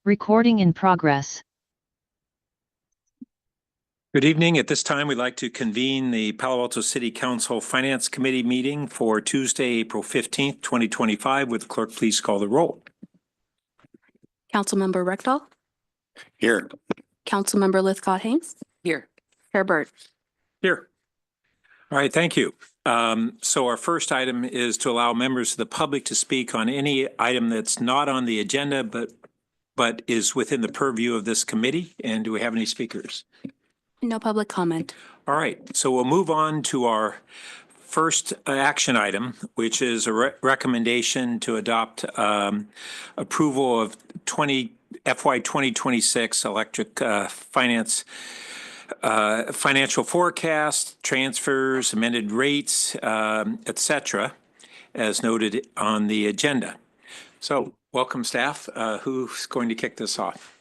Recording in progress. Good evening. At this time, we'd like to convene the Palo Alto City Council Finance Committee meeting for Tuesday, April 15th, 2025. Would the clerk please call the roll? Councilmember Rectal. Here. Councilmember Lithcott-Haynes. Here. Herbert. Here. All right, thank you. So our first item is to allow members of the public to speak on any item that's not on the agenda, but is within the purview of this committee. And do we have any speakers? No public comment. All right, so we'll move on to our first action item, which is a recommendation to adopt approval of FY 2026 electric financial forecast, transfers, amended rates, etc., as noted on the agenda. So welcome, staff. Who's going to kick this off?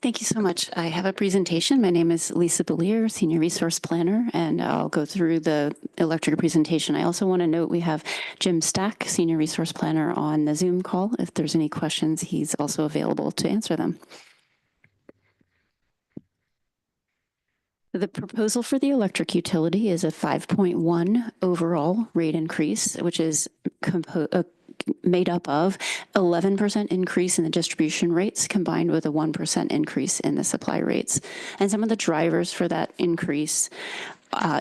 Thank you so much. I have a presentation. My name is Lisa Bellier, Senior Resource Planner, and I'll go through the electric presentation. I also want to note we have Jim Stack, Senior Resource Planner, on the Zoom call. If there's any questions, he's also available to answer them. The proposal for the electric utility is a 5.1 overall rate increase, which is made up of 11% increase in the distribution rates combined with a 1% increase in the supply rates. And some of the drivers for that increase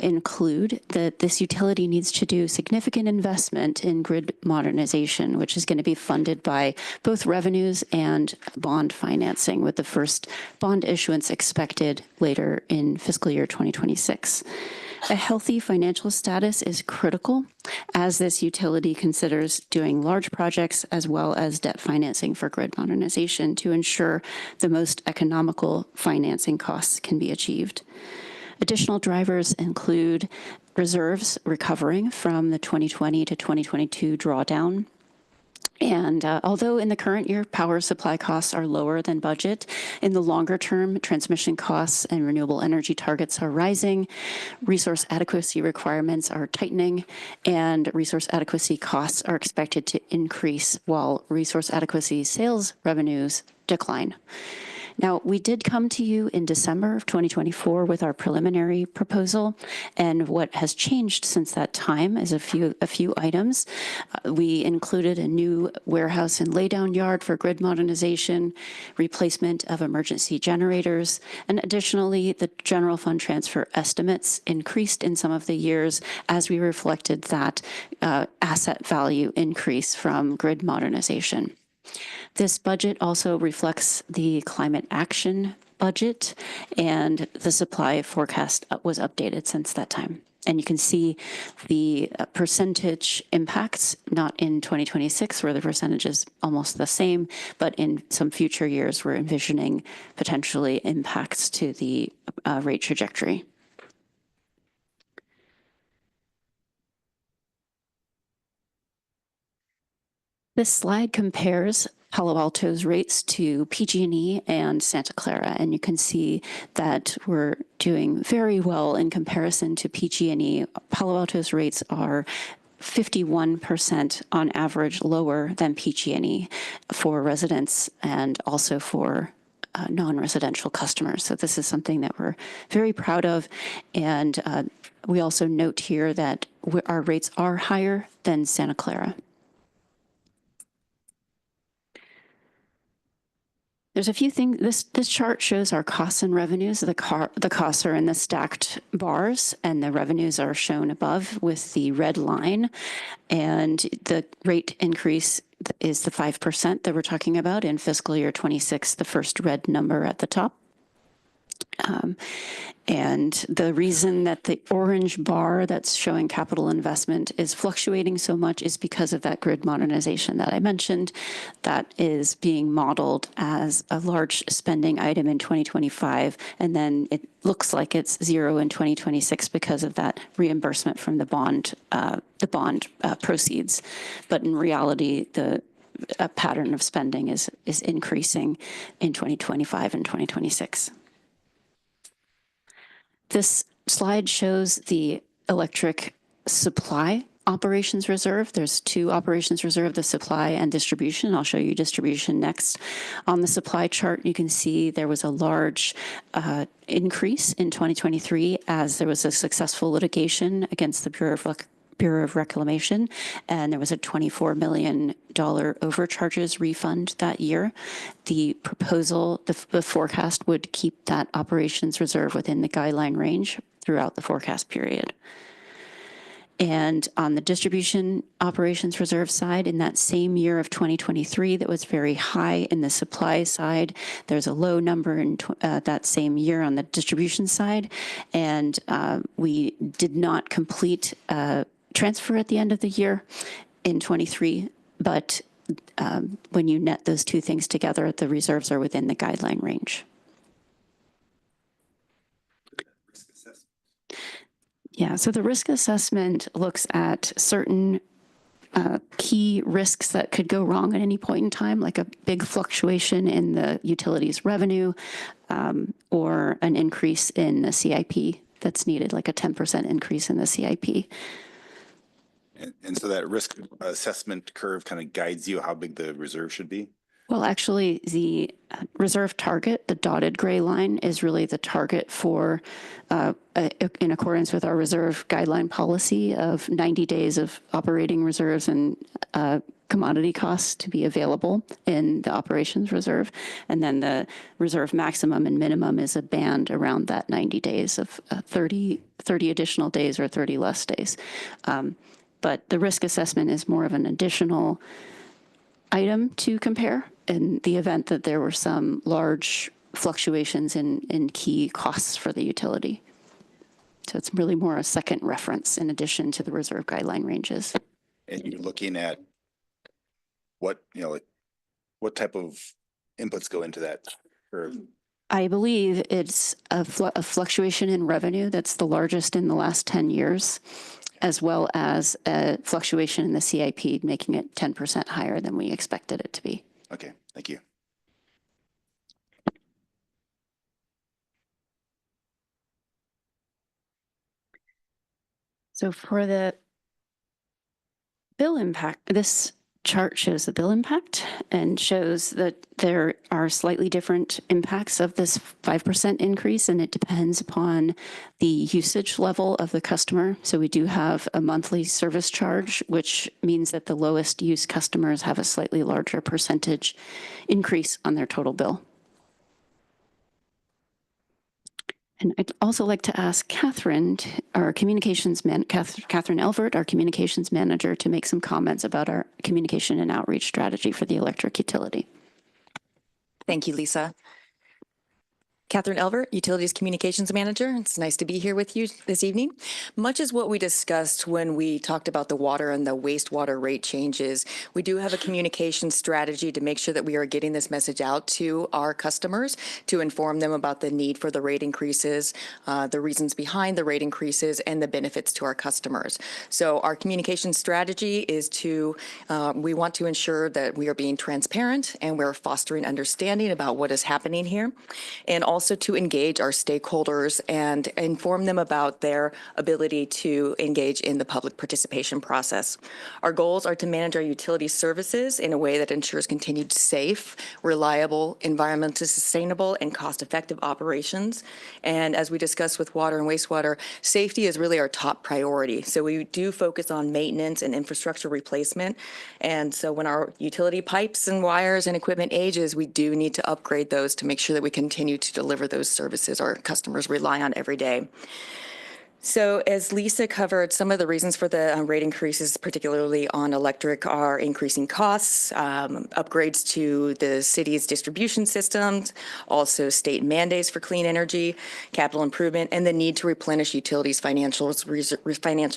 include that this utility needs to do significant investment in grid modernization, which is going to be funded by both revenues and bond financing, with the first bond issuance expected later in fiscal year 2026. A healthy financial status is critical as this utility considers doing large projects as well as debt financing for grid modernization to ensure the most economical financing costs can be achieved. Additional drivers include reserves recovering from the 2020 to 2022 drawdown. And although in the current year, power supply costs are lower than budget, in the longer term, transmission costs and renewable energy targets are rising, resource adequacy requirements are tightening, and resource adequacy costs are expected to increase while resource adequacy sales revenues decline. Now, we did come to you in December of 2024 with our preliminary proposal, and what has changed since that time is a few items. We included a new warehouse and laydown yard for grid modernization, replacement of emergency generators, and additionally, the general fund transfer estimates increased in some of the years as we reflected that asset value increase from grid modernization. This budget also reflects the climate action budget, and the supply forecast was updated since that time. And you can see the percentage impacts, not in 2026, where the percentage is almost the same, but in some future years, we're envisioning potentially impacts to the rate trajectory. This slide compares Palo Alto's rates to PG&E and Santa Clara, and you can see that we're doing very well in comparison to PG&E. Palo Alto's rates are 51% on average lower than PG&E for residents and also for non-residential customers. So this is something that we're very proud of, and we also note here that our rates are higher than Santa Clara. There's a few things. This chart shows our costs and revenues. The costs are in the stacked bars, and the revenues are shown above with the red line. And the rate increase is the 5% that we're talking about in fiscal year 26, the first red number at the top. And the reason that the orange bar that's showing capital investment is fluctuating so much is because of that grid modernization that I mentioned that is being modeled as a large spending item in 2025. And then it looks like it's zero in 2026 because of that reimbursement from the bond proceeds. But in reality, the pattern of spending is increasing in 2025 and 2026. This slide shows the electric supply operations reserve. There's two operations reserve, the supply and distribution. I'll show you distribution next. On the supply chart, you can see there was a large increase in 2023 as there was a successful litigation against the Bureau of Reclamation, and there was a $24 million overcharges refund that year. The proposal, the forecast would keep that operations reserve within the guideline range throughout the forecast period. And on the distribution operations reserve side, in that same year of 2023, that was very high in the supply side. There's a low number in that same year on the distribution side. And we did not complete transfer at the end of the year in 23. But when you net those two things together, the reserves are within the guideline range. Yeah, so the risk assessment looks at certain key risks that could go wrong at any point in time, like a big fluctuation in the utilities revenue or an increase in the CIP that's needed, like a 10% increase in the CIP. And so that risk assessment curve kind of guides you how big the reserve should be? Well, actually, the reserve target, the dotted gray line, is really the target for, in accordance with our reserve guideline policy of 90 days of operating reserves and commodity costs to be available in the operations reserve. And then the reserve maximum and minimum is a band around that 90 days of 30 additional days or 30 less days. But the risk assessment is more of an additional item to compare in the event that there were some large fluctuations in key costs for the utility. So it's really more a second reference in addition to the reserve guideline ranges. And you're looking at what, like what type of inputs go into that curve? I believe it's a fluctuation in revenue that's the largest in the last 10 years, as well as a fluctuation in the CIP, making it 10% higher than we expected it to be. Okay, thank you. So for the bill impact, this chart shows the bill impact and shows that there are slightly different impacts of this 5% increase, and it depends upon the usage level of the customer. So we do have a monthly service charge, which means that the lowest use customers have a slightly larger percentage increase on their total bill. And I'd also like to ask Catherine, our Catherine Elvert, our communications manager, to make some comments about our communication and outreach strategy for the electric utility. Thank you, Lisa. Catherine Elvert, Utilities Communications Manager. It's nice to be here with you this evening. Much as what we discussed when we talked about the water and the wastewater rate changes, we do have a communication strategy to make sure that we are getting this message out to our customers to inform them about the need for the rate increases, the reasons behind the rate increases, and the benefits to our customers. So our communication strategy is we want to ensure that we are being transparent and we're fostering understanding about what is happening here, and also to engage our stakeholders and inform them about their ability to engage in the public participation process. Our goals are to manage our utility services in a way that ensures continued safe, reliable, environmentally sustainable, and cost-effective operations. And as we discussed with water and wastewater, safety is really our top priority. So we do focus on maintenance and infrastructure replacement. And so when our utility pipes and wires and equipment ages, we do need to upgrade those to make sure that we continue to deliver those services our customers rely on every day. So as Lisa covered, some of the reasons for the rate increases, particularly on electric, are increasing costs, upgrades to the city's distribution systems, also state mandates for clean energy, capital improvement, and the need to replenish utilities' financial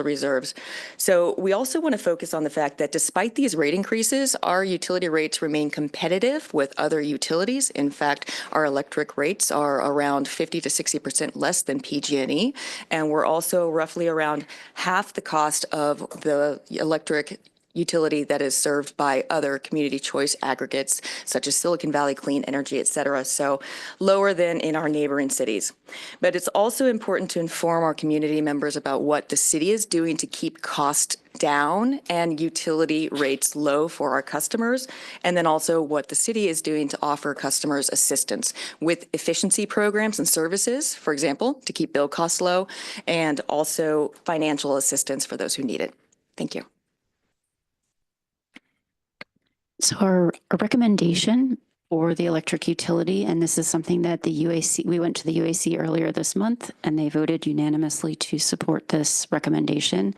reserves. So we also want to focus on the fact that despite these rate increases, our utility rates remain competitive with other utilities. In fact, our electric rates are around 50 to 60% less than PG&E, and we're also roughly around half the cost of the electric utility that is served by other community choice aggregates such as Silicon Valley Clean Energy, et cetera. So lower than in our neighboring cities. But it's also important to inform our community members about what the city is doing to keep costs down and utility rates low for our customers, and then also what the city is doing to offer customers assistance with efficiency programs and services, for example, to keep bill costs low, and also financial assistance for those who need it. Thank you. So our recommendation for the electric utility, and this is something that the UAC, we went to the UAC earlier this month, and they voted unanimously to support this recommendation.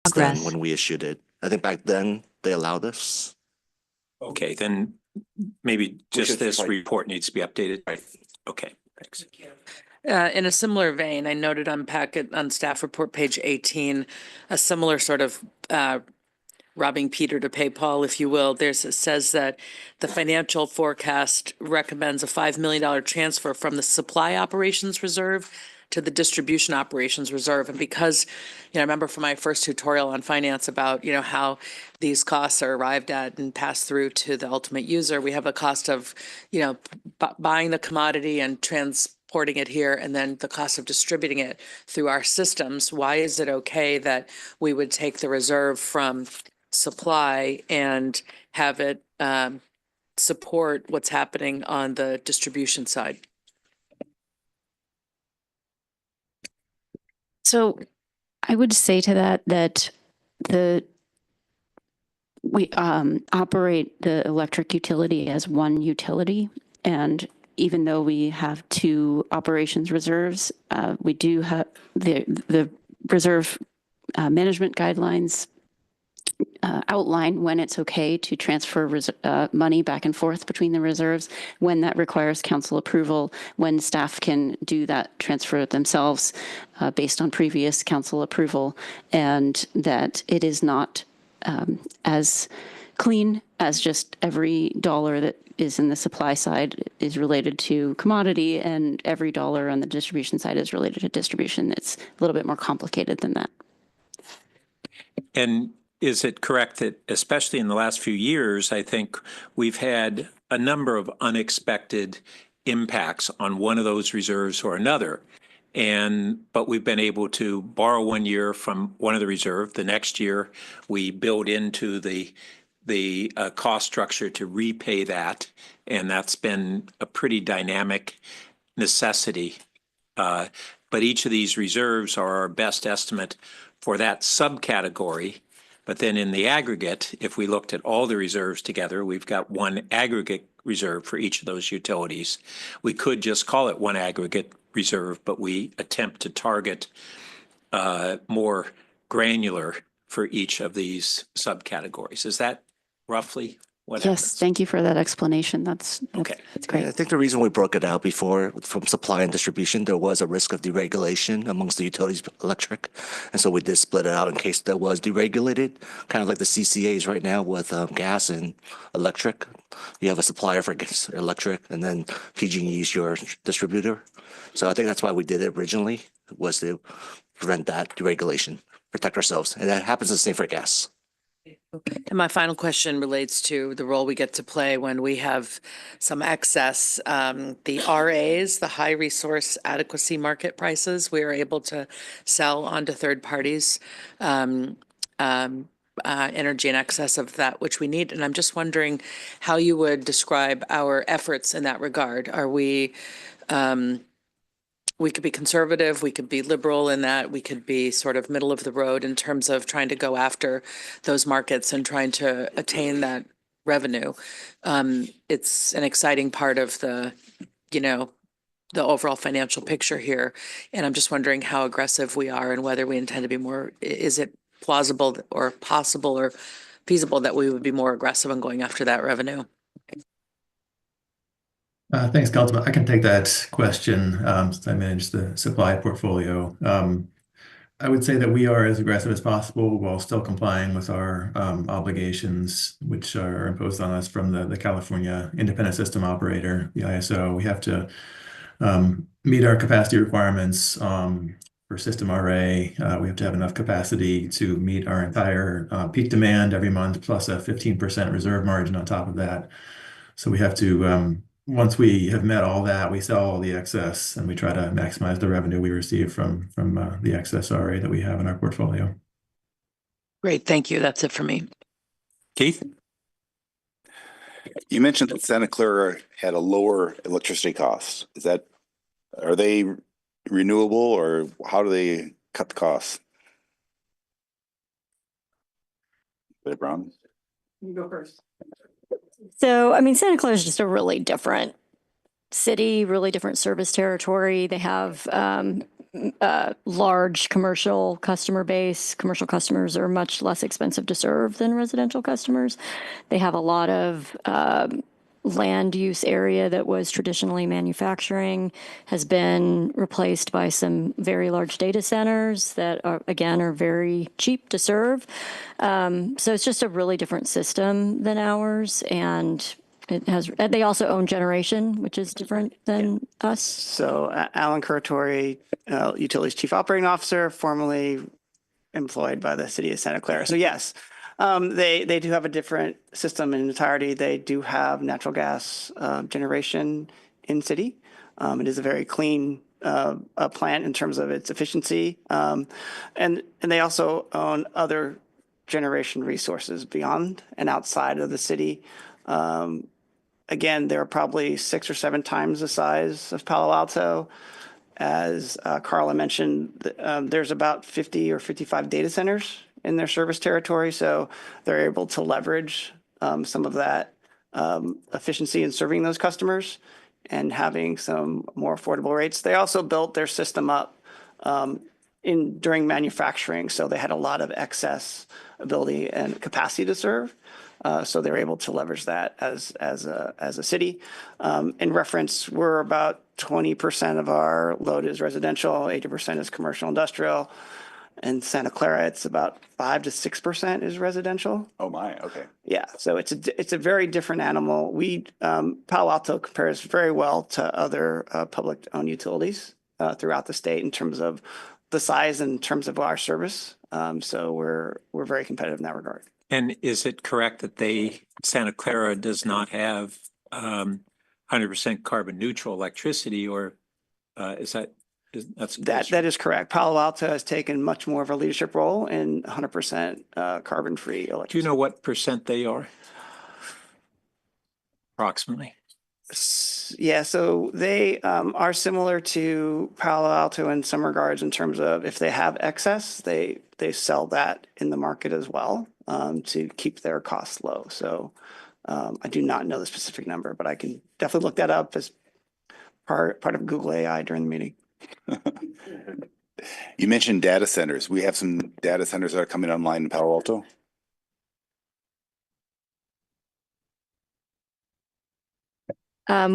than Progress. when we issued it. I think back then they allowed us. Okay, then maybe just should this fight. report needs to be updated. Okay, thanks. In a similar vein, I noted on packet, on staff report, page 18, a similar sort of robbing Peter to pay Paul, if you will. It says that the financial forecast recommends a $5 million transfer from the supply operations reserve to the distribution operations reserve. And because, I remember from my first tutorial on finance about, how these costs are arrived at and passed through to the ultimate user, we have a cost of, buying the commodity and transporting it here, and then the cost of distributing it through our systems. Why is it okay that we would take the reserve from supply and have it support what's happening on the distribution side? So I would say to that we operate the electric utility as one utility, and even though we have two operations reserves, we do have the reserve management guidelines outline when it's okay to transfer money back and forth between the reserves, when that requires council approval, when staff can do that transfer themselves based on previous council approval, and that it is not as clean as just every dollar that is in the supply side is related to commodity and every dollar on the distribution side is related to distribution. It's a little bit more complicated than that. And is it correct that especially in the last few years, I think we've had a number of unexpected impacts on one of those reserves or another? But we've been able to borrow 1 year from one of the reserve. The next year, we build into the cost structure to repay that. And that's been a pretty dynamic necessity. But each of these reserves are our best estimate for that subcategory. But then in the aggregate, if we looked at all the reserves together, we've got one aggregate reserve for each of those utilities. We could just call it one aggregate reserve, but we attempt to target more granular for each of these subcategories. Is that roughly what happens? Yes, thank you for that explanation. That's Okay. That's great. Yeah, I think the reason we broke it out before from supply and distribution, there was a risk of deregulation amongst the utilities electric. And so we did split it out in case that was deregulated, kind of like the CCAs right now with gas and electric. You have a supplier for gas, electric, and then PG&E is your distributor. So I think that's why we did it originally, was to prevent that deregulation, protect ourselves. And that happens the same for gas. And my final question relates to the role we get to play when we have some excess. The RAs, the high resource adequacy market prices, we are able to sell onto third parties energy in excess of that which we need. And I'm just wondering how you would describe our efforts in that regard. Are we could be conservative, we could be liberal in that, we could be sort of middle of the road in terms of trying to go after those markets and trying to attain that revenue. It's an exciting part of the overall financial picture here. And I'm just wondering how aggressive we are and whether we intend to be more, is it plausible or possible or feasible that we would be more aggressive in going after that revenue? Thanks, Councilman. I can take that question since I manage the supply portfolio. I would say that we are as aggressive as possible while still complying with our obligations, which are imposed on us from the California Independent System Operator, the ISO. We have to meet our capacity requirements for system RA. We have to have enough capacity to meet our entire peak demand every month, plus a 15% reserve margin on top of that. So we have to once we have met all that, we sell all the excess and we try to maximize the revenue we receive from the excess RA that we have in our portfolio. Great, thank you. That's it for me. Keith? You mentioned that Santa Clara had a lower electricity cost. Are they renewable, or how do they cut the costs? Brown? You go first. So, Santa Clara is just a really different city, really different service territory. They have large commercial customer base. Commercial customers are much less expensive to serve than residential customers. They have a lot of land use area that was traditionally manufacturing, has been replaced by some very large data centers that are, again, are very cheap to serve. So it's just a really different system than ours. And they also own generation, which is different than us. So Alan Curatori, Utilities Chief Operating Officer, formerly employed by the city of Santa Clara. So yes, they do have a different system in entirety. They do have natural gas generation in city. It is a very clean plant in terms of its efficiency. And they also own other generation resources beyond and outside of the city. Again, they're probably 6 or 7 times the size of Palo Alto. As Carla mentioned, there's about 50 or 55 data centers in their service territory, so they're able to leverage some of that efficiency in serving those customers and having some more affordable rates. They also built their system up during manufacturing, so they had a lot of excess ability and capacity to serve. So they're able to leverage that as a city. In reference, we're about 20% of our load is residential, 80% is commercial industrial. In Santa Clara, it's about 5 to 6% is residential. Oh my, okay. Yeah, so it's a very different animal. Palo Alto compares very well to other public-owned utilities throughout the state in terms of the size and in terms of our service. So we're very competitive in that regard. And is it correct that Santa Clara does not have 100% carbon neutral electricity, or that's That is correct. Palo Alto has taken much more of a leadership role in 100% carbon-free electricity. Do you know what percent they are? Approximately. Yeah, so they are similar to Palo Alto in some regards in terms of if they have excess, they sell that in the market as well to keep their costs low. So I do not know the specific number, but I can definitely look that up as part of Google AI during the meeting. You mentioned data centers. We have some data centers that are coming online in Palo Alto.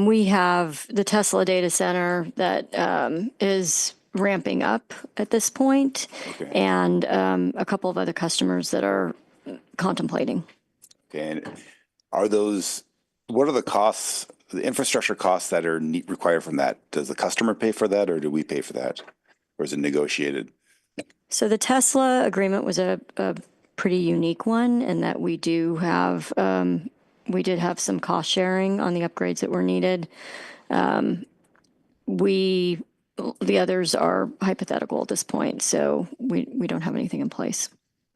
We have the Tesla data center that is ramping up at this point, Okay. and a couple of other customers that are contemplating. Okay. And what are the costs, the infrastructure costs that are required from that? Does the customer pay for that, or do we pay for that? Or is it negotiated? So the Tesla agreement was a pretty unique one in that we did have some cost sharing on the upgrades that were needed. The others are hypothetical at this point, so we don't have anything in place.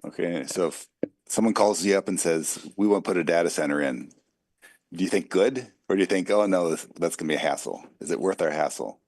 Okay. So if someone calls you up and says, we want to put a data center in, do you think good? Or do you think, oh no, that's going to be a hassle? Is it worth our hassle?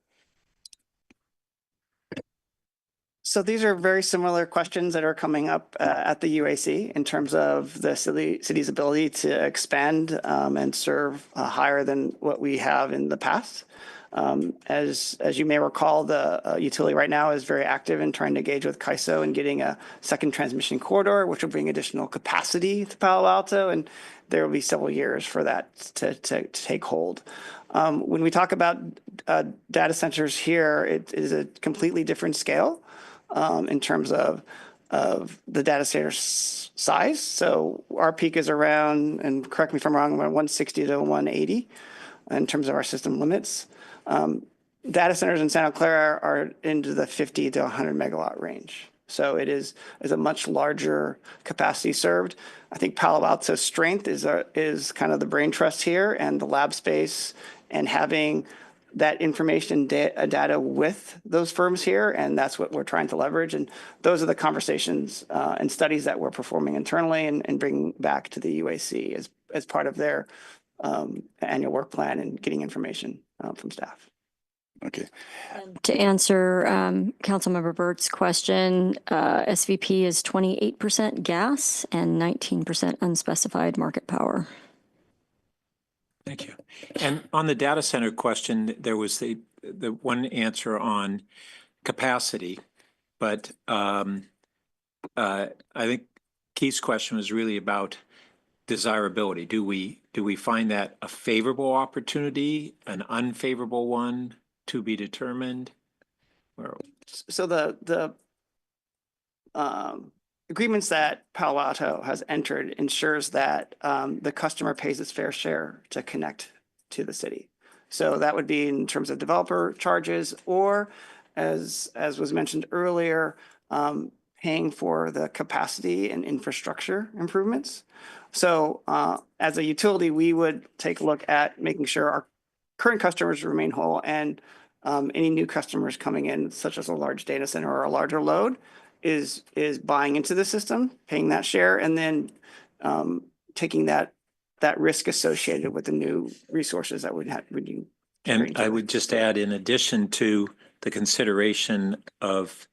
So these are very similar questions that are coming up at the UAC in terms of the city's ability to expand and serve higher than what we have in the past. As you may recall, the utility right now is very active in trying to engage with CAISO and getting a second transmission corridor, which will bring additional capacity to Palo Alto, and there will be several years for that to take hold. When we talk about data centers here, it is a completely different scale in terms of the data center size. So our peak is around, and correct me if I'm wrong, around 160 to 180 in terms of our system limits. Data centers in Santa Clara are into the 50 to 100 megawatt range. So it is a much larger capacity served. I think Palo Alto's strength is kind of the brain trust here and the lab space and having that information data with those firms here, and that's what we're trying to leverage. And those are the conversations and studies that we're performing internally and bringing back to the UAC as part of their annual work plan and getting information from staff. Okay. To answer Councilmember Burt's question, SVP is 28% gas and 19% unspecified market power. Thank you. And on the data center question, there was the one answer on capacity, but I think Keith's question was really about desirability. Do we find that a favorable opportunity, an unfavorable one to be determined? Or So the agreements that Palo Alto has entered ensures that the customer pays its fair share to connect to the city. So that would be in terms of developer charges, or as was mentioned earlier, paying for the capacity and infrastructure improvements. So as a utility, we would take a look at making sure our current customers remain whole, and any new customers coming in, such as a large data center or a larger load, is buying into the system, paying that share, and then taking that risk associated with the new resources that would you. And I would just add, in addition to the consideration of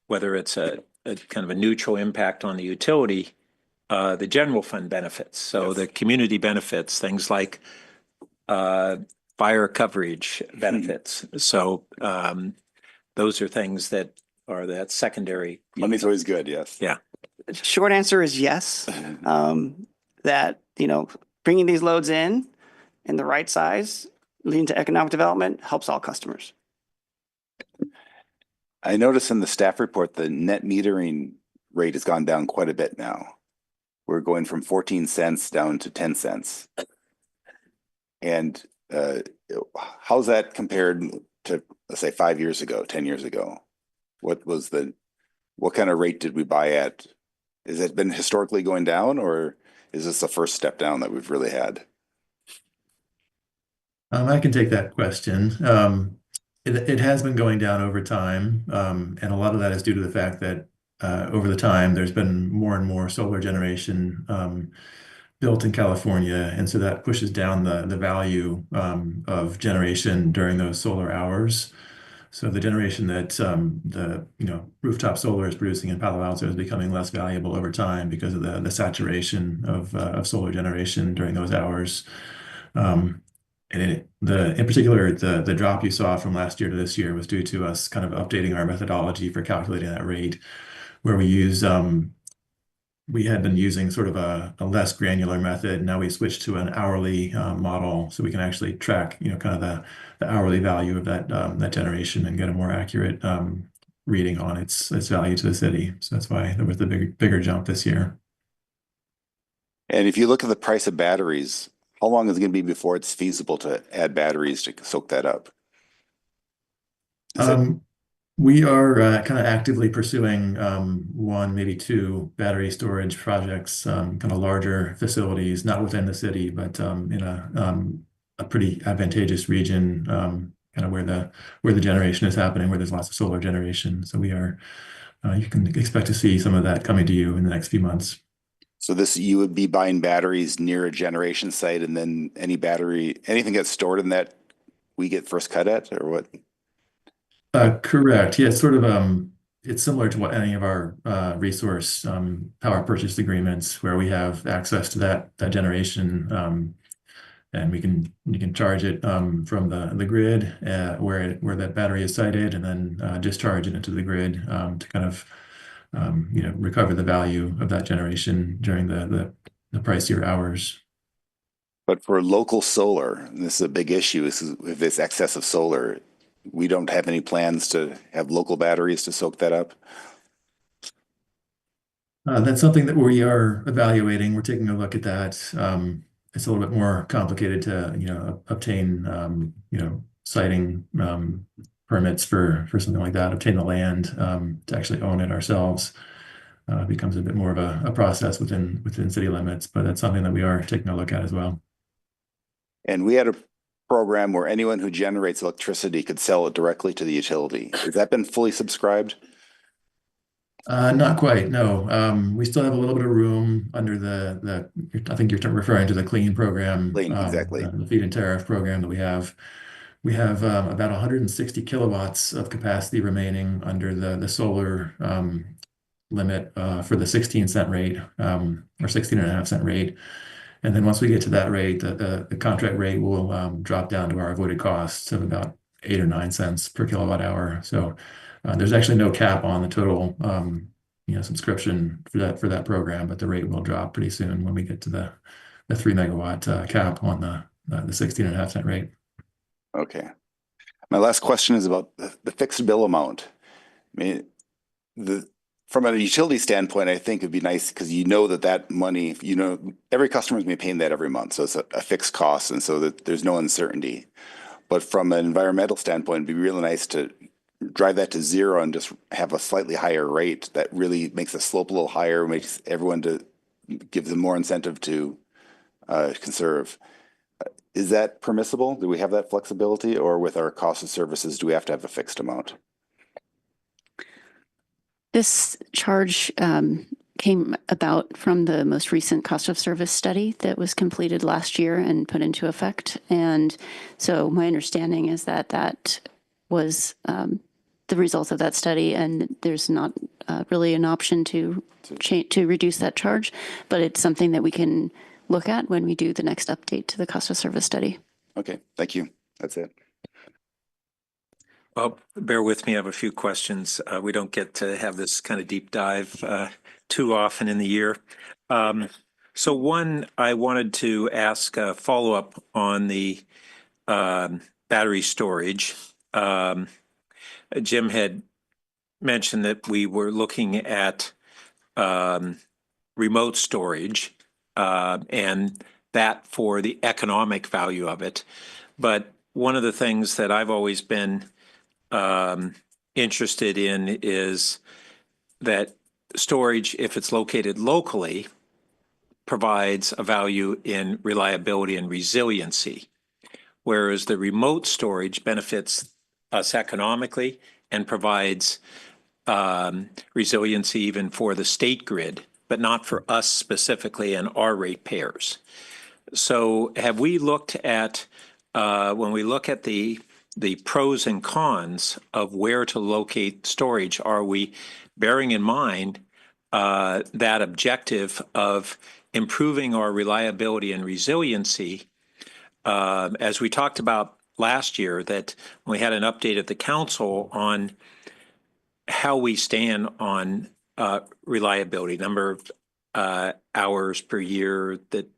whether it's a kind of a neutral impact on the utility, the general fund benefits. So the community benefits, things like fire coverage benefits. So those are things that are that secondary. Money's always good, yes. Yeah. Short answer is yes. That, bringing these loads in the right size, leading to economic development, helps all customers. I noticed in the staff report, the net metering rate has gone down quite a bit now. We're going from 14 cents down to 10 cents. And how's that compared to, let's say, 5 years ago, 10 years ago? What kind of rate did we buy at? Has it been historically going down, or is this the first step down that we've really had? I can take that question. It has been going down over time, and a lot of that is due to the fact that over the time there's been more and more solar generation built in California, and so that pushes down the value of generation during those solar hours. So the generation that the rooftop solar is producing in Palo Alto is becoming less valuable over time because of the saturation of solar generation during those hours. And in particular, the drop you saw from last year to this year was due to us kind of updating our methodology for calculating that rate, where we had been using sort of a less granular method. Now we switched to an hourly model, so we can actually track, kind of the hourly value of that generation and get a more accurate reading on its value to the city. So that's why there was the bigger jump this year. And if you look at the price of batteries, how long is it going to be before it's feasible to add batteries to soak that up? We are kind of actively pursuing one, maybe two battery storage projects, kind of larger facilities, not within the city, but in a pretty advantageous region, kind of where the generation is happening, where there's lots of solar generation. So you can expect to see some of that coming to you in the next few months. So you would be buying batteries near a generation site, and then anything that's stored in that, we get first cut at, or what? Correct. Yeah, it's sort of it's similar to what any of our resource power purchase agreements, where we have access to that generation, and we can charge it from the grid where that battery is sited, and then discharge it into the grid to kind of recover the value of that generation during the pricier hours. But for local solar, and this is a big issue, if it's excess of solar, we don't have any plans to have local batteries to soak that up? That's something that we are evaluating. We're taking a look at that. It's a little bit more complicated to obtain siting permits for something like that, obtain the land to actually own it ourselves. Becomes a bit more of a process within city limits, but that's something that we are taking a look at as well. And we had a program where anyone who generates electricity could sell it directly to the utility. Has that been fully subscribed? Not quite, no. We still have a little bit of room under I think you're referring to the CLEAN program. CLEAN, exactly. The feed-in tariff program that we have. We have about 160 kilowatts of capacity remaining under the solar limit for the 16-cent rate or 16.5-cent rate. And then once we get to that rate, the contract rate will drop down to our avoided costs of about 8 or 9 cents per kilowatt hour. So There's actually no cap on the total subscription for that program, but the rate will drop pretty soon when we get to the 3 megawatt cap on the 16.5 cent rate. Okay. My last question is about the fixed bill amount. I mean, from a utility standpoint, I think it'd be nice because that money, every customer is going to be paying that every month. So it's a fixed cost. And so that there's no uncertainty. But from an environmental standpoint, it'd be really nice to drive that to zero and just have a slightly higher rate that really makes the slope a little higher, makes gives them more incentive to conserve. Is that permissible? Do we have that flexibility, or with our cost of services, do we have to have a fixed amount? This charge came about from the most recent cost of service study that was completed last year and put into effect. And so my understanding is that was the result of that study, and there's not really an option to reduce that charge, but it's something that we can look at when we do the next update to the cost of service study. Okay, thank you. That's it. Well, bear with me. I have a few questions. We don't get to have this kind of deep dive too often in the year. So one, I wanted to ask a follow-up on the battery storage. Jim had mentioned that we were looking at remote storage and that for the economic value of it. But one of the things that I've always been interested in is that storage, if it's located locally, provides a value in reliability and resiliency, whereas the remote storage benefits us economically and provides resiliency even for the state grid, but not for us specifically and our ratepayers. So have we looked at, when we look at the pros and cons of where to locate storage, are we bearing in mind that objective of improving our reliability and resiliency? As we talked about last year, that we had an update at the council on how we stand on reliability, number of hours per year that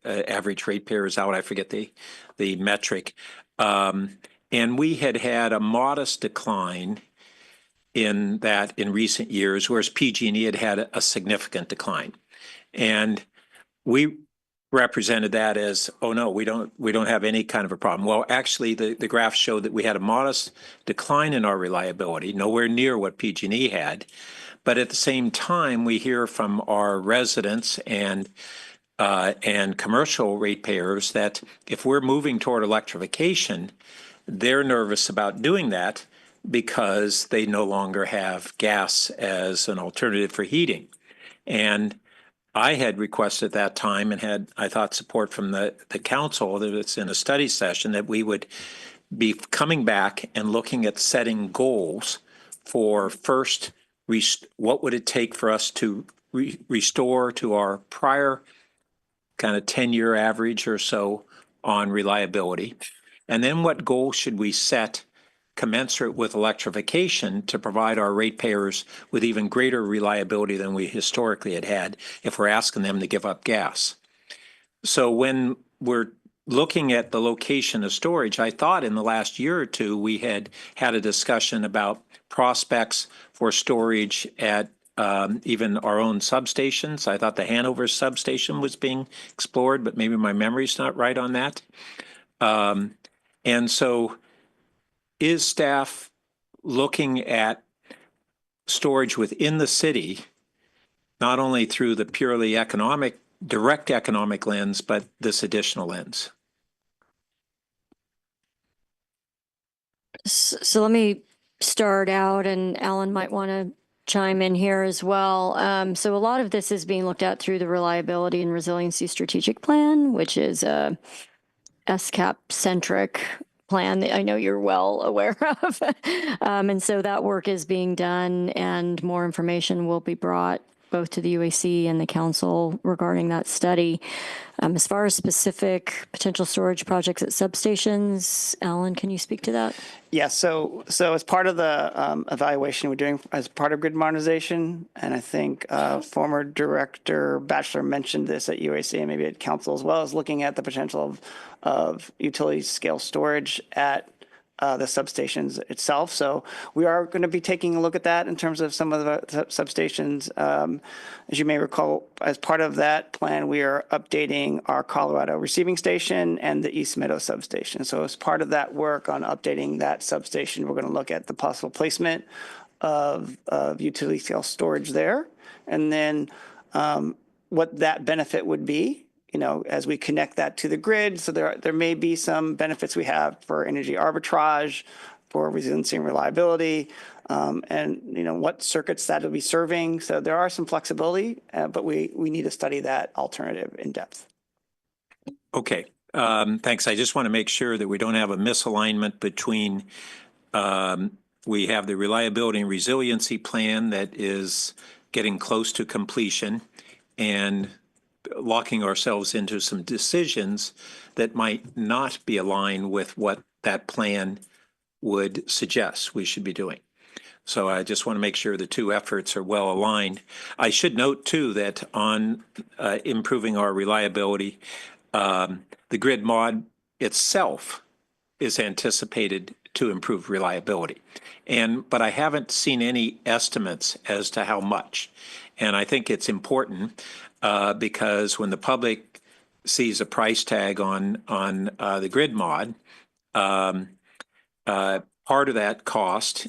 average ratepayer is out. I forget the metric. And we had a modest decline in that in recent years, whereas PG&E had a significant decline. And we represented that as, oh no, we don't have any kind of a problem. Well, actually, the graphs showed that we had a modest decline in our reliability, nowhere near what PG&E had. But at the same time, we hear from our residents and commercial ratepayers that if we're moving toward electrification, they're nervous about doing that because they no longer have gas as an alternative for heating. And I had requested at that time and had, I thought, support from the council that it's in a study session that we would be coming back and looking at setting goals for first, what would it take for us to restore to our prior kind of 10-year average or so on reliability? And then what goal should we set commensurate with electrification to provide our ratepayers with even greater reliability than we historically had if we're asking them to give up gas? So when we're looking at the location of storage, I thought in the last year or two we had a discussion about prospects for storage at even our own substations. I thought the Hanover substation was being explored, but maybe my memory's not right on that. And so is staff looking at storage within the city, not only through the purely direct economic lens, but this additional lens? So let me start out, and Alan might want to chime in here as well. So a lot of this is being looked at through the Reliability and Resiliency Strategic Plan, which is a SCAP-centric plan that I know you're well aware of. And so that work is being done, and more information will be brought both to the UAC and the council regarding that study. As far as specific potential storage projects at substations, Alan, can you speak to that? Yeah, so as part of the evaluation we're doing as part of grid modernization, and I think former Director Batchelor mentioned this at UAC and maybe at council as well, as looking at the potential of utility scale storage at the substations itself. So we are going to be taking a look at that in terms of some of the substations. As you may recall, as part of that plan, we are updating our Colorado receiving station and the East Meadow substation. So as part of that work on updating that substation, we're going to look at the possible placement of utility scale storage there, and then what that benefit would be, you know, as we connect that to the grid. So there may be some benefits we have for energy arbitrage, for resiliency and reliability, and, you know, what circuits that will be serving. So there are some flexibility, but we need to study that alternative in depth. Okay, thanks. I just want to make sure that we don't have a misalignment between, we have the reliability and resiliency plan that is getting close to completion and locking ourselves into some decisions that might not be aligned with what that plan would suggest we should be doing. So I just want to make sure the two efforts are well aligned. I should note too that on improving our reliability, the grid mod itself is anticipated to improve reliability. But I haven't seen any estimates as to how much. And I think it's important because when the public sees a price tag on the grid mod, part of that cost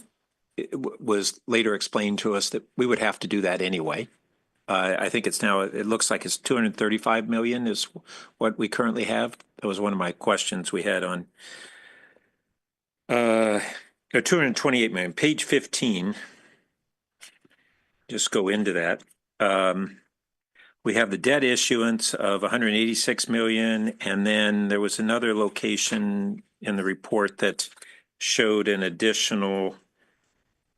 was later explained to us that we would have to do that anyway. I think it's now, it looks like it's 235 million is what we currently have. That was one of my questions we had on 228 million, page 15. Just go into that. We have the debt issuance of 186 million, and then there was another location in the report that showed an additional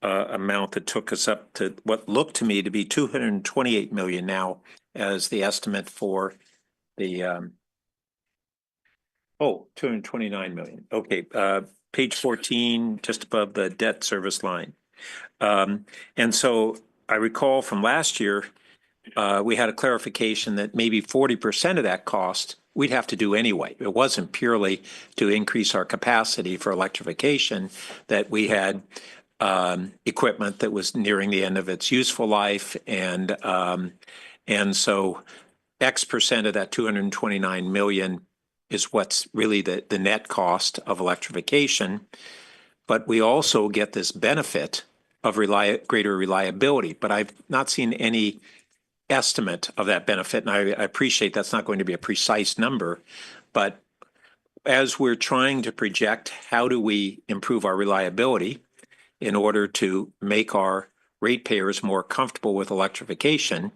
amount that took us up to what looked to me to be 228 million now as the estimate for the 229 million. Okay, page 14, just above the debt service line. And so I recall from last year, we had a clarification that maybe 40% of that cost we'd have to do anyway. It wasn't purely to increase our capacity for electrification, that we had equipment that was nearing the end of its useful life. And so X percent of that 229 million is what's really the net cost of electrification. But we also get this benefit of greater reliability. But I've not seen any estimate of that benefit. And I appreciate that's not going to be a precise number, but as we're trying to project how do we improve our reliability in order to make our ratepayers more comfortable with electrification,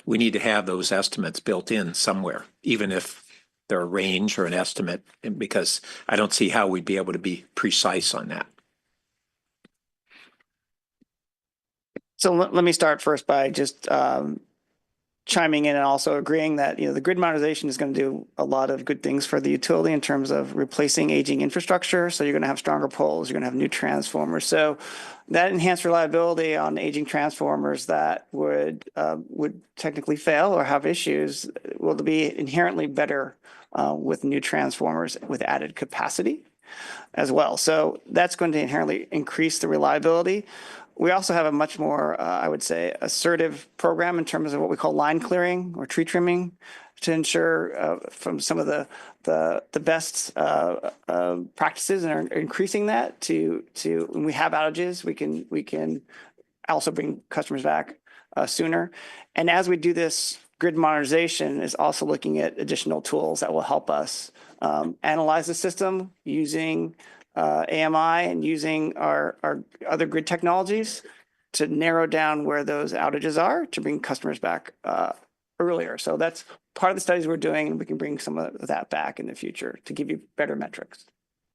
we need to have those estimates built in somewhere, even if they're a range or an estimate, because I don't see how we'd be able to be precise on that. So let me start first by just chiming in and also agreeing that, you know, the grid modernization is going to do a lot of good things for the utility in terms of replacing aging infrastructure. So you're going to have stronger poles, you're going to have new transformers. So that enhanced reliability on aging transformers that would technically fail or have issues will be inherently better with new transformers with added capacity as well. So that's going to inherently increase the reliability. We also have a much more, I would say, assertive program in terms of what we call line clearing or tree trimming to ensure from some of the best practices and are increasing that to when we have outages, we can also bring customers back sooner. And as we do this, grid modernization is also looking at additional tools that will help us analyze the system using AMI and using our other grid technologies to narrow down where those outages are to bring customers back earlier. So that's part of the studies we're doing, and we can bring some of that back in the future to give you better metrics.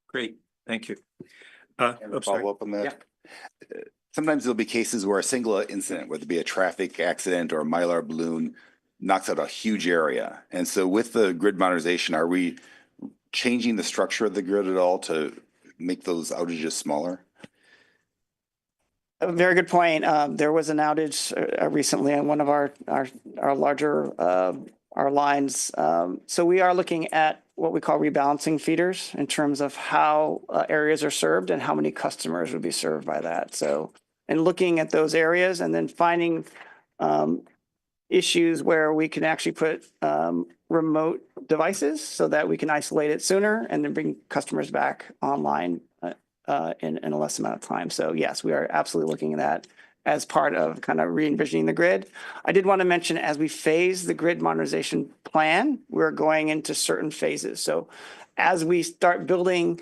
Great, thank you. Follow up on that. Yeah. sometimes there'll be cases where a single incident, whether it be a traffic accident or a Mylar balloon, knocks out a huge area. And so with the grid modernization, are we changing the structure of the grid at all to make those outages smaller? A very good point. There was an outage recently on one of our larger our lines. So we are looking at what we call rebalancing feeders in terms of how areas are served and how many customers would be served by that. So, and looking at those areas and then finding issues where we can actually put remote devices so that we can isolate it sooner and then bring customers back online in a less amount of time. So yes, we are absolutely looking at that as part of kind of re-envisioning the grid. I did want to mention, as we phase the grid modernization plan, we're going into certain phases. So as we start building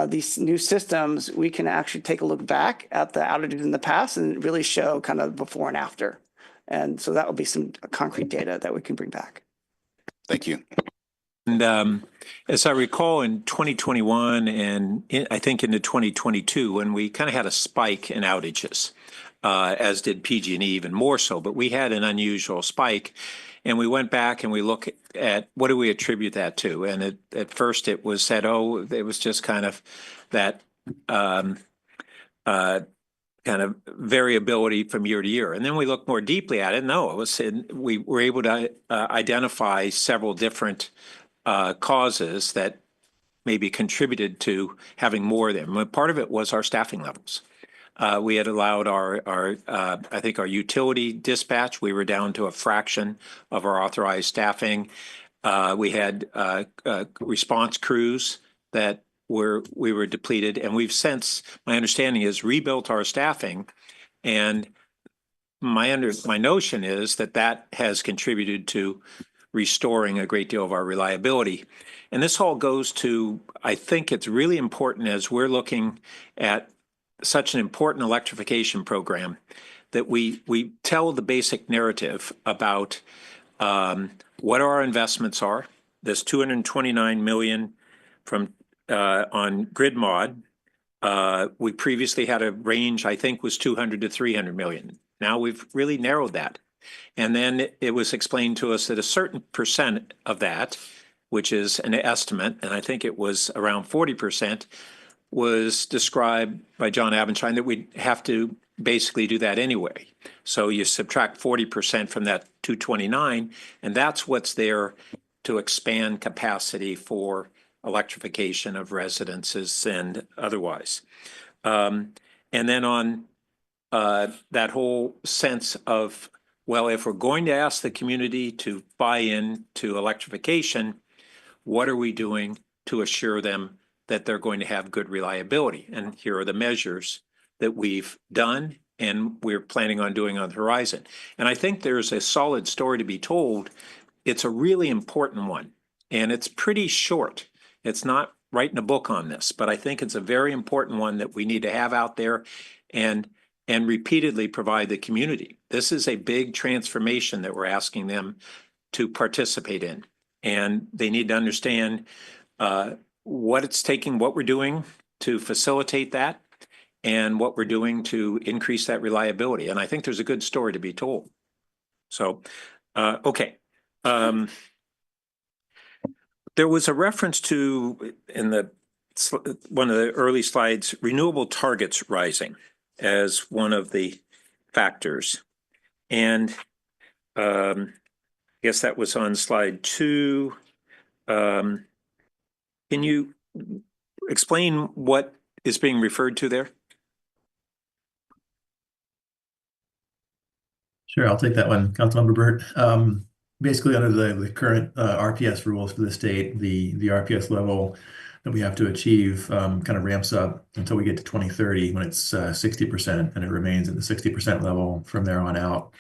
these new systems, we can actually take a look back at the outages in the past and really show kind of before and after. And so that will be some concrete data that we can bring back. Thank you. And as I recall, in 2021 and I think into 2022, when we kind of had a spike in outages, as did PG&E even more so, but we had an unusual spike. And we went back and we look at what do we attribute that to? And at first it was said, oh, it was just kind of that kind of variability from year to year. And then we looked more deeply at it. No, it was we were able to identify several different causes that maybe contributed to having more of them. Part of it was our staffing levels. We had allowed our I think our utility dispatch, we were down to a fraction of our authorized staffing. We had response crews that we were depleted, and we've since, my understanding is, rebuilt our staffing, and my notion is that has contributed to restoring a great deal of our reliability. And this all goes to, I think it's really important as we're looking at such an important electrification program that we tell the basic narrative about what our investments are. This $229 million from on grid mod. We previously had a range, I think, was 200 to 300 million. Now we've really narrowed that. And then it was explained to us that a certain percent of that, which is an estimate, and I think it was around 40%, was described by John Abendschein that we'd have to basically do that anyway. So you subtract 40% from that 229, and that's what's there to expand capacity for electrification of residences and otherwise. And then on that whole sense of, well, if we're going to ask the community to buy in to electrification, what are we doing to assure them that they're going to have good reliability? And here are the measures that we've done and we're planning on doing on the horizon. And I think there's a solid story to be told. It's a really important one, and it's pretty short. It's not writing a book on this, but I think it's a very important one that we need to have out there and repeatedly provide the community. This is a big transformation that we're asking them to participate in. And they need to understand what it's taking, what we're doing to facilitate that, and what we're doing to increase that reliability. And I think there's a good story to be told. So, okay. There was a reference to, in one of the early slides, renewable targets rising as one of the factors. And I guess that was on slide 2. Can you explain what is being referred to there? Sure, I'll take that one, Councilmember Burt. Basically, under the current RPS rules for the state, the RPS level that we have to achieve kind of ramps up until we get to 2030 when it's 60%, and it remains at the 60% level from there on out.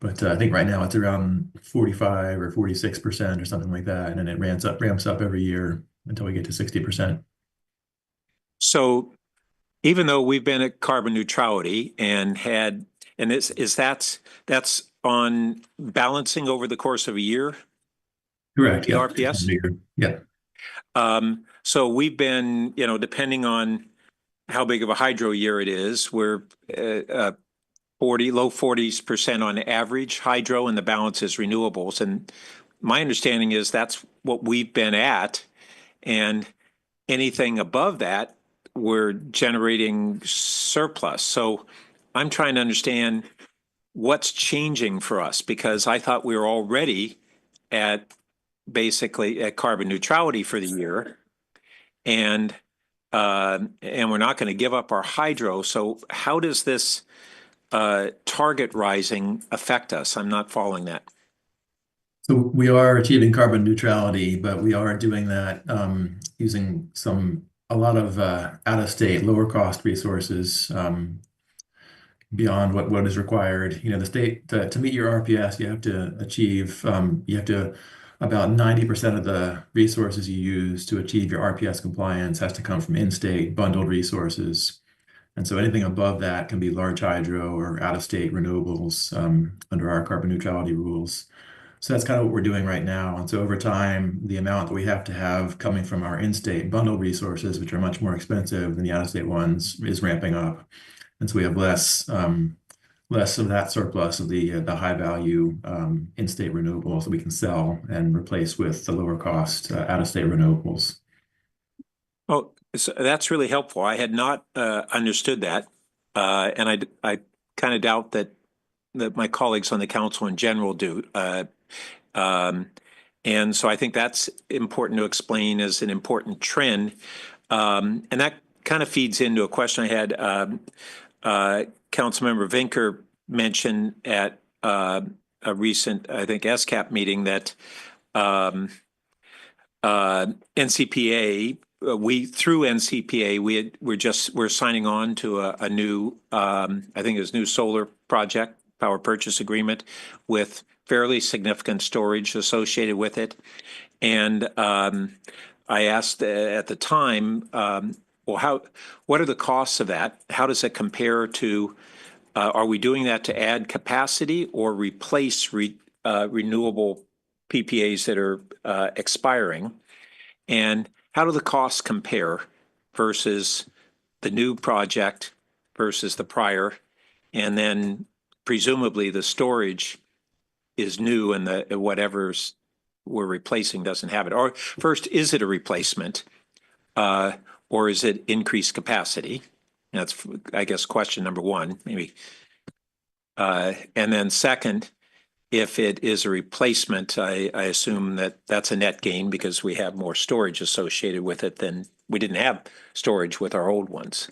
But I think right now it's around 45 or 46% or something like that, and then it ramps up every year until we get to 60%. So even though we've been at carbon neutrality and that's on balancing over the course of a year? Correct. The Yeah. RPS? Yeah. So we've been, depending on how big of a hydro year it is. We're 40, low 40% on average hydro, and the balance is renewables. And my understanding is that's what we've been at. And anything above that, we're generating surplus. So I'm trying to understand what's changing for us, because I thought we were already at basically at carbon neutrality for the year. And we're not going to give up our hydro. So how does this target rising affect us? I'm not following that. So we are achieving carbon neutrality, but we are doing that using a lot of out-of-state, lower-cost resources beyond what is required. You know, the state to meet your RPS, you have to achieve about 90% of the resources you use to achieve your RPS compliance has to come from in-state bundled resources. And so anything above that can be large hydro or out-of-state renewables under our carbon neutrality rules. So that's kind of what we're doing right now. And so over time, the amount that we have to have coming from our in-state bundled resources, which are much more expensive than the out-of-state ones, is ramping up. And so we have less of that surplus of the high value in-state renewables that we can sell and replace with the lower cost out-of-state renewables. Oh, so that's really helpful. I had not understood that, and I kind of doubt that my colleagues on the council in general do. And so I think that's important to explain as an important trend. And that kind of feeds into a question I had. Councilmember Vinker mentioned at a recent, I think, SCAP meeting that NCPA, through NCPA, we're signing on to a new, I think it was new solar project, power purchase agreement with fairly significant storage associated with it. And I asked at the time, well, what are the costs of that? How does it compare to, are we doing that to add capacity or replace renewable PPAs that are expiring? And how do the costs compare versus the new project versus the prior? And then presumably the storage is new and the whatever's we're replacing doesn't have it. Or first, is it a replacement or is it increased capacity? That's, I guess, question number one, maybe. And then second, if it is a replacement, I assume that that's a net gain because we have more storage associated with it than we didn't have storage with our old ones.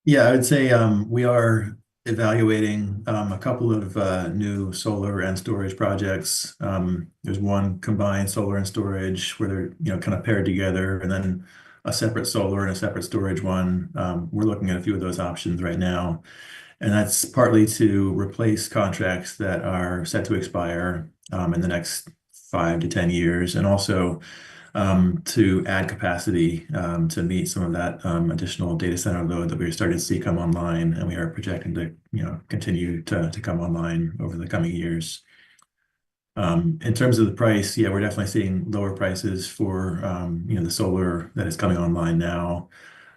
Yeah, I would say we are evaluating a couple of new solar and storage projects. There's one combined solar and storage where they're kind of paired together, and then a separate solar and a separate storage one. We're looking at a few of those options right now, and that's partly to replace contracts that are set to expire in the next 5 to 10 years, and also to add capacity to meet some of that additional data center load that we're starting to see come online, and we are projecting to continue to come online over the coming years. In terms of the price, yeah, we're definitely seeing lower prices for the solar that is coming online now.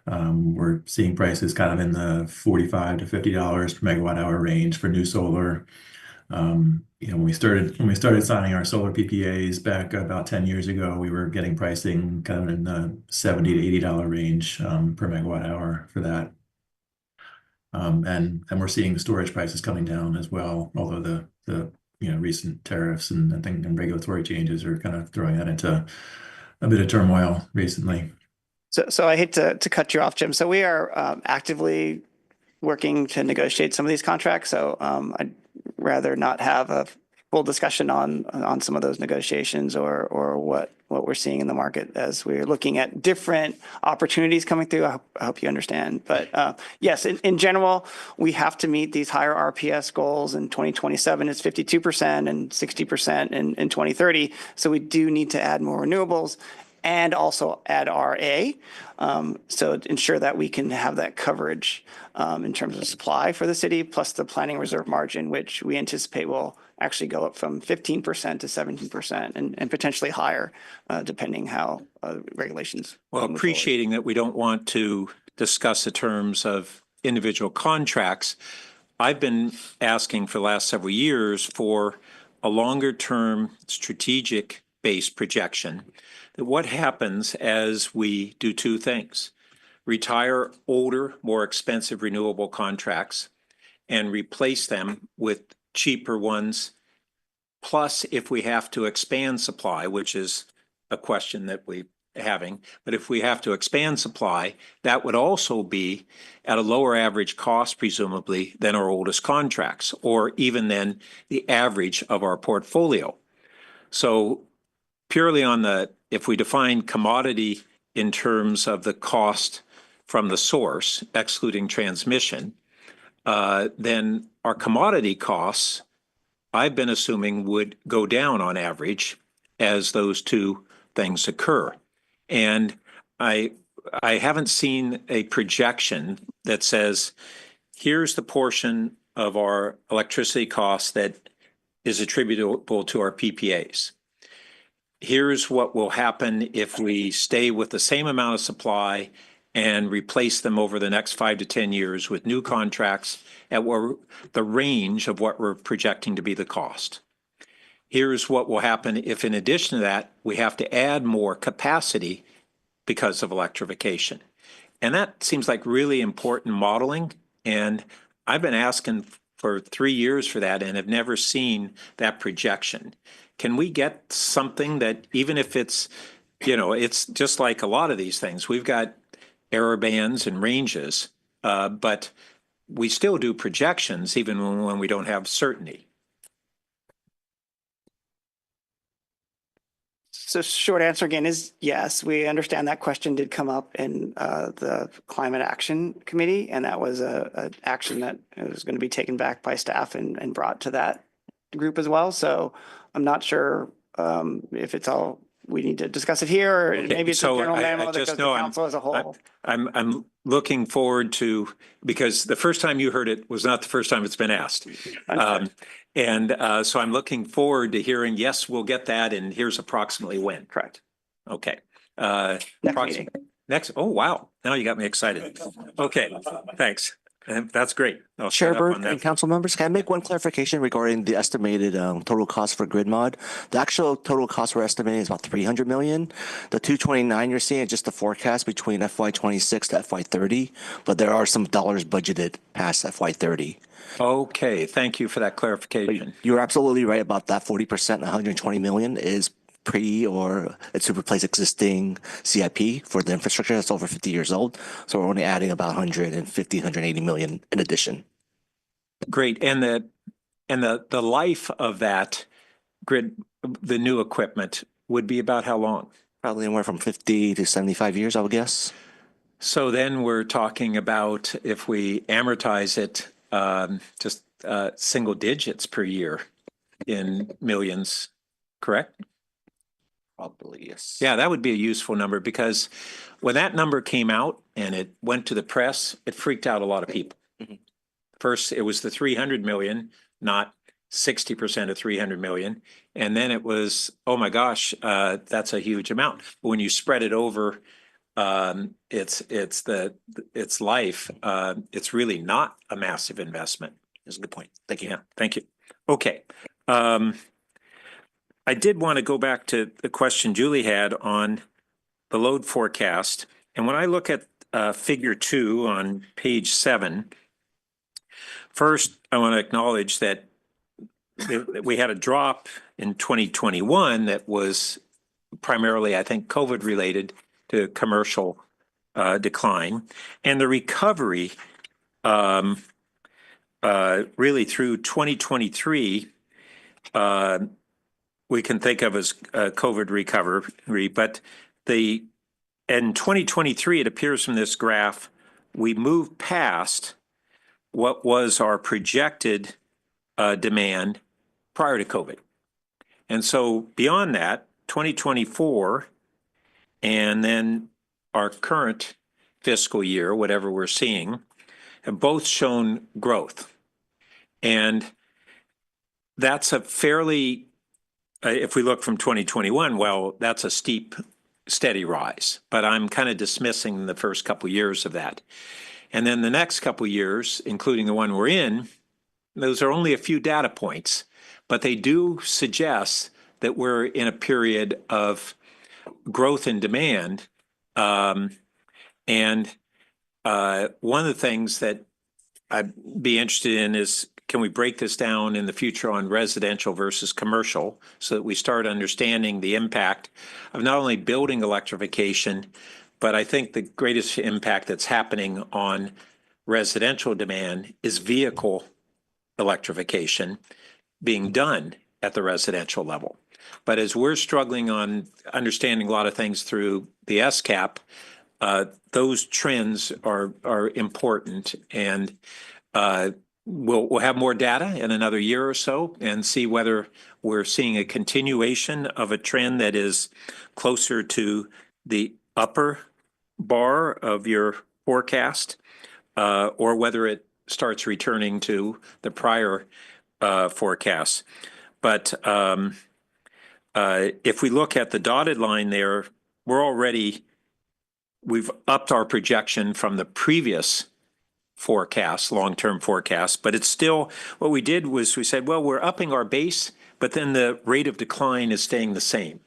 We're seeing prices kind of in the $45 to $50 per megawatt hour range for new solar. When we started signing our solar PPAs back about 10 years ago, we were getting pricing kind of in the $70 to $80 range per megawatt hour for that. And we're seeing the storage prices coming down as well, although the recent tariffs and regulatory changes are kind of throwing that into a bit of turmoil recently. So I hate to cut you off, Jim. So we are actively working to negotiate some of these contracts. So I'd rather not have a full discussion on some of those negotiations or what we're seeing in the market as we're looking at different opportunities coming through. I hope you understand. But yes, in general, we have to meet these higher RPS goals. In 2027, it's 52% and 60% in 2030. So we do need to add more renewables. and also add RA. So to ensure that we can have that coverage in terms of supply for the city, plus the planning reserve margin, which we anticipate will actually go up from 15% to 17% and potentially higher, depending how regulations. Well, move forward. appreciating that we don't want to discuss the terms of individual contracts, I've been asking for the last several years for a longer-term strategic-based projection. What happens as we do two things? Retire older, more expensive renewable contracts and replace them with cheaper ones. Plus, if we have to expand supply, which is a question that we're having, but if we have to expand supply, that would also be at a lower average cost, presumably, than our oldest contracts, or even than the average of our portfolio. So purely on if we define commodity in terms of the cost from the source, excluding transmission, then our commodity costs, I've been assuming, would go down on average as those two things occur. And I haven't seen a projection that says, here's the portion of our electricity costs that is attributable to our PPAs. Here's what will happen if we stay with the same amount of supply and replace them over the next 5 to 10 years with new contracts at the range of what we're projecting to be the cost. Here's what will happen if, in addition to that, we have to add more capacity because of electrification. And that seems like really important modeling. And I've been asking for 3 years for that and have never seen that projection. Can we get something that, even if it's, it's just like a lot of these things, we've got error bands and ranges, but we still do projections even when we don't have certainty. So short answer again is yes, we understand that question did come up in the Climate Action Committee, and that was an action that was going to be taken back by staff and brought to that group as well. So I'm not sure if it's all, we need to discuss it here, or maybe it's a general memo that goes to council as a whole. I'm looking forward to, because the first time you heard it was not the first time it's been asked. So I'm looking forward to hearing, yes, we'll get that, and here's approximately when. Correct. Okay. Next meeting. Oh, wow. Now you got me excited. Okay, thanks. That's great. Chair Bird and council members, can I make one clarification regarding the estimated total cost for grid mod? The actual total cost we're estimating is about 300 million. The 229 you're seeing is just the forecast between FY26 to FY30, but there are some dollars budgeted past FY30. Okay, thank you for that clarification. But you're absolutely right about that. 40%, 120 million is it's to replace existing CIP for the infrastructure that's over 50 years old. So we're only adding about 150, 180 million in addition. Great. And the life of that grid, the new equipment, would be about how long? Probably anywhere from 50 to 75 years, I would guess. So then we're talking about, if we amortize it, just single digits per year in millions, correct? Probably, yes. Yeah, that would be a useful number, because when that number came out and it went to the press, it freaked out a lot of people. Mm-hmm. First, it was the 300 million, not 60% of 300 million. And then it was, oh my gosh, that's a huge amount. But when you spread it over its life, it's really not a massive investment. That's a good point. Thank you. Yeah, thank you. Okay. I did want to go back to the question Julie had on the load forecast. And when I look at figure 2 on page 7, first, I want to acknowledge that we had a drop in 2021 that was primarily, I think, COVID related to commercial decline. And the recovery really through 2023, we can think of as COVID recovery, but in 2023, it appears from this graph, we moved past what was our projected demand prior to COVID. And so beyond that, 2024 and then our current fiscal year, whatever we're seeing, have both shown growth. And that's a fairly, if we look from 2021, well, that's a steep, steady rise. But I'm kind of dismissing the first couple years of that. And then the next couple years, including the one we're in, those are only a few data points, but they do suggest that we're in a period of growth in demand. And one of the things that I'd be interested in is, can we break this down in the future on residential versus commercial so that we start understanding the impact of not only building electrification, but I think the greatest impact that's happening on residential demand is vehicle electrification being done at the residential level. But as we're struggling on understanding a lot of things through the SCAP, those trends are important, and we'll have more data in another year or so and see whether we're seeing a continuation of a trend that is closer to the upper bar of your forecast, or whether it starts returning to the prior forecasts. But if we look at the dotted line there, we've upped our projection from the previous forecast, long-term forecast, but it's still, what we did was we said, well, we're upping our base, but then the rate of decline is staying the same.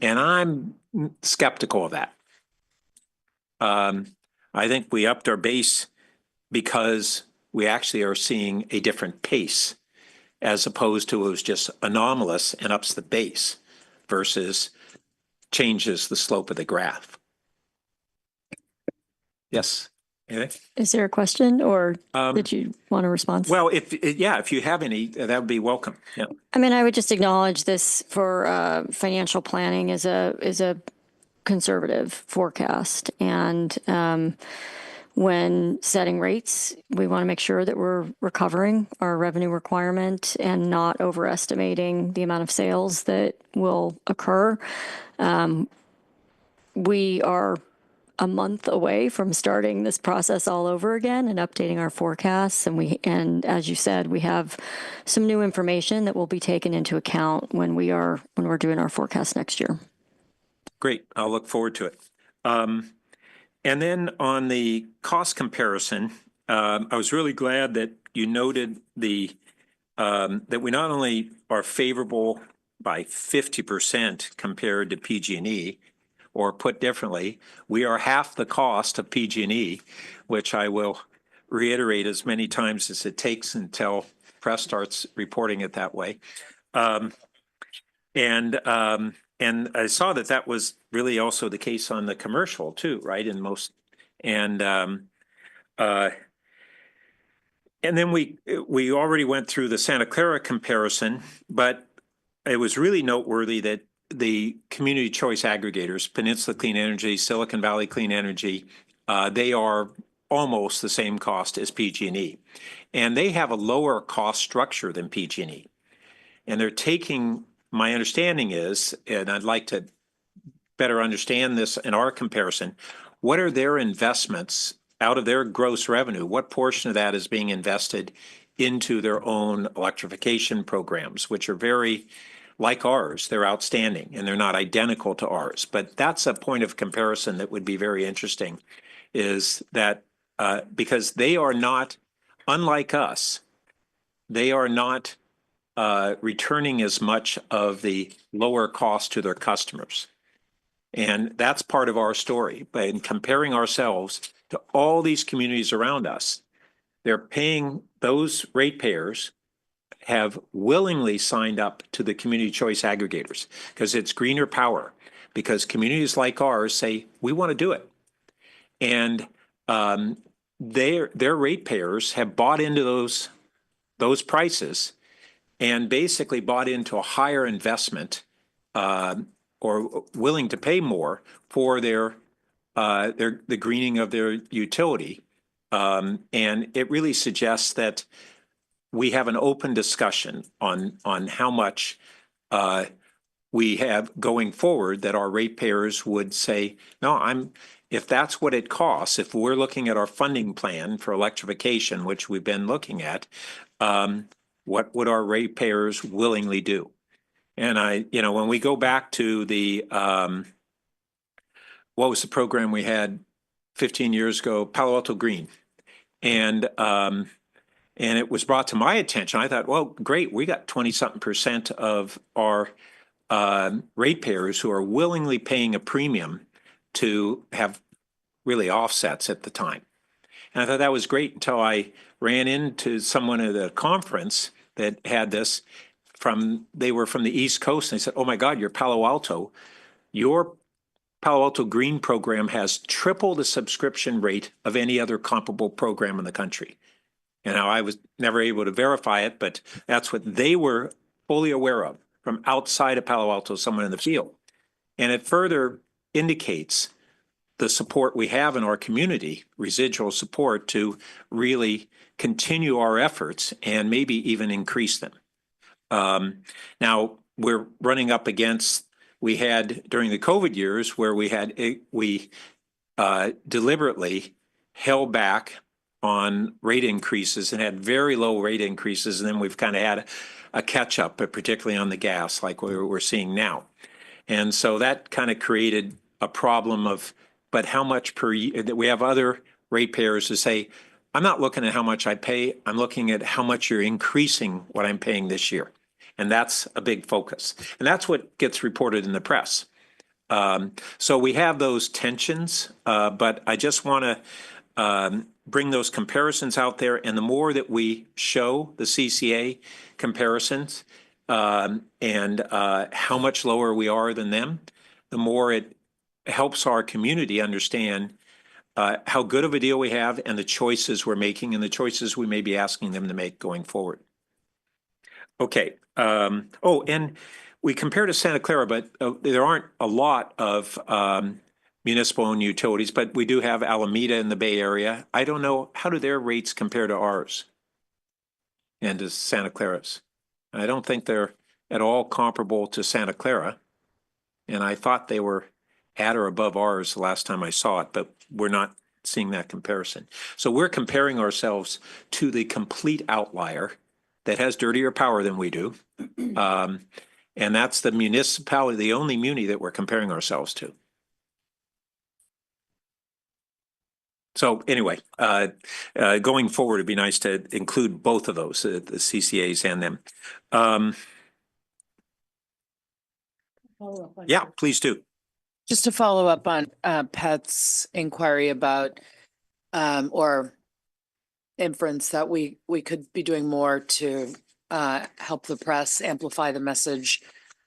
And I'm skeptical of that. I think we upped our base because we actually are seeing a different pace, as opposed to it was just anomalous and ups the base versus changes the slope of the graph. Yes. Anything? Is there a question, or did you want a response? Well, if you have any, that would be welcome. Yeah. I mean, I would just acknowledge this for financial planning is a conservative forecast, and when setting rates, we want to make sure that we're recovering our revenue requirement and not overestimating the amount of sales that will occur. We are a month away from starting this process all over again and updating our forecasts. And as you said, we have some new information that will be taken into account when we're doing our forecast next year. Great. I'll look forward to it. And then on the cost comparison, I was really glad that you noted that we not only are favorable by 50% compared to PG&E, or put differently, we are half the cost of PG&E, which I will reiterate as many times as it takes until press starts reporting it that way. And I saw that was really also the case on the commercial too, right? In most, and then we already went through the Santa Clara comparison, but it was really noteworthy that the community choice aggregators, Peninsula Clean Energy, Silicon Valley Clean Energy, they are almost the same cost as PG&E, and they have a lower cost structure than PG&E, and they're taking. My understanding is, and I'd like to better understand this in our comparison, what are their investments out of their gross revenue? What portion of that is being invested into their own electrification programs, which are very like ours? They're outstanding and they're not identical to ours. But that's a point of comparison that would be very interesting, is that because they are not, unlike us, they are not returning as much of the lower cost to their customers. And that's part of our story. But in comparing ourselves to all these communities around us, they're paying, those ratepayers have willingly signed up to the community choice aggregators because it's greener power, because communities like ours say, we want to do it. And their ratepayers have bought into those prices and basically bought into a higher investment, or willing to pay more for the greening of their utility. And it really suggests that we have an open discussion on how much we have going forward that our ratepayers would say, no, if that's what it costs, if we're looking at our funding plan for electrification, which we've been looking at, what would our ratepayers willingly do? And when we go back to the, what was the program we had 15 years ago, Palo Alto Green? And it was brought to my attention. I thought, well, great, we got 20-something% of our ratepayers who are willingly paying a premium to have really offsets at the time. And I thought that was great until I ran into someone at a conference that had this they were from the East Coast, and they said, oh my God, your Palo Alto Green program has triple the subscription rate of any other comparable program in the country. And now I was never able to verify it, but that's what they were fully aware of from outside of Palo Alto, someone in the field. And it further indicates the support we have in our community, residual support, to really continue our efforts and maybe even increase them. Now we're running up against, we had during the COVID years where we deliberately held back on rate increases and had very low rate increases. And then we've kind of had a catch up, but particularly on the gas, like we're seeing now. And so that kind of created a problem of, but how much per year? We have other ratepayers who say, I'm not looking at how much I pay, I'm looking at how much you're increasing what I'm paying this year. And that's a big focus. And that's what gets reported in the press. So we have those tensions, but I just want to bring those comparisons out there. And the more that we show the CCA comparisons and how much lower we are than them, the more it helps our community understand how good of a deal we have and the choices we're making and the choices we may be asking them to make going forward. Okay. And we compare to Santa Clara, but there aren't a lot of municipal owned utilities, but we do have Alameda in the Bay Area. I don't know, how do their rates compare to ours and to Santa Clara's? I don't think they're at all comparable to Santa Clara. And I thought they were at or above ours the last time I saw it, but we're not seeing that comparison. So we're comparing ourselves to the complete outlier that has dirtier power than we do. And that's the municipality, the only muni that we're comparing ourselves to. So anyway, going forward, it'd be nice to include both of those, the CCAs and them. Yeah, please do. Just to follow up on Pat's inquiry about or inference that we could be doing more to help the press amplify the message,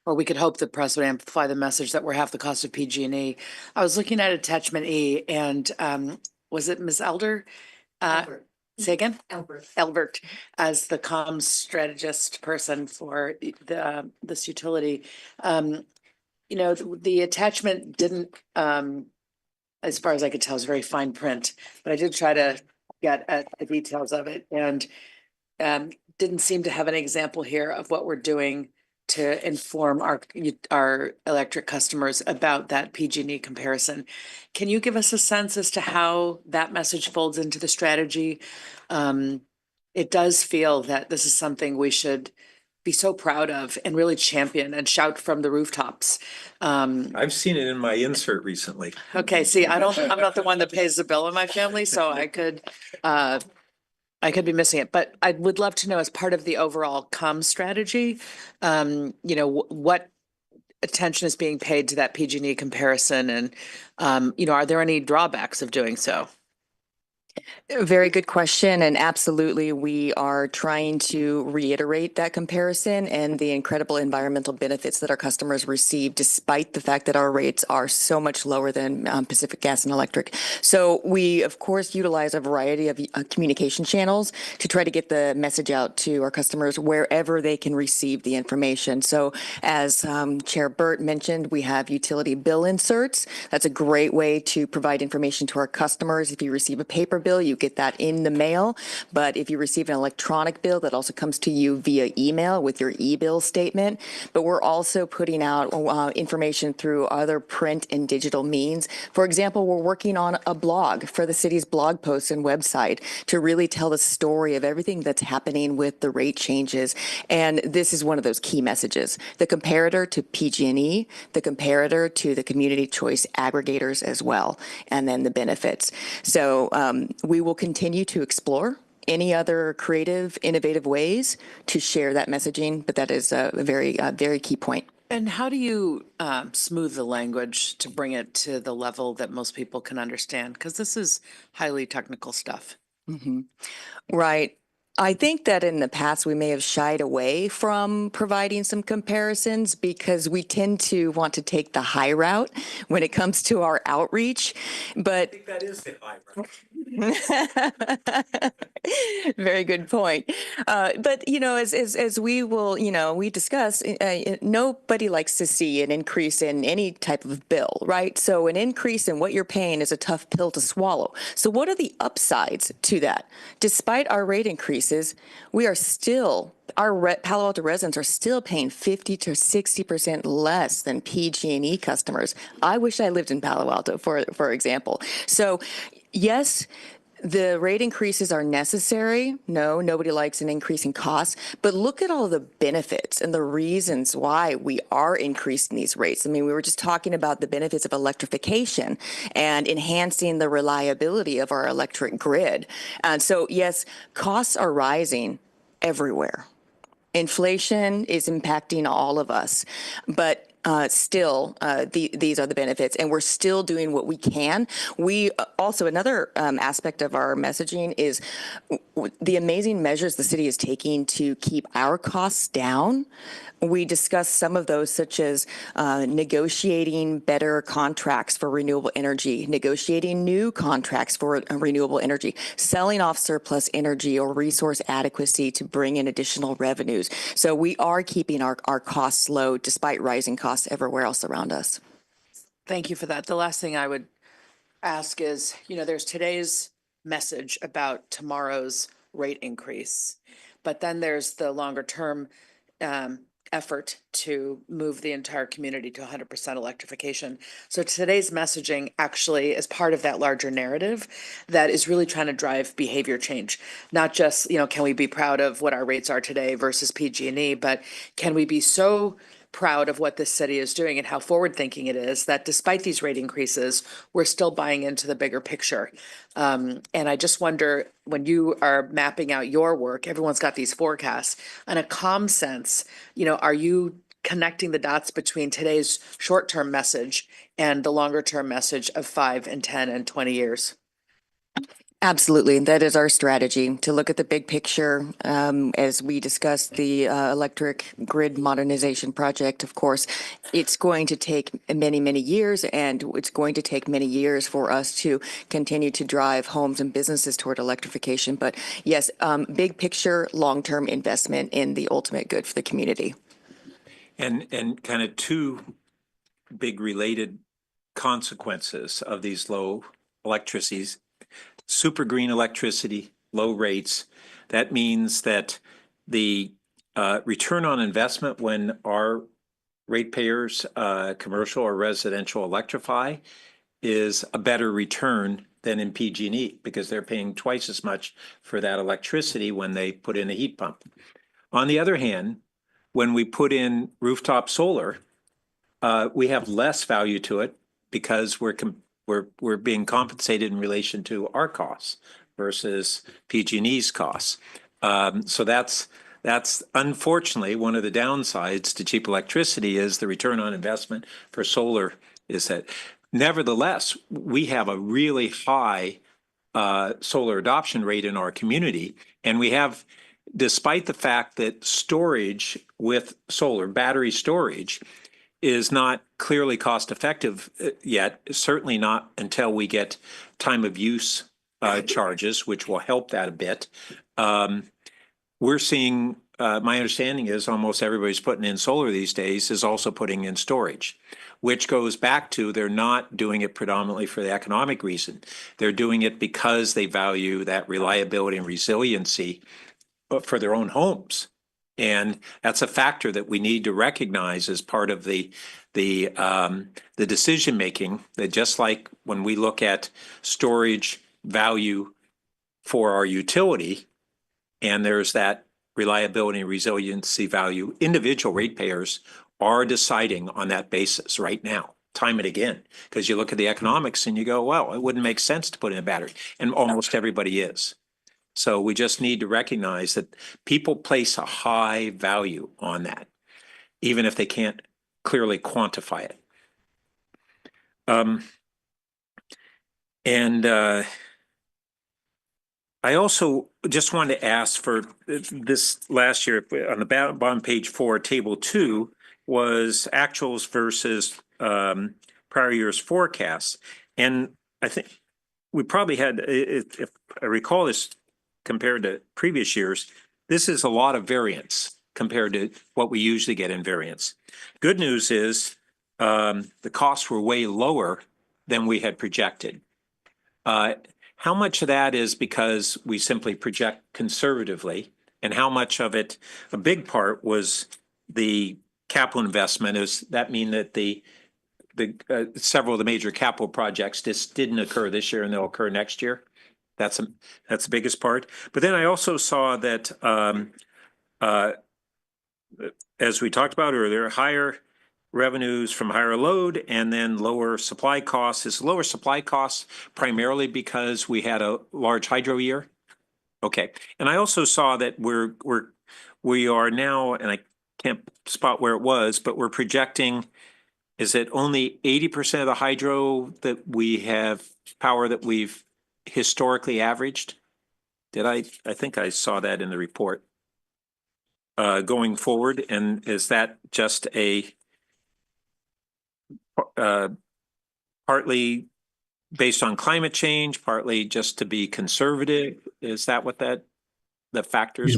or we could hope the press would amplify the message that we're half the cost of PG&E. I was looking at attachment E, and was it Ms. Elder? Say again? Elbert, as the comms strategist person for this utility. The attachment didn't, as far as I could tell, is very fine print, but I did try to get at the details of it, and didn't seem to have an example here of what we're doing to inform our electric customers about that PG&E comparison. Can you give us a sense as to how that message folds into the strategy? It does feel that this is something we should be so proud of and really champion and shout from the rooftops. I've seen it in my insert recently. Okay, see, I'm not the one that pays the bill in my family, so I could be missing it, but I would love to know, as part of the overall comms strategy, what attention is being paid to that PG&E comparison, and are there any drawbacks of doing so? Very good question. And absolutely, we are trying to reiterate that comparison and the incredible environmental benefits that our customers receive, despite the fact that our rates are so much lower than Pacific Gas and Electric. So we, of course, utilize a variety of communication channels to try to get the message out to our customers wherever they can receive the information. So as Chair Burt mentioned, we have utility bill inserts. That's a great way to provide information to our customers. If you receive a paper bill, you get that in the mail. But if you receive an electronic bill, that also comes to you via email with your e-bill statement. But we're also putting out information through other print and digital means. For example, we're working on a blog for the city's blog posts and website to really tell the story of everything that's happening with the rate changes. And this is one of those key messages. The comparator to PG&E, the comparator to the community choice aggregators as well, and then the benefits. So we will continue to explore any other creative, innovative ways to share that messaging, but that is a very key point. And how do you smooth the language to bring it to the level that most people can understand? Because this is highly technical stuff. Right. I think that in the past, we may have shied away from providing some comparisons because we tend to want to take the high route when it comes to our outreach. But That is the high road. very good point. But, you know, as we will, you know, we discuss, nobody likes to see an increase in any type of bill, right? So an increase in what you're paying is a tough pill to swallow. So what are the upsides to that? Despite our rate increases, we are still, Palo Alto residents are still paying 50 to 60% less than PG&E customers. I wish I lived in Palo Alto, for example. So yes, the rate increases are necessary. No, nobody likes an increase in costs, but look at all the benefits and the reasons why we are increasing these rates. I mean, we were just talking about the benefits of electrification and enhancing the reliability of our electric grid. And so, yes, costs are rising everywhere. Inflation is impacting all of us, but still, these are the benefits, and we're still doing what we can. We also, another aspect of our messaging is the amazing measures the city is taking to keep our costs down. We discussed some of those, such as negotiating better contracts for renewable energy, negotiating new contracts for renewable energy, selling off surplus energy or resource adequacy to bring in additional revenues. So we are keeping our costs low despite rising costs everywhere else around us. Thank you for that. The last thing I would ask is, you know, there's today's message about tomorrow's rate increase, but then there's the longer term effort to move the entire community to 100% electrification. So today's messaging actually is part of that larger narrative that is really trying to drive behavior change. Not just, you know, can we be proud of what our rates are today versus PG&E, but can we be so proud of what this city is doing and how forward thinking it is that despite these rate increases, we're still buying into the bigger picture. And I just wonder, when you are mapping out your work, everyone's got these forecasts. In a calm sense, you know, are you connecting the dots between today's short-term message and the longer-term message of 5 and 10 and 20 years? Absolutely. That is our strategy, to look at the big picture. As we discussed the electric grid modernization project, of course, it's going to take many, many years, and it's going to take many years for us to continue to drive homes and businesses toward electrification. But yes, big picture, long-term investment in the ultimate good for the community. And kind of two big related consequences of these low electricities. Super green electricity, low rates. That means that the return on investment when our ratepayers, commercial or residential, electrify is a better return than in PG&E because they're paying twice as much for that electricity when they put in a heat pump. On the other hand, when we put in rooftop solar, we have less value to it because we're being compensated in relation to our costs versus PG&E's costs. So that's unfortunately one of the downsides to cheap electricity is the return on investment for solar is that. Nevertheless, we have a really high solar adoption rate in our community, and we have, despite the fact that storage with solar, battery storage, is not clearly cost effective yet, certainly not until we get time of use charges, which will help that a bit. We're seeing, my understanding is almost everybody's putting in solar these days is also putting in storage. which goes back to they're not doing it predominantly for the economic reason. They're doing it because they value that reliability and resiliency for their own homes. And that's a factor that we need to recognize as part of the decision making, that just like when we look at storage value for our utility, and there's that reliability and resiliency value, individual ratepayers are deciding on that basis right now, time and again, because you look at the economics and you go, well, it wouldn't make sense to put in a battery, and almost everybody is. So we just need to recognize that people place a high value on that, even if they can't clearly quantify it. I also just wanted to ask for this last year on the bottom page 4, table 2 was actuals versus prior year's forecasts. And I think we probably had, if I recall this compared to previous years, this is a lot of variance compared to what we usually get in variance. Good news is the costs were way lower than we had projected. How much of that is because we simply project conservatively, and how much of it, a big part, was the capital investment? Does that mean that the several of the major capital projects just didn't occur this year and they'll occur next year? That's the biggest part. But then I also saw that, as we talked about earlier, higher revenues from higher load and then lower supply costs. Is lower supply costs primarily because we had a large hydro year? Okay. And I also saw that we are now, and I can't spot where it was, but we're projecting, is it only 80% of the hydro that we have power that we've historically averaged? I think I saw that in the report. Going forward, and is that just a partly based on climate change, partly just to be conservative? Is that what the factors?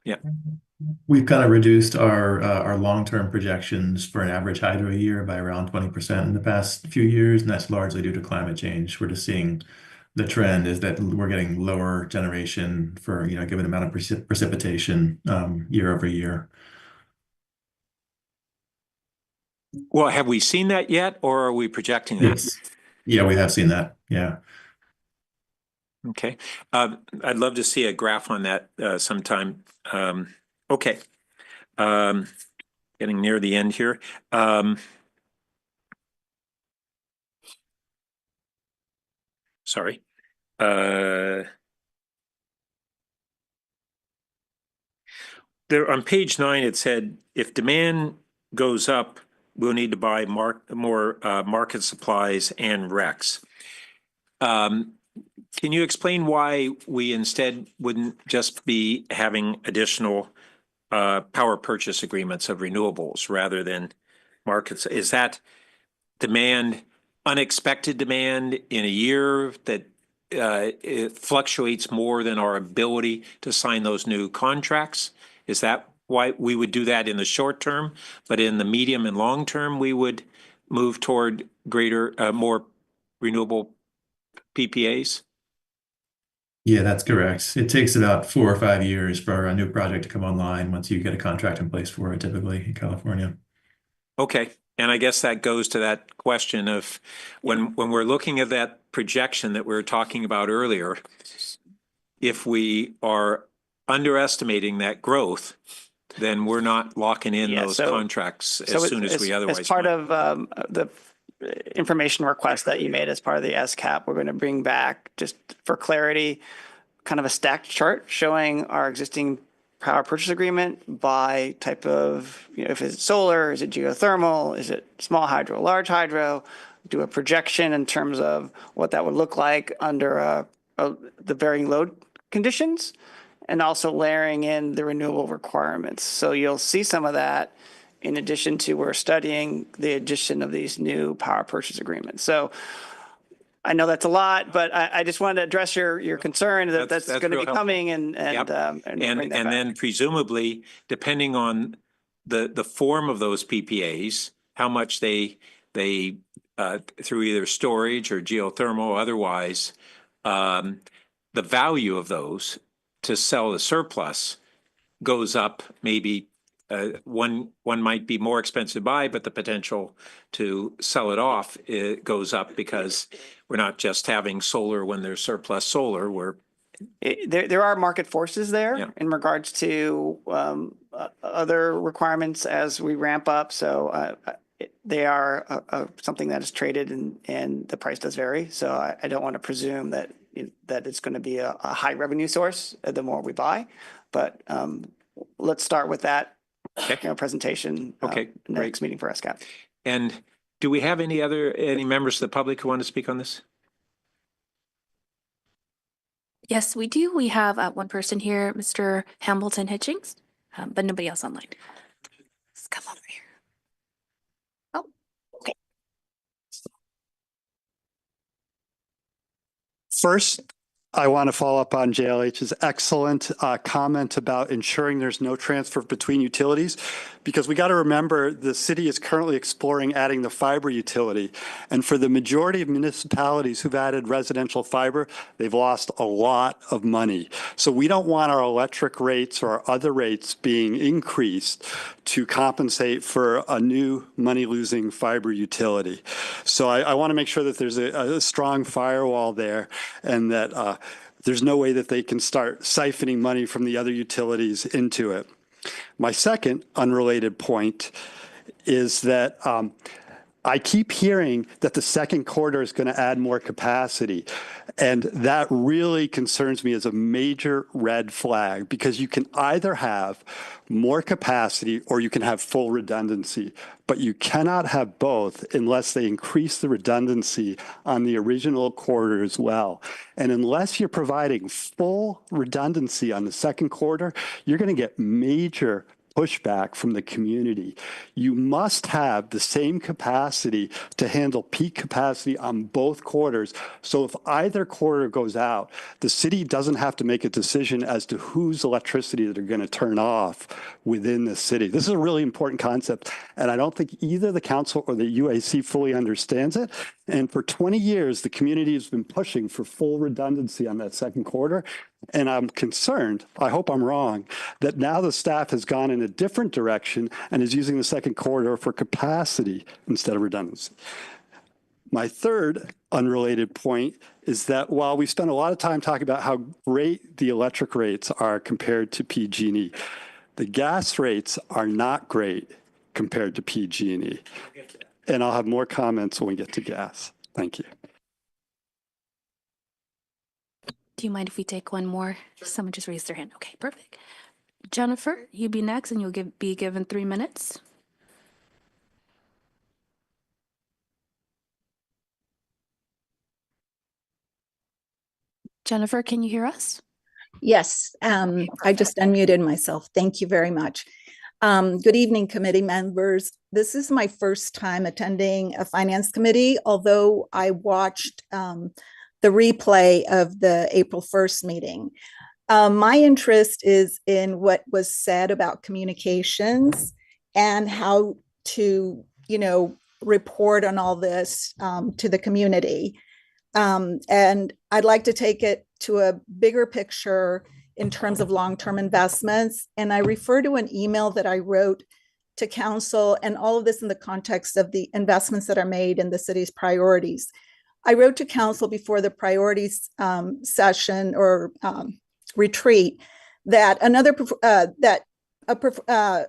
Yeah. We've kind of reduced our long-term projections for an average hydro year by around 20% in the past few years, and that's largely due to climate change. We're just seeing the trend is that we're getting lower generation for, given amount of precipitation year over year. Well, have we seen that yet, or are we projecting that? Yes. Yeah, we have seen that. Yeah. Okay. I'd love to see a graph on that sometime. Okay. Getting near the end here. Sorry. There on page 9, it said, if demand goes up, we'll need to buy more market supplies and RECs. Can you explain why we instead wouldn't just be having additional power purchase agreements of renewables rather than markets? Is that demand, unexpected demand in a year that it fluctuates more than our ability to sign those new contracts? Is that why we would do that in the short term, but in the medium and long term, we would move toward more renewable PPAs? Yeah, that's correct. It takes about 4 or 5 years for a new project to come online once you get a contract in place for it, typically in California. Okay. And I guess that goes to that question of when we're looking at that projection that we were talking about earlier, if we are underestimating that growth, then we're not locking in those contracts as soon as we otherwise as part might. of the information request that you made as part of the SCAP, we're going to bring back, just for clarity, kind of a stacked chart showing our existing power purchase agreement by type of, if it's solar, is it geothermal, is it small hydro, large hydro, do a projection in terms of what that would look like under the varying load conditions, and also layering in the renewable requirements. So you'll see some of that in addition to we're studying the addition of these new power purchase agreements. So I know that's a lot, but I just wanted to address your concern that that's going to be coming and then presumably, depending on the form of those PPAs, how much they through either storage or geothermal or otherwise, the value of those to sell the surplus goes up. Maybe one might be more expensive to buy, but the potential to sell it off, it goes up because we're not just having solar when there's surplus solar. There are market forces there Yeah. in regards to other requirements as we ramp up. So they are something that is traded and the price does vary. So I don't want to presume that it's going to be a high revenue source the more we buy. But let's start with that presentation next meeting for SCAP. And do we have any members of the public who want to speak on this? Yes, we do. We have one person here, Mr. Hamilton Hitchings, but nobody else online. Let's come over here. Oh, okay. First, I want to follow up on JLH's excellent comment about ensuring there's no transfer between utilities, because we got to remember the city is currently exploring adding the fiber utility. And for the majority of municipalities who've added residential fiber, they've lost a lot of money. So we don't want our electric rates or our other rates being increased to compensate for a new money-losing fiber utility. So I want to make sure that there's a strong firewall there, and that there's no way that they can start siphoning money from the other utilities into it. My second unrelated point is that I keep hearing that the second quarter is going to add more capacity. And that really concerns me as a major red flag, because you can either have more capacity or you can have full redundancy, but you cannot have both unless they increase the redundancy on the original quarter as well. And unless you're providing full redundancy on the second quarter, you're going to get major pushback from the community. You must have the same capacity to handle peak capacity on both quarters. So if either quarter goes out, the city doesn't have to make a decision as to whose electricity they're going to turn off within the city. This is a really important concept, and I don't think either the council or the UAC fully understands it. And for 20 years, the community has been pushing for full redundancy on that second quarter. And I'm concerned, I hope I'm wrong, that now the staff has gone in a different direction and is using the second quarter for capacity instead of redundancy. My third unrelated point is that while we spend a lot of time talking about how great the electric rates are compared to PG&E, the gas rates are not great compared to PG&E. And I'll have more comments when we get to gas. Thank you. Do you mind if we take one more? Someone just raised their hand. Okay, perfect. Jennifer, you be next, and you'll be given 3 minutes. Jennifer, can you hear us? Yes, I just unmuted myself. Thank you very much. Good evening, committee members. This is my first time attending a finance committee, although I watched the replay of the April 1st meeting. My interest is in what was said about communications and how to, report on all this to the community. And I'd like to take it to a bigger picture in terms of long-term investments. And I refer to an email that I wrote to council, and all of this in the context of the investments that are made in the city's priorities. I wrote to council before the priorities session or retreat that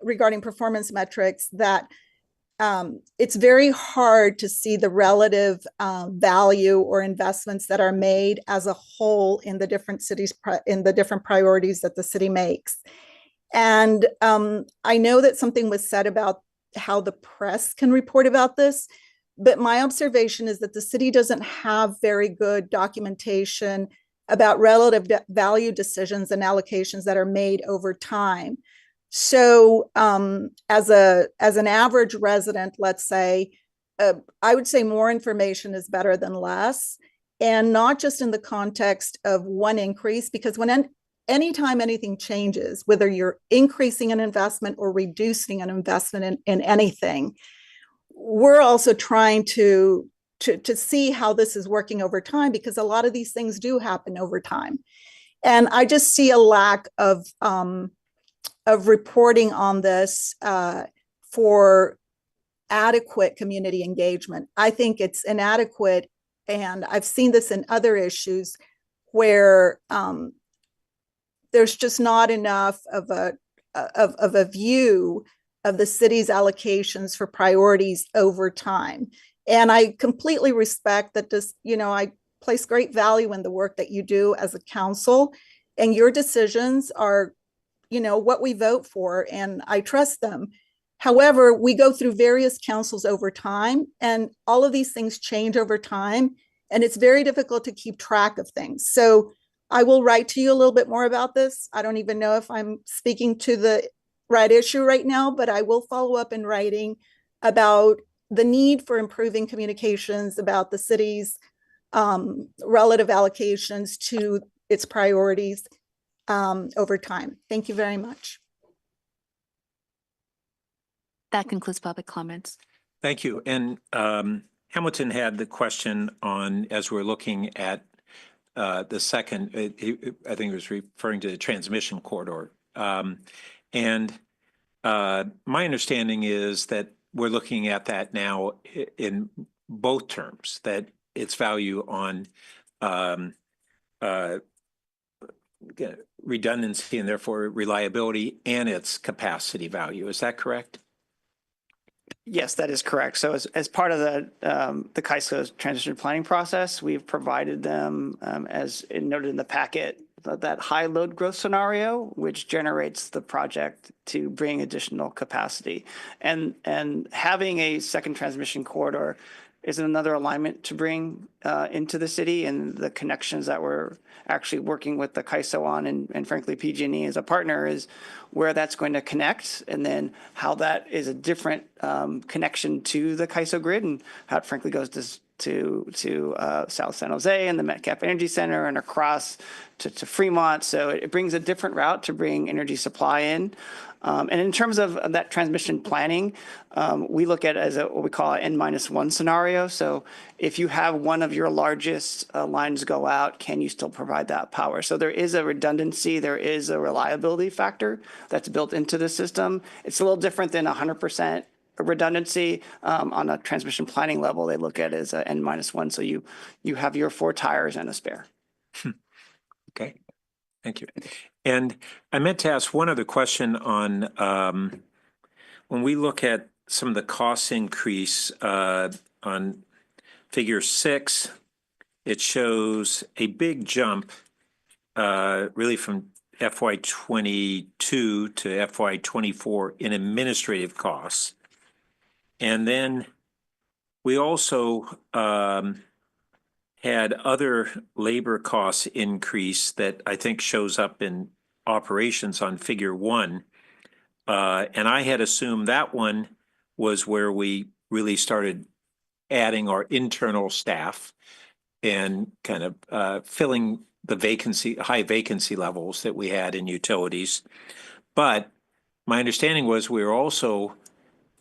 regarding performance metrics, that it's very hard to see the relative value or investments that are made as a whole in the different cities, in the different priorities that the city makes. And I know that something was said about how the press can report about this, but my observation is that the city doesn't have very good documentation about relative value decisions and allocations that are made over time. So as an average resident, let's say, I would say more information is better than less, and not just in the context of one increase, because anytime anything changes, whether you're increasing an investment or reducing an investment in anything, we're also trying to see how this is working over time, because a lot of these things do happen over time. And I just see a lack of reporting on this for adequate community engagement. I think it's inadequate, and I've seen this in other issues where there's just not enough of a view of the city's allocations for priorities over time. And I completely respect that this, I place great value in the work that you do as a council, and your decisions are, what we vote for, and I trust them. However, we go through various councils over time, and all of these things change over time, and it's very difficult to keep track of things. So I will write to you a little bit more about this. I don't even know if I'm speaking to the right issue right now, but I will follow up in writing about the need for improving communications about the city's relative allocations to its priorities over time. Thank you very much. That concludes public comments. Thank you. And Hamilton had the question on, as we're looking at the second, I think it was referring to the transmission corridor. And my understanding is that we're looking at that now in both terms, that its value on redundancy and therefore reliability, and its capacity value. Is that correct? Yes, that is correct. So as part of the CAISO's transition planning process, we've provided them, as noted in the packet, that high load growth scenario, which generates the project to bring additional capacity. And having a second transmission corridor is another alignment to bring into the city, and the connections that we're actually working with the CAISO on, and frankly PG&E as a partner, is where that's going to connect, and then how that is a different connection to the CAISO grid, and how it frankly goes to South San Jose and the Metcalf Energy Center and across to Fremont. So it brings a different route to bring energy supply in. And in terms of that transmission planning, we look at it as what we call an N-1 scenario. So if you have one of your largest lines go out, can you still provide that power? So there is a redundancy, there is a reliability factor that's built into the system. It's a little different than 100% redundancy. On a transmission planning level, they look at it as a N-1. So you have your 4 tires and a spare. Okay, thank you. And I meant to ask one other question on when we look at some of the cost increase on figure 6, it shows a big jump really from FY22 to FY24 in administrative costs. And then we also had other labor costs increase that I think shows up in operations on figure 1. And I had assumed that one was where we really started adding our internal staff and kind of filling the high vacancy levels that we had in utilities. But my understanding was we were also,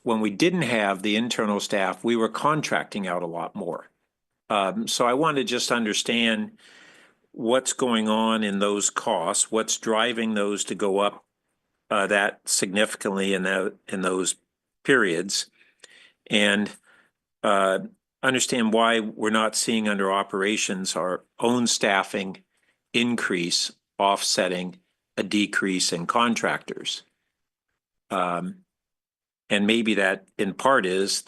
when we didn't have the internal staff, we were contracting out a lot more. So I want to just understand what's going on in those costs, what's driving those to go up that significantly in those periods, and understand why we're not seeing under operations our own staffing increase offsetting a decrease in contractors. And maybe that in part is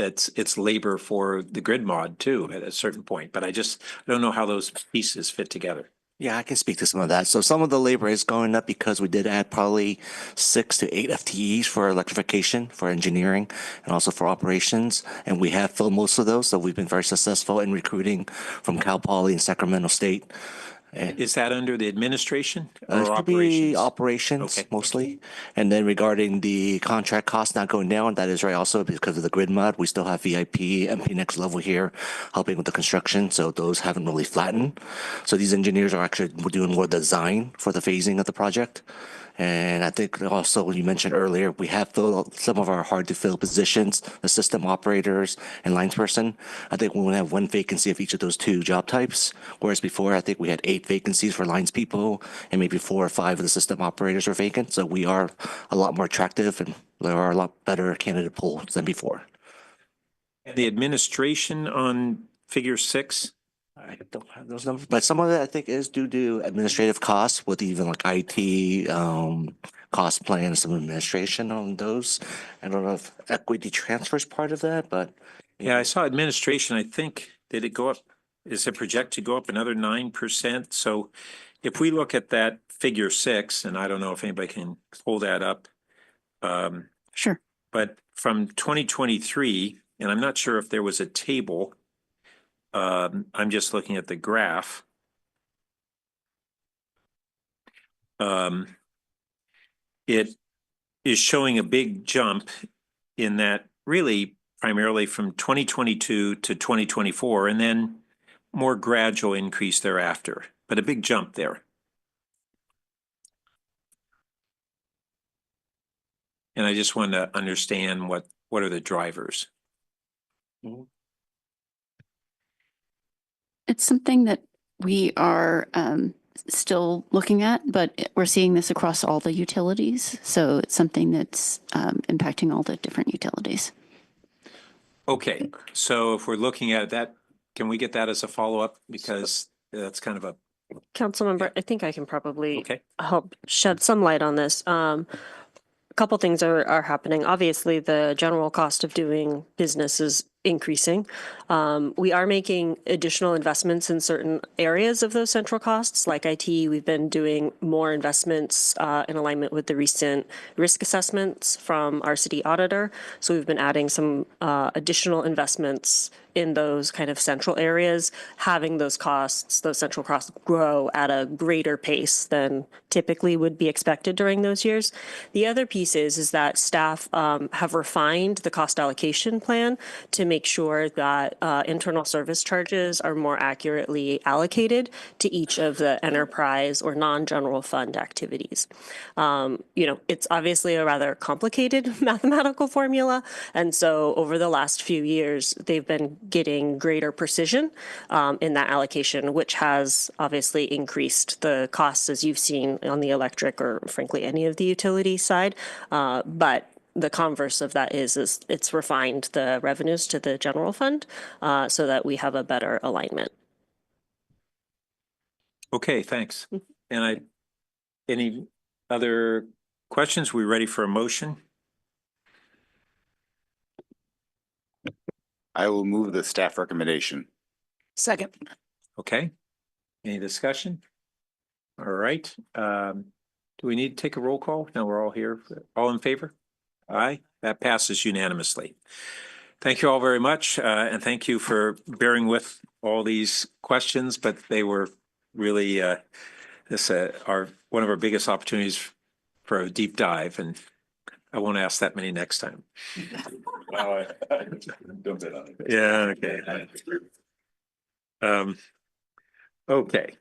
it's labor for the grid mod too at a certain point, but I don't know how those pieces fit together. Yeah, I can speak to some of that. So some of the labor is going up because we did add probably 6 to 8 FTEs for electrification, for engineering, and also for operations. And we have filled most of those. So we've been very successful in recruiting from Cal Poly and Sacramento State. Is that under the administration It or should be operations? operations Okay, mostly. And then regarding the contract cost not going down, that is right also because of the grid mod. We still have VIP, MP next level here helping with the construction. So those haven't really flattened. So these engineers are actually doing more design for the phasing of the project. And I think also you mentioned earlier, we have filled some of our hard to fill positions, the system operators and linesperson. I think we only have one vacancy of each of those two job types. Whereas before, I think we had 8 vacancies for lines people and maybe 4 or 5 of the system operators were vacant. So we are a lot more attractive and there are a lot better candidate pools than before. The administration on figure 6? I don't have those numbers, but some of it I think is due to administrative costs with even like IT, cost plan, some administration on those. I don't know if equity transfer is part of that, but Yeah, I saw administration, I think, did it go up? Is it projected to go up another 9%? So if we look at that figure 6, and I don't know if anybody can pull that up. Sure. But from 2023, and I'm not sure if there was a table. I'm just looking at the graph. It is showing a big jump in that really primarily from 2022 to 2024, and then more gradual increase thereafter, but a big jump there. And I just wanted to understand what are the drivers. It's something that we are still looking at, but we're seeing this across all the utilities. So it's something that's impacting all the different utilities. Okay, so if we're looking at that, can we get that as a follow-up? Because that's kind of a, Councilmember, I think I can probably okay. help shed some light on this. A couple things are happening. Obviously, the general cost of doing business is increasing. We are making additional investments in certain areas of those central costs, like IT. We've been doing more investments in alignment with the recent risk assessments from our city auditor. So we've been adding some additional investments in those kind of central areas, having those costs, those central costs grow at a greater pace than typically would be expected during those years. The other piece is that staff have refined the cost allocation plan to make sure that internal service charges are more accurately allocated to each of the enterprise or non-general fund activities. It's obviously a rather complicated mathematical formula. And so over the last few years, they've been getting greater precision in that allocation, which has obviously increased the costs, as you've seen on the electric or frankly any of the utility side. But the converse of that is it's refined the revenues to the general fund so that we have a better alignment. Okay, thanks. And any other questions? We ready for a motion? I will move the staff recommendation. Second. Okay. Any discussion? All right. Do we need to take a roll call? No, we're all here. All in favor? Aye. That passes unanimously. Thank you all very much. And thank you for bearing with all these questions, but they were really one of our biggest opportunities for a deep dive, and I won't ask that many next time. Yeah, okay. Okay.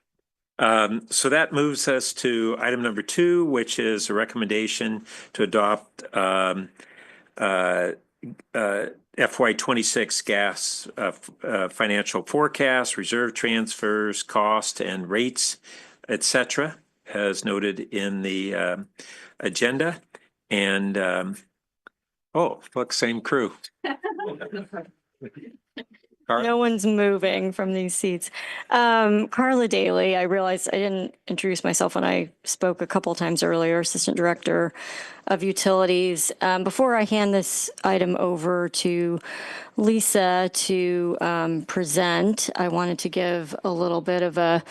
So that moves us to item number 2, which is a recommendation to adopt FY26 gas financial forecast, reserve transfers, cost and rates, etc., as noted in the agenda. And look, same crew. No one's moving from these seats. Carla Daly, I realized I didn't introduce myself when I spoke a couple times earlier, Assistant Director of Utilities. Before I hand this item over to Lisa to present, I wanted to give a little bit of a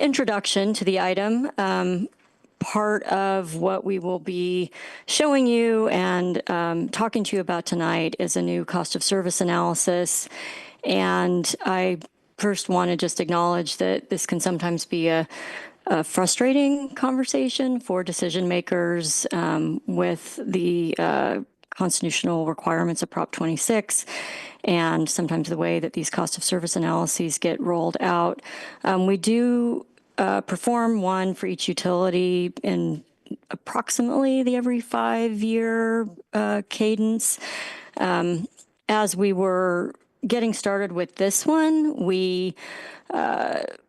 introduction to the item. Part of what we will be showing you and talking to you about tonight is a new cost of service analysis. And I first want to just acknowledge that this can sometimes be a frustrating conversation for decision makers with the constitutional requirements of Prop 26 and sometimes the way that these cost of service analyses get rolled out. We do perform one for each utility in approximately the every 5-year cadence. As we were getting started with this one, we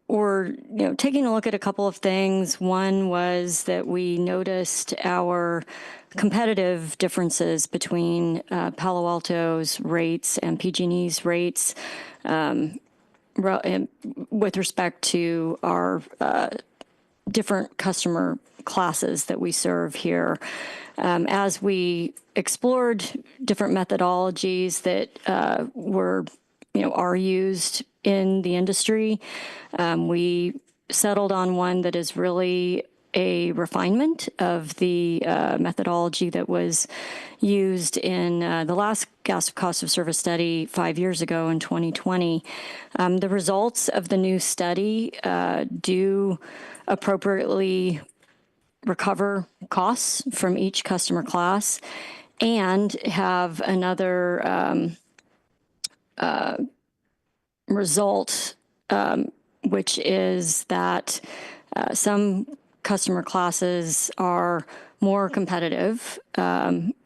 were taking a look at a couple of things. One was that we noticed our competitive differences between Palo Alto's rates and PG&E's rates with respect to our different customer classes that we serve here. As we explored different methodologies that are used in the industry, we settled on one that is really a refinement of the methodology that was used in the last gas cost of service study 5 years ago in 2020. The results of the new study do appropriately recover costs from each customer class and have another result, which is that some customer classes are more competitive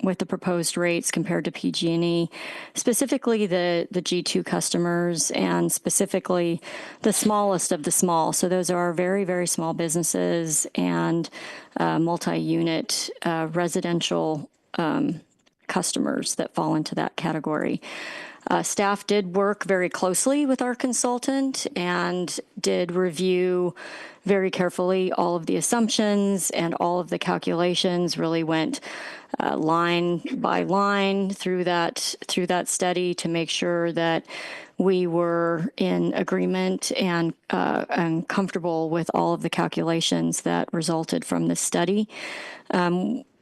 with the proposed rates compared to PG&E, specifically the G2 customers and specifically the smallest of the small. So those are very, very small businesses and multi-unit residential customers that fall into that category. Staff did work very closely with our consultant and did review very carefully all of the assumptions, and all of the calculations really went line by line through that study to make sure that we were in agreement and comfortable with all of the calculations that resulted from this study.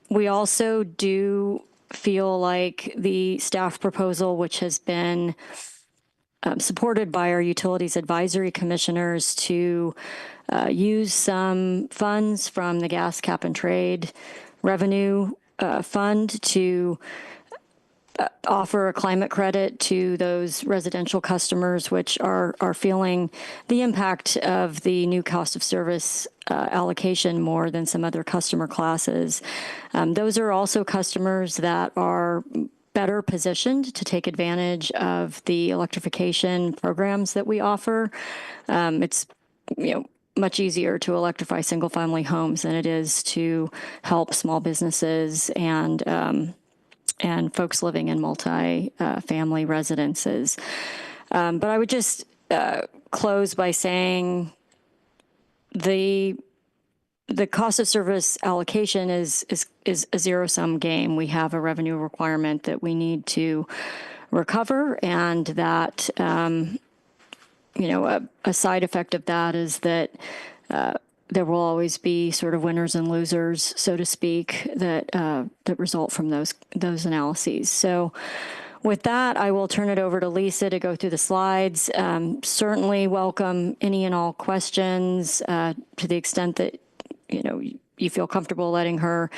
We also do feel like the staff proposal, which has been supported by our utilities advisory commissioners to use some funds from the gas cap and trade revenue fund to offer a climate credit to those residential customers which are feeling the impact of the new cost of service allocation more than some other customer classes. Those are also customers that are better positioned to take advantage of the electrification programs that we offer. It's much easier to electrify single-family homes than it is to help small businesses and folks living in multi-family residences. But I would just close by saying the cost of service allocation is a zero-sum game. We have a revenue requirement that we need to recover, and that a side effect of that is that there will always be sort of winners and losers, so to speak, that result from those analyses. So with that, I will turn it over to Lisa to go through the slides. Certainly welcome any and all questions to the extent that you feel comfortable letting her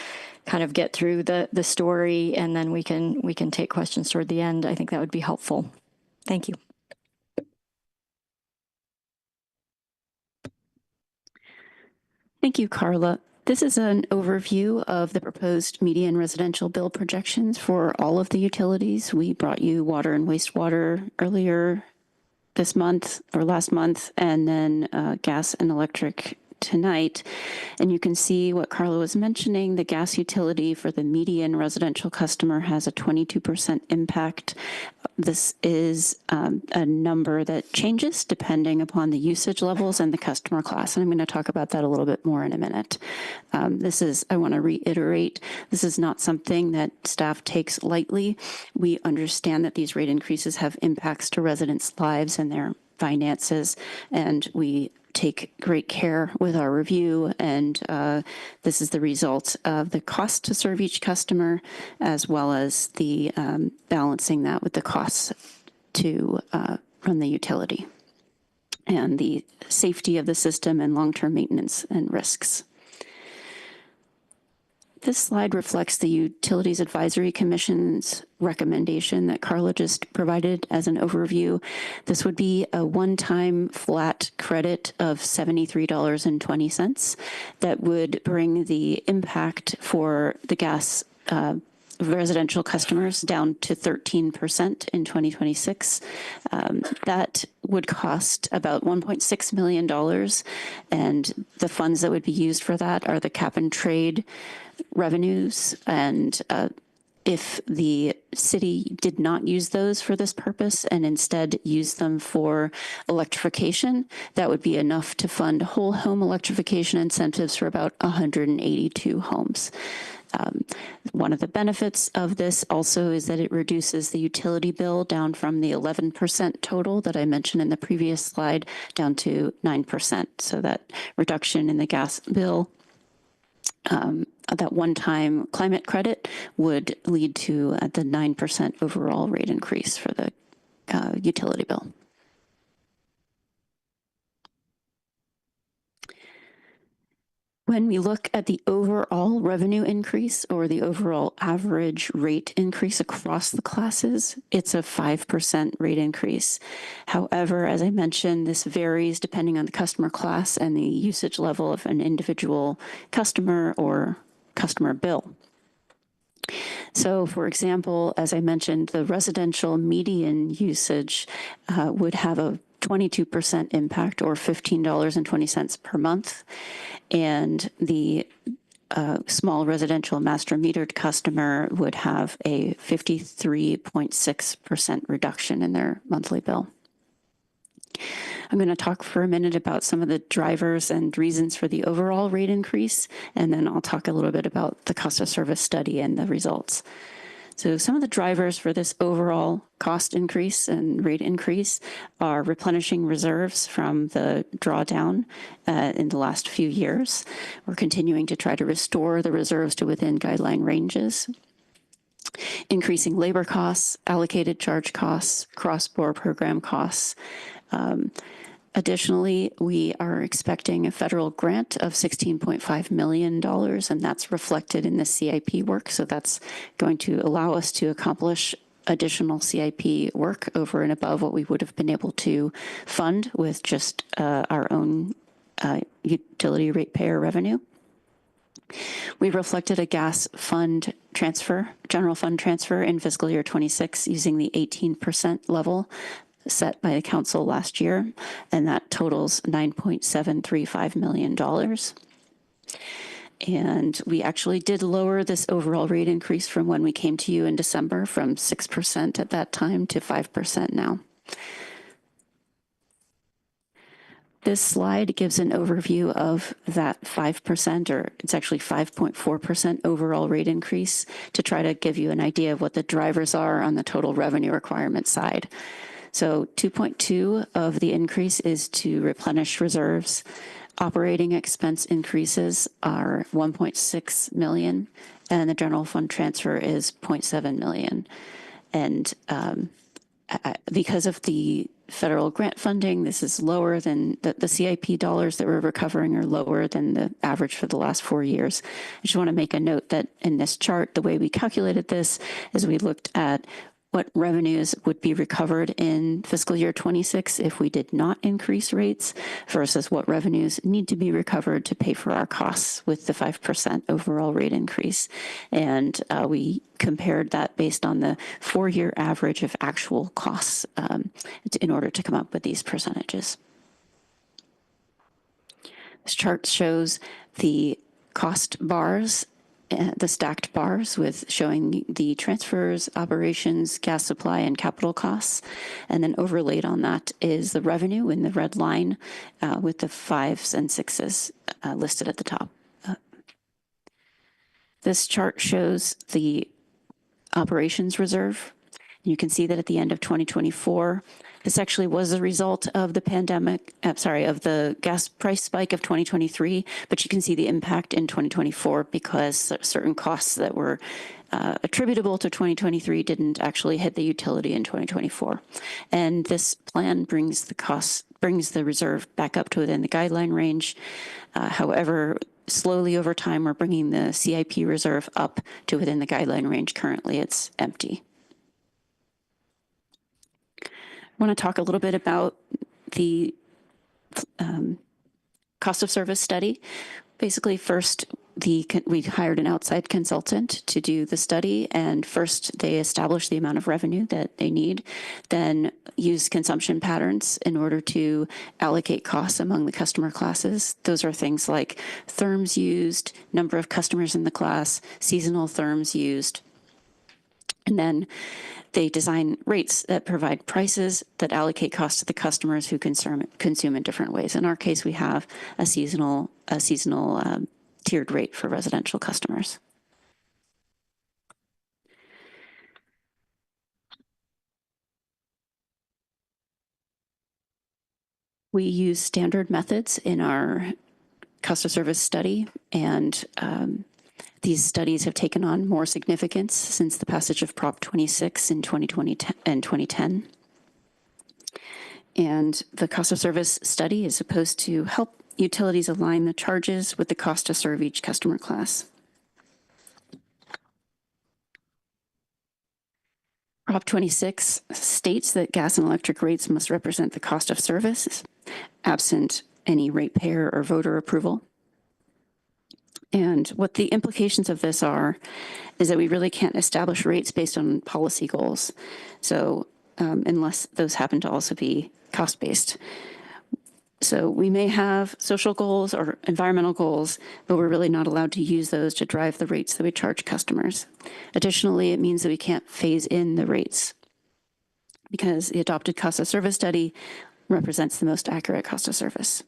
kind of get through the story, and then we can take questions toward the end. I think that would be helpful. Thank you. Thank you, Carla. This is an overview of the proposed median residential bill projections for all of the utilities. We brought you water and wastewater earlier this month or last month, and then gas and electric tonight. And you can see what Carla was mentioning. The gas utility for the median residential customer has a 22% impact. This is a number that changes depending upon the usage levels and the customer class. And I'm going to talk about that a little bit more in a minute. I want to reiterate, this is not something that staff takes lightly. We understand that these rate increases have impacts to residents' lives and their finances, and we take great care with our review, and this is the result of the cost to serve each customer, as well as the balancing that with the costs to run the utility and the safety of the system and long-term maintenance and risks. This slide reflects the Utilities Advisory Commission's recommendation that Carla just provided as an overview. This would be a one-time flat credit of $73.20 that would bring the impact for the gas residential customers down to 13% in 2026. That would cost about $1.6 million, and the funds that would be used for that are the cap and trade revenues. And if the city did not use those for this purpose and instead use them for electrification, that would be enough to fund whole home electrification incentives for about 182 homes. One of the benefits of this also is that it reduces the utility bill down from the 11% total that I mentioned in the previous slide down to 9%. So that reduction in the gas bill, that one-time climate credit would lead to the 9% overall rate increase for the utility bill. When we look at the overall revenue increase or the overall average rate increase across the classes, it's a 5% rate increase. However, as I mentioned, this varies depending on the customer class and the usage level of an individual customer or customer bill. So, for example, as I mentioned, the residential median usage would have a 22% impact or $15.20 per month. And the small residential master metered customer would have a 53.6% reduction in their monthly bill. I'm going to talk for a minute about some of the drivers and reasons for the overall rate increase, and then I'll talk a little bit about the cost of service study and the results. So some of the drivers for this overall cost increase and rate increase are replenishing reserves from the drawdown in the last few years. We're continuing to try to restore the reserves to within guideline ranges. Increasing labor costs, allocated charge costs, cross-border program costs. Additionally, we are expecting a federal grant of $16.5 million, and that's reflected in the CIP work. So that's going to allow us to accomplish additional CIP work over and above what we would have been able to fund with just our own utility ratepayer revenue. We reflected a gas fund transfer, general fund transfer in fiscal year 26 using the 18% level set by the council last year, and that totals $9.735 million. And we actually did lower this overall rate increase from when we came to you in December from 6% at that time to 5% now. This slide gives an overview of that 5%, or it's actually 5.4% overall rate increase, to try to give you an idea of what the drivers are on the total revenue requirement side. So 2.2 of the increase is to replenish reserves. Operating expense increases are 1.6 million, and the general fund transfer is 0.7 million. And because of the federal grant funding, this is lower than the CIP dollars that we're recovering are lower than the average for the last 4 years. I just want to make a note that in this chart, the way we calculated this is we looked at what revenues would be recovered in fiscal year 26 if we did not increase rates versus what revenues need to be recovered to pay for our costs with the 5% overall rate increase. And we compared that based on the 4-year average of actual costs in order to come up with these percentages. This chart shows the cost bars, the stacked bars with showing the transfers, operations, gas supply, and capital costs. And then overlaid on that is the revenue in the red line with the 5s and 6s listed at the top. This chart shows the operations reserve. You can see that at the end of 2024, this actually was a result of the pandemic, of the gas price spike of 2023, but you can see the impact in 2024 because certain costs that were attributable to 2023 didn't actually hit the utility in 2024. And this plan brings the reserve back up to within the guideline range. However, slowly over time, we're bringing the CIP reserve up to within the guideline range. Currently, it's empty. I want to talk a little bit about the cost of service study. Basically, first, we hired an outside consultant to do the study, and first they established the amount of revenue that they need, then use consumption patterns in order to allocate costs among the customer classes. Those are things like therms used, number of customers in the class, seasonal therms used, and then they design rates that provide prices that allocate costs to the customers who consume in different ways. In our case, we have a seasonal tiered rate for residential customers. We use standard methods in our cost of service study, and these studies have taken on more significance since the passage of Prop 26 in 2010. And the cost of service study is supposed to help utilities align the charges with the cost to serve each customer class. Prop 26 states that gas and electric rates must represent the cost of service, absent any ratepayer or voter approval. And what the implications of this are is that we really can't establish rates based on policy goals. So unless those happen to also be cost-based. So we may have social goals or environmental goals, but we're really not allowed to use those to drive the rates that we charge customers. Additionally, it means that we can't phase in the rates because the adopted cost of service study represents the most accurate cost of service.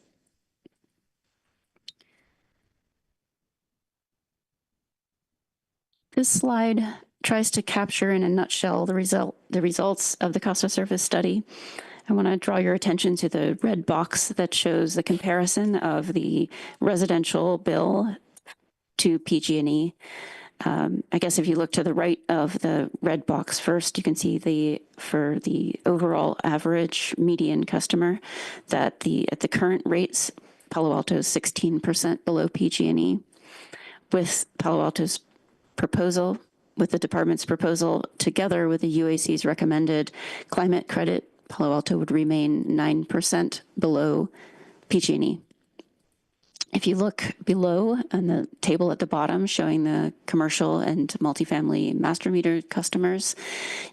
This slide tries to capture in a nutshell the results of the cost of service study. I want to draw your attention to the red box that shows the comparison of the residential bill to PG&E. I guess if you look to the right of the red box first, you can see for the overall average median customer that at the current rates, Palo Alto is 16% below PG&E. With Palo Alto's proposal, with the department's proposal, together with the UAC's recommended climate credit, Palo Alto would remain 9% below PG&E. If you look below on the table at the bottom showing the commercial and multifamily master meter customers,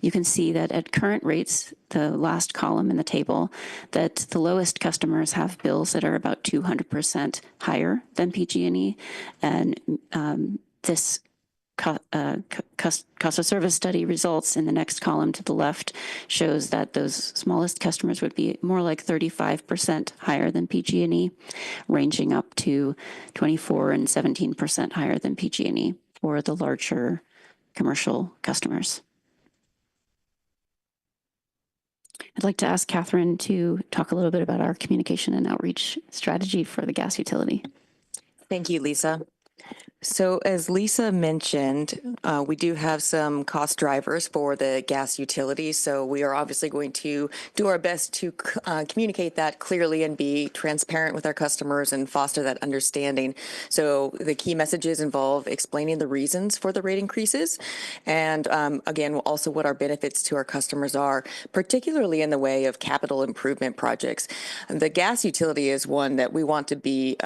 you can see that at current rates, the last column in the table, that the lowest customers have bills that are about 200% higher than PG&E, and this cost of service study results in the next column to the left shows that those smallest customers would be more like 35% higher than PG&E, ranging up to 24 and 17% higher than PG&E for the larger commercial customers. I'd like to ask Catherine to talk a little bit about our communication and outreach strategy for the gas utility. Thank you, Lisa. So as Lisa mentioned, we do have some cost drivers for the gas utility. So we are obviously going to do our best to communicate that clearly and be transparent with our customers and foster that understanding. So the key messages involve explaining the reasons for the rate increases and again, also what our benefits to our customers are, particularly in the way of capital improvement projects. The gas utility is one that we want to be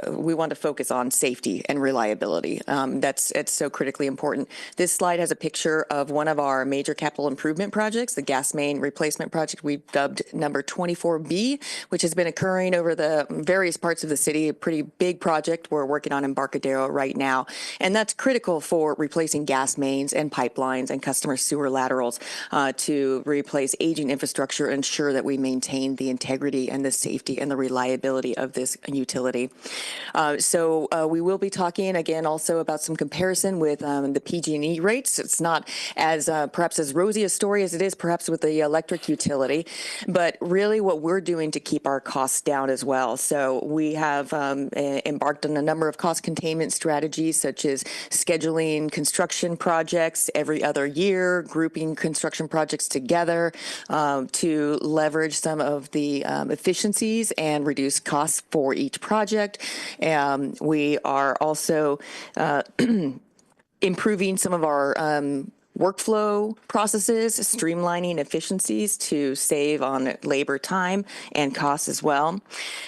we want to focus on safety and reliability. It's so critically important. This slide has a picture of one of our major capital improvement projects, the gas main replacement project we've dubbed number 24B, which has been occurring over the various parts of the city, a pretty big project we're working on Embarcadero right now. And that's critical for replacing gas mains and pipelines and customer sewer laterals to replace aging infrastructure, ensure that we maintain the integrity and the safety and the reliability of this utility. So we will be talking again also about some comparison with the PG&E rates. It's not as perhaps as rosy a story as it is perhaps with the electric utility, but really what we're doing to keep our costs down as well. So we have embarked on a number of cost containment strategies, such as scheduling construction projects every other year, grouping construction projects together to leverage some of the efficiencies and reduce costs for each project. We are also improving some of our workflow processes, streamlining efficiencies to save on labor time and costs as well.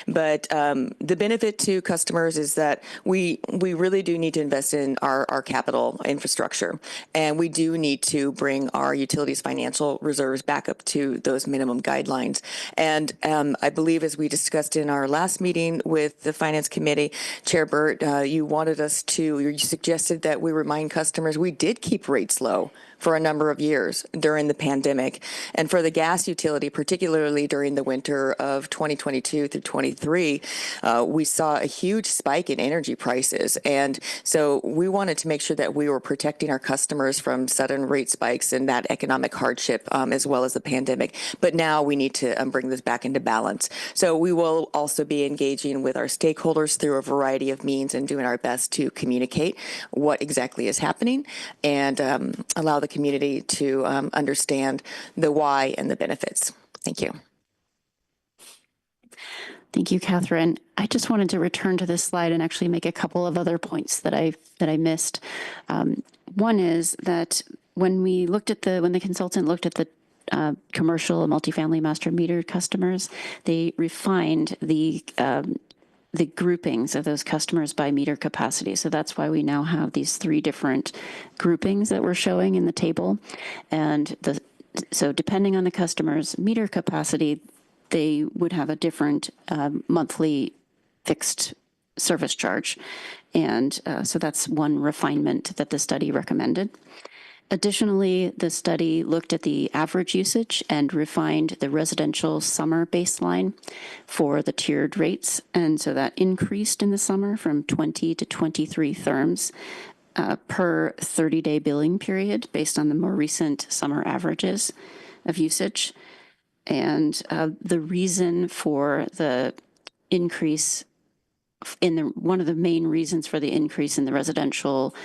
But the benefit to customers is that we really do need to invest in our capital infrastructure, and we do need to bring our utilities financial reserves back up to those minimum guidelines. And I believe, as we discussed in our last meeting with the Finance Committee, Chair Burt, you suggested that we remind customers we did keep rates low for a number of years during the pandemic. And for the gas utility, particularly during the winter of 2022 through 23, we saw a huge spike in energy prices. And so we wanted to make sure that we were protecting our customers from sudden rate spikes and that economic hardship, as well as the pandemic. But now we need to bring this back into balance. So we will also be engaging with our stakeholders through a variety of means and doing our best to communicate what exactly is happening and allow the community to understand the why and the benefits. Thank you. Thank you, Catherine. I just wanted to return to this slide and actually make a couple of other points that I missed. One is that when the consultant looked at the commercial and multifamily master meter customers, they refined the groupings of those customers by meter capacity. So that's why we now have these 3 different groupings that we're showing in the table. And so depending on the customer's meter capacity, they would have a different monthly fixed service charge. And so that's one refinement that the study recommended. Additionally, the study looked at the average usage and refined the residential summer baseline for the tiered rates. And so that increased in the summer from 20 to 23 therms per 30-day billing period based on the more recent summer averages of usage. And the reason for the increase one of the main reasons for the increase in the residential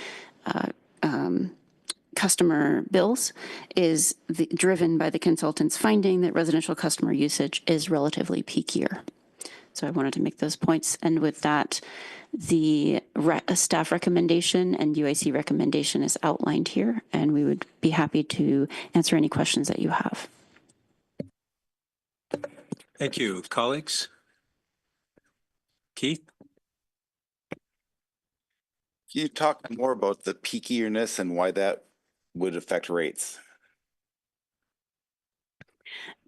customer bills is driven by the consultant's finding that residential customer usage is relatively peakier. So I wanted to make those points. And with that, the staff recommendation and UIC recommendation is outlined here, and we would be happy to answer any questions that you have. Thank you, colleagues. Keith? Can you talk more about the peakierness and why that would affect rates?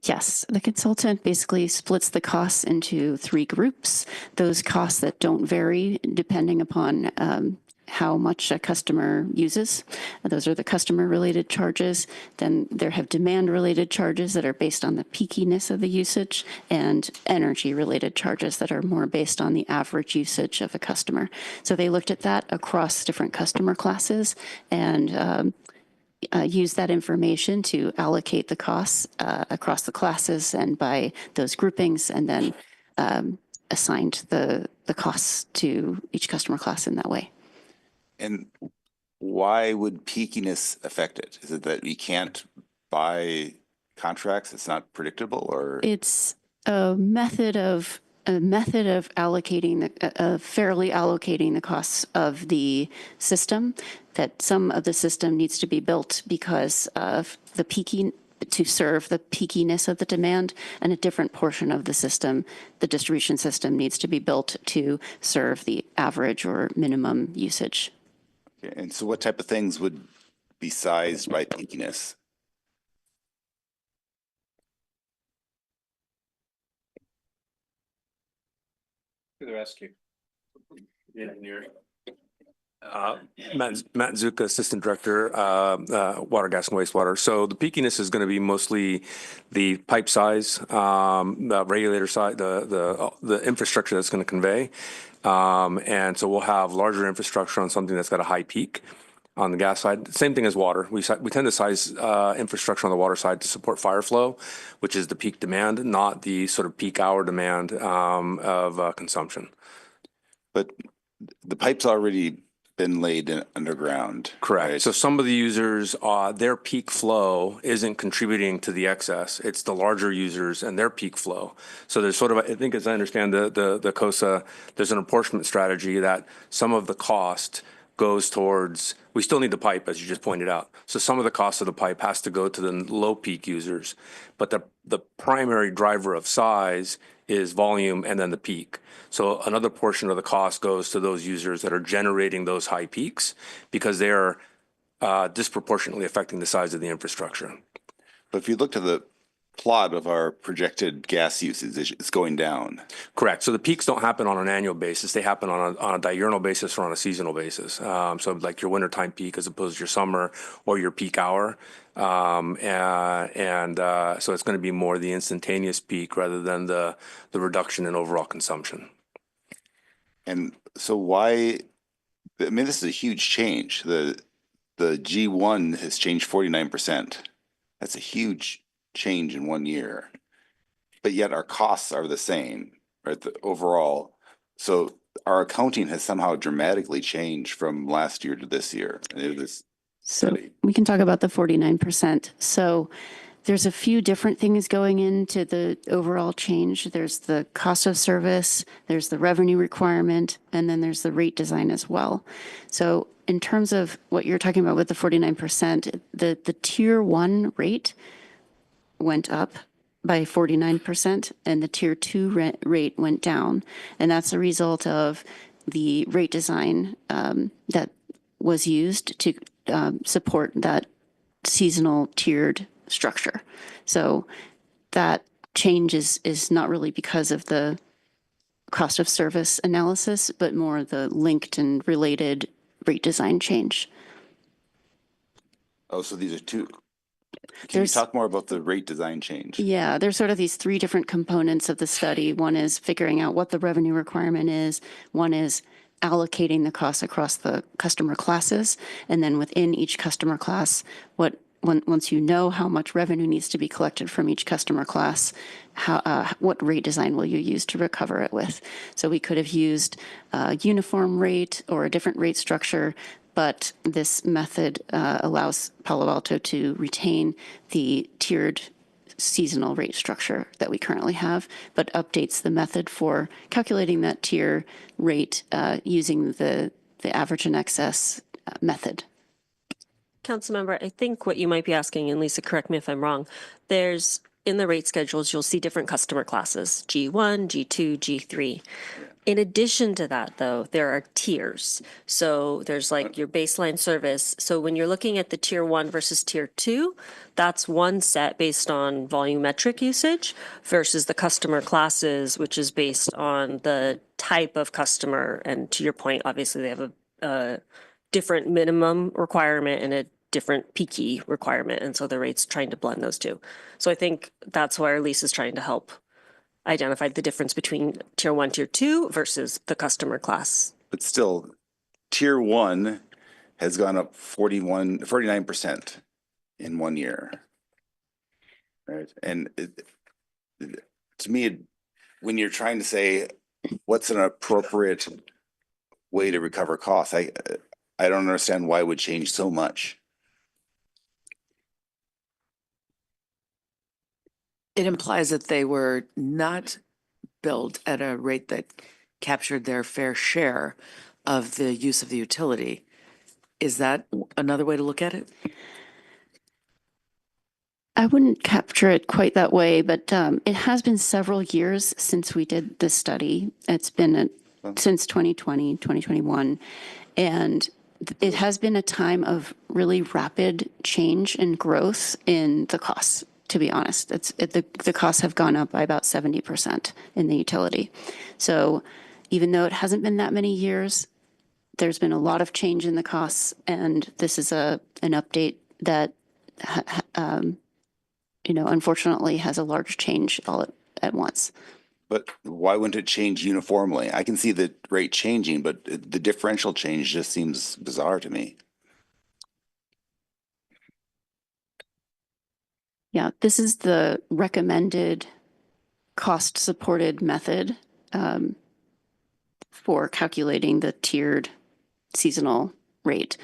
Yes, the consultant basically splits the costs into 3 groups. Those costs that don't vary depending upon how much a customer uses. Those are the customer-related charges. Then there have demand-related charges that are based on the peakiness of the usage, and energy-related charges that are more based on the average usage of a customer. So they looked at that across different customer classes and use that information to allocate the costs across the classes and by those groupings, and then assigned the costs to each customer class in that way. And why would peakiness affect it? Is it that you can't buy contracts? It's not predictable, or it's a method of allocating fairly allocating the costs of the system. That some of the system needs to be built because of the to serve the peakiness of the demand, and a different portion of the system, the distribution system, needs to be built to serve the average or minimum usage. Okay. And so what type of things would be sized by peakiness? To the rescue. Matt Zuka, Assistant Director, Water, Gas, and Wastewater. So the peakiness is going to be mostly the pipe size, the regulator side, the infrastructure that's going to convey. And so we'll have larger infrastructure on something that's got a high peak on the gas side. Same thing as water. We tend to size infrastructure on the water side to support fire flow, which is the peak demand, not the sort of peak hour demand of consumption. But the pipe's already been laid underground. Correct. Right? So some of the users, their peak flow isn't contributing to the excess. It's the larger users and their peak flow. So there's sort of, I think as I understand the COSA, there's an apportionment strategy that some of the cost goes towards, we still need the pipe, as you just pointed out. So some of the cost of the pipe has to go to the low peak users. But the primary driver of size is volume and then the peak. So another portion of the cost goes to those users that are generating those high peaks because they are disproportionately affecting the size of the infrastructure. But if you look to the plot of our projected gas usage, it's going down. Correct. So the peaks don't happen on an annual basis. They happen on a diurnal basis or on a seasonal basis. So like your wintertime peak as opposed to your summer or your peak hour. So it's going to be more the instantaneous peak rather than the reduction in overall consumption. And so why, I mean, this is a huge change. The G1 has changed 49%. That's a huge change in 1 year. But yet our costs are the same, right? The overall. So our accounting has somehow dramatically changed from last year to this year. So we can talk about the 49%. So there's a few different things going into the overall change. There's the cost of service, there's the revenue requirement, and then there's the rate design as well. So in terms of what you're talking about with the 49%, the tier 1 rate went up by 49% and the tier 2 rate went down. And that's a result of the rate design that was used to support that seasonal tiered structure. So that change is not really because of the cost of service analysis, but more the linked and related rate design change. Oh, so these are two. Can you talk more about the rate design change? Yeah, there's sort of these 3 different components of the study. One is figuring out what the revenue requirement is. One is allocating the costs across the customer classes. And then within each customer class, once you know how much revenue needs to be collected from each customer class, what rate design will you use to recover it with? So we could have used a uniform rate or a different rate structure, but this method allows Palo Alto to retain the tiered seasonal rate structure that we currently have, but updates the method for calculating that tier rate using the average and excess method. Councilmember, I think what you might be asking, and Lisa, correct me if I'm wrong, there's in the rate schedules, you'll see different customer classes, G1, G2, G3. In addition to that, though, there are tiers. So there's like your baseline service. So when you're looking at the tier 1 versus tier 2, that's one set based on volumetric usage versus the customer classes, which is based on the type of customer. And to your point, obviously they have a different minimum requirement and a different peaky requirement. And so the rate's trying to blend those two. So I think that's why our lease is trying to help identify the difference between tier 1, tier 2 versus the customer class. But still, tier 1 has gone up 49% in 1 year. Right. And to me, when you're trying to say what's an appropriate way to recover costs, I don't understand why it would change so much. It implies that they were not billed at a rate that captured their fair share of the use of the utility. Is that another way to look at it? I wouldn't capture it quite that way, but it has been several years since we did this study. It's been since 2020, 2021, and it has been a time of really rapid change and growth in the costs. To be honest, the costs have gone up by about 70% in the utility. So even though it hasn't been that many years, there's been a lot of change in the costs, and this is an update that, unfortunately has a large change all at once. But why wouldn't it change uniformly? I can see the rate changing, but the differential change just seems bizarre to me. Yeah, this is the recommended cost-supported method for calculating the tiered seasonal rate.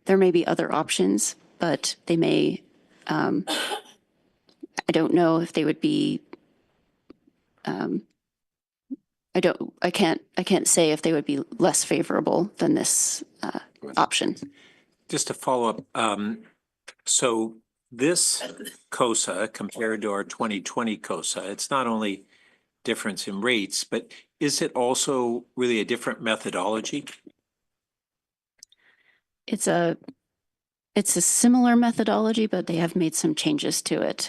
There may be other options, but they may, I don't know if they would be, I can't say if they would be less favorable than this option. Just to follow up, so this COSA compared to our 2020 COSA, it's not only difference in rates, but is it also really a different methodology? It's a similar methodology, but they have made some changes to it.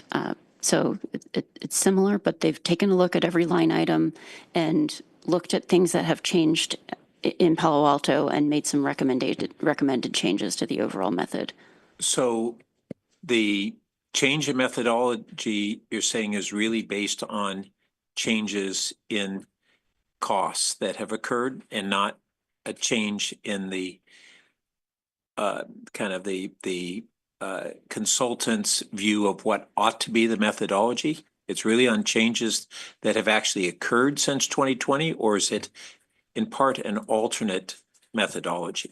So it's similar, but they've taken a look at every line item and looked at things that have changed in Palo Alto and made some recommended changes to the overall method. So the change in methodology you're saying is really based on changes in costs that have occurred and not a change in the kind of the consultant's view of what ought to be the methodology? It's really on changes that have actually occurred since 2020, or is it in part an alternate methodology?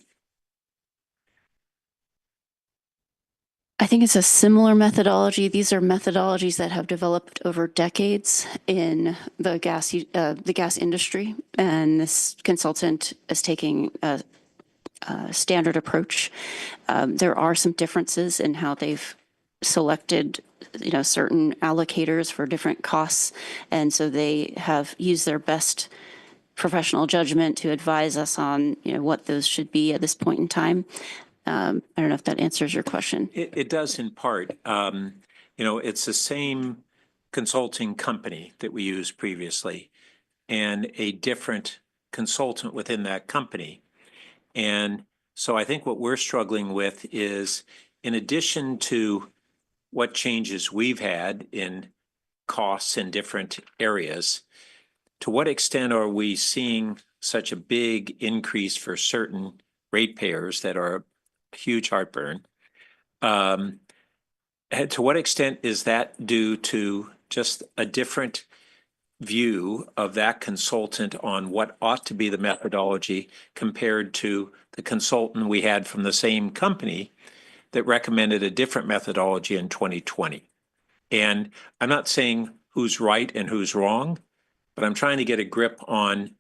I think it's a similar methodology. These are methodologies that have developed over decades in the gas industry, and this consultant is taking a standard approach. There are some differences in how they've selected, certain allocators for different costs, and so they have used their best professional judgment to advise us on, what those should be at this point in time. I don't know if that answers your question. It does in part. It's the same consulting company that we used previously and a different consultant within that company. And so I think what we're struggling with is, in addition to what changes we've had in costs in different areas, to what extent are we seeing such a big increase for certain ratepayers that are a huge heartburn? To what extent is that due to just a different view of that consultant on what ought to be the methodology compared to the consultant we had from the same company that recommended a different methodology in 2020? And I'm not saying who's right and who's wrong, but I'm trying to get a grip on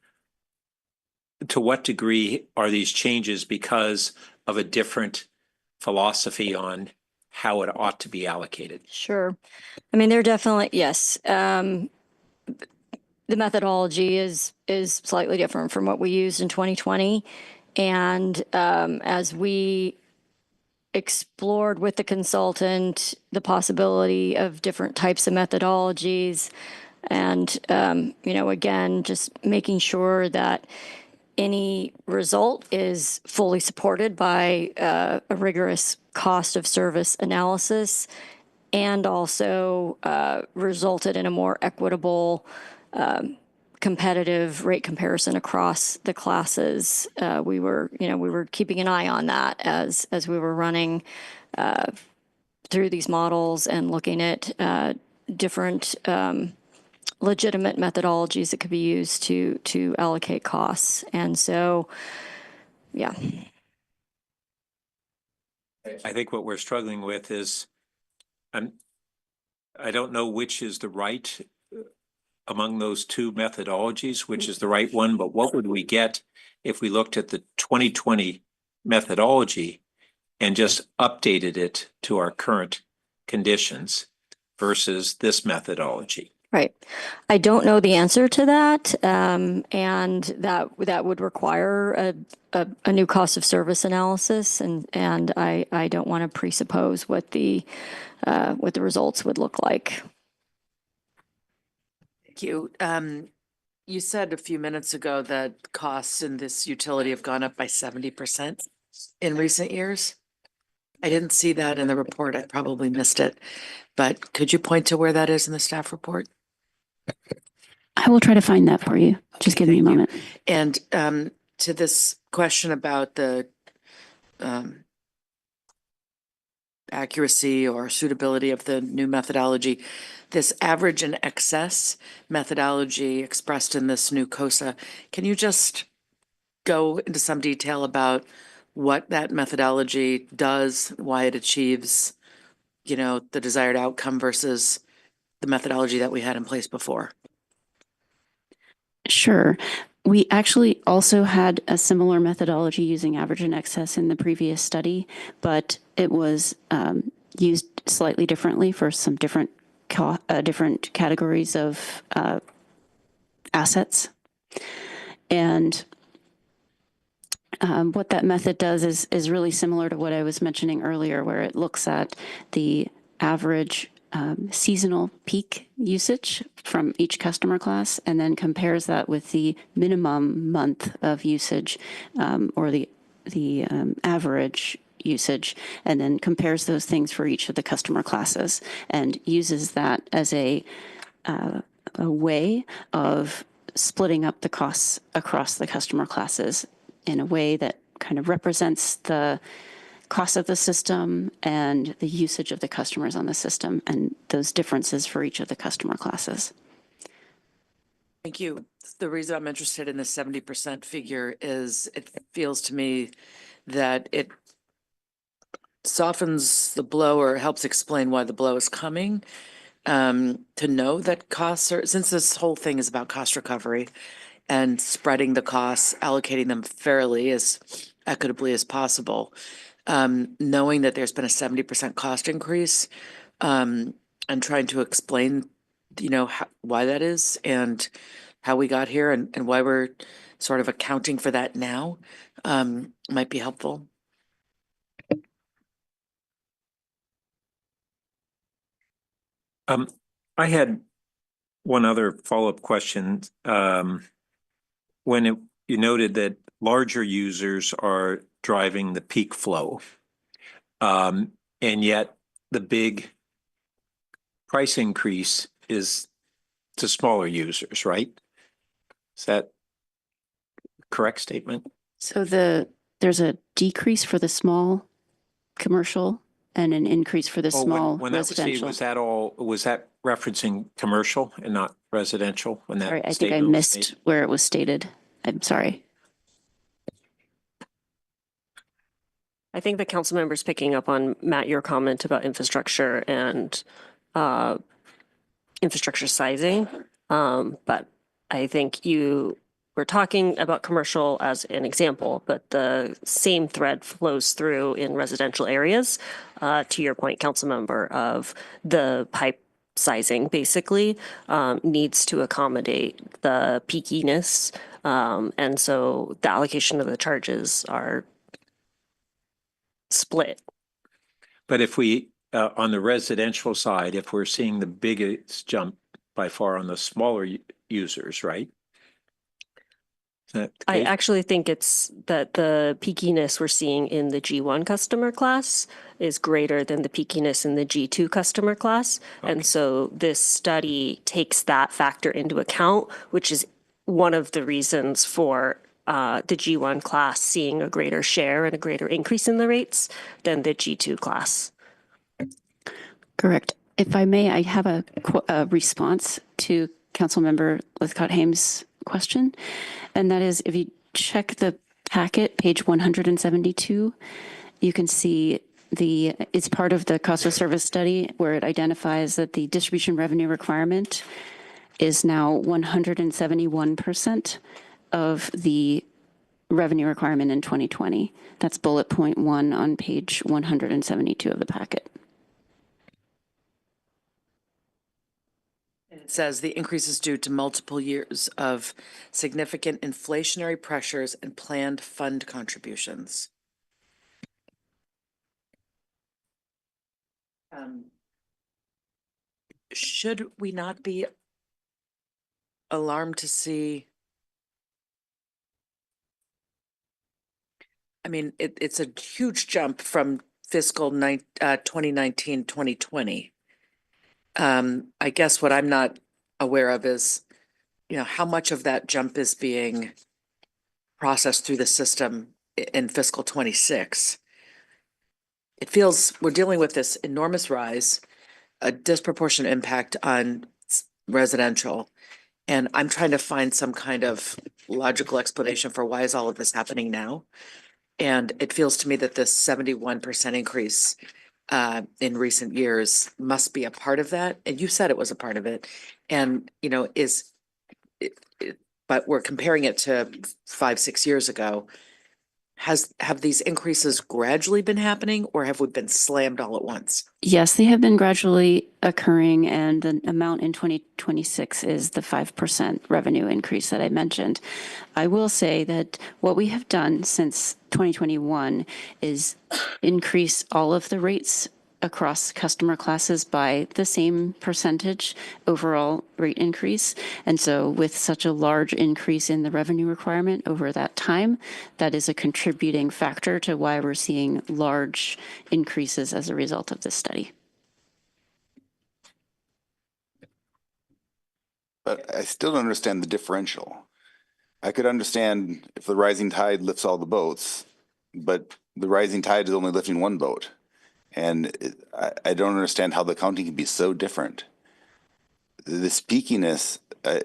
to what degree are these changes because of a different philosophy on how it ought to be allocated. Sure. I mean, they're definitely, yes. The methodology is slightly different from what we used in 2020. And as we explored with the consultant the possibility of different types of methodologies, and, again, just making sure that any result is fully supported by a rigorous cost of service analysis, and also resulted in a more equitable, competitive rate comparison across the classes. We were keeping an eye on that as we were running through these models and looking at different legitimate methodologies that could be used to allocate costs. And so, yeah. I think what we're struggling with is, I don't know which is the right among those two methodologies, which is the right one, but what would we get if we looked at the 2020 methodology and just updated it to our current conditions versus this methodology? Right. I don't know the answer to that, and that would require a new cost of service analysis, and I don't want to presuppose what the results would look like. Thank you. You said a few minutes ago that costs in this utility have gone up by 70% in recent years. I didn't see that in the report. I probably missed it. But could you point to where that is in the staff report? I will try to find that for you. Just Okay, give me a thank you. moment. And to this question about the accuracy or suitability of the new methodology, this average and excess methodology expressed in this new COSA, can you just go into some detail about what that methodology does, why it achieves, the desired outcome versus the methodology that we had in place before? Sure. We actually also had a similar methodology using average and excess in the previous study, but it was used slightly differently for some different categories of assets. And what that method does is really similar to what I was mentioning earlier, where it looks at the average seasonal peak usage from each customer class and then compares that with the minimum month of usage or the average usage, and then compares those things for each of the customer classes and uses that as a way of splitting up the costs across the customer classes in a way that kind of represents the cost of the system and the usage of the customers on the system and those differences for each of the customer classes. Thank you. The reason I'm interested in the 70% figure is it feels to me that it softens the blow or helps explain why the blow is coming. To know that costs are, since this whole thing is about cost recovery and spreading the costs, allocating them fairly as equitably as possible, knowing that there's been a 70% cost increase, and trying to explain, why that is and how we got here and why we're sort of accounting for that now, might be helpful. I had one other follow-up question. When you noted that larger users are driving the peak flow, and yet the big price increase is to smaller users, right? Is that a correct statement? So there's a decrease for the small commercial and an increase for the small when that was, residential. was that referencing commercial and not residential when that Sorry, I think I statement was missed made? where it was stated. I'm sorry. I think the council member's picking up on, Matt, your comment about infrastructure and infrastructure sizing. But I think you were talking about commercial as an example, but the same thread flows through in residential areas. To your point, council member, of the pipe sizing basically needs to accommodate the peakiness. And so the allocation of the charges are split. But if we, on the residential side, if we're seeing the biggest jump by far on the smaller users, right? Is that the I case? actually think it's that the peakiness we're seeing in the G1 customer class is greater than the peakiness in the G2 customer class. Okay. And so this study takes that factor into account, which is one of the reasons for the G1 class seeing a greater share and a greater increase in the rates than the G2 class. Correct. If I may, I have a response to Councilmember Lithcott-Hames' question, and that is if you check the packet, page 172, you can see it's part of the cost of service study where it identifies that the distribution revenue requirement is now 171% of the revenue requirement in 2020. That's bullet point 1 on page 172 of the packet. It says the increase is due to multiple years of significant inflationary pressures and planned fund contributions. Should we not be alarmed to see. I mean, it's a huge jump from fiscal 2019, 2020. I guess what I'm not aware of is, how much of that jump is being processed through the system in fiscal 26. It feels we're dealing with this enormous rise, a disproportionate impact on residential. And I'm trying to find some kind of logical explanation for why is all of this happening now. And it feels to me that this 71% increase in recent years must be a part of that. And you said it was a part of it. And, but we're comparing it to 5-6 years ago. Have these increases gradually been happening, or have we been slammed all at once? Yes, they have been gradually occurring, and the amount in 2026 is the 5% revenue increase that I mentioned. I will say that what we have done since 2021 is increase all of the rates across customer classes by the same percentage overall rate increase. And so with such a large increase in the revenue requirement over that time, that is a contributing factor to why we're seeing large increases as a result of this study. But I still don't understand the differential. I could understand if the rising tide lifts all the boats, but the rising tide is only lifting one boat. And I don't understand how the counting can be so different. This peakiness, I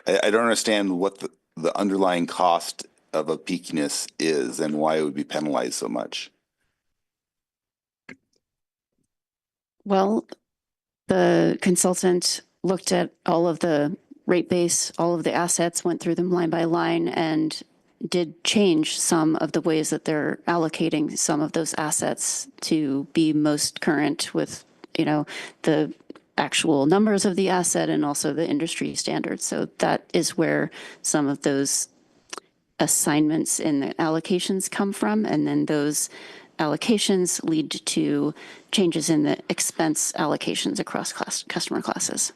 don't understand what the underlying cost of a peakiness is and why it would be penalized so much. Well, the consultant looked at all of the rate base, all of the assets, went through them line by line, and did change some of the ways that they're allocating some of those assets to be most current with, the actual numbers of the asset and also the industry standards. So that is where some of those assignments in the allocations come from. And then those allocations lead to changes in the expense allocations across customer classes.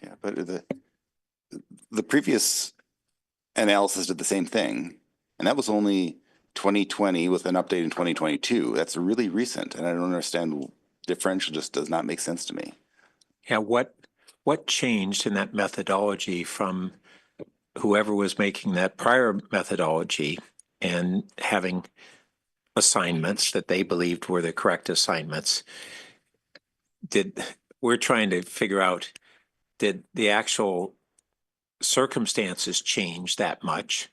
Yeah, but the previous analysis did the same thing, and that was only 2020 with an update in 2022. That's really recent, and I don't understand. Differential just does not make sense to me. Yeah, what changed in that methodology from whoever was making that prior methodology and having assignments that they believed were the correct assignments? We're trying to figure out, did the actual circumstances change that much?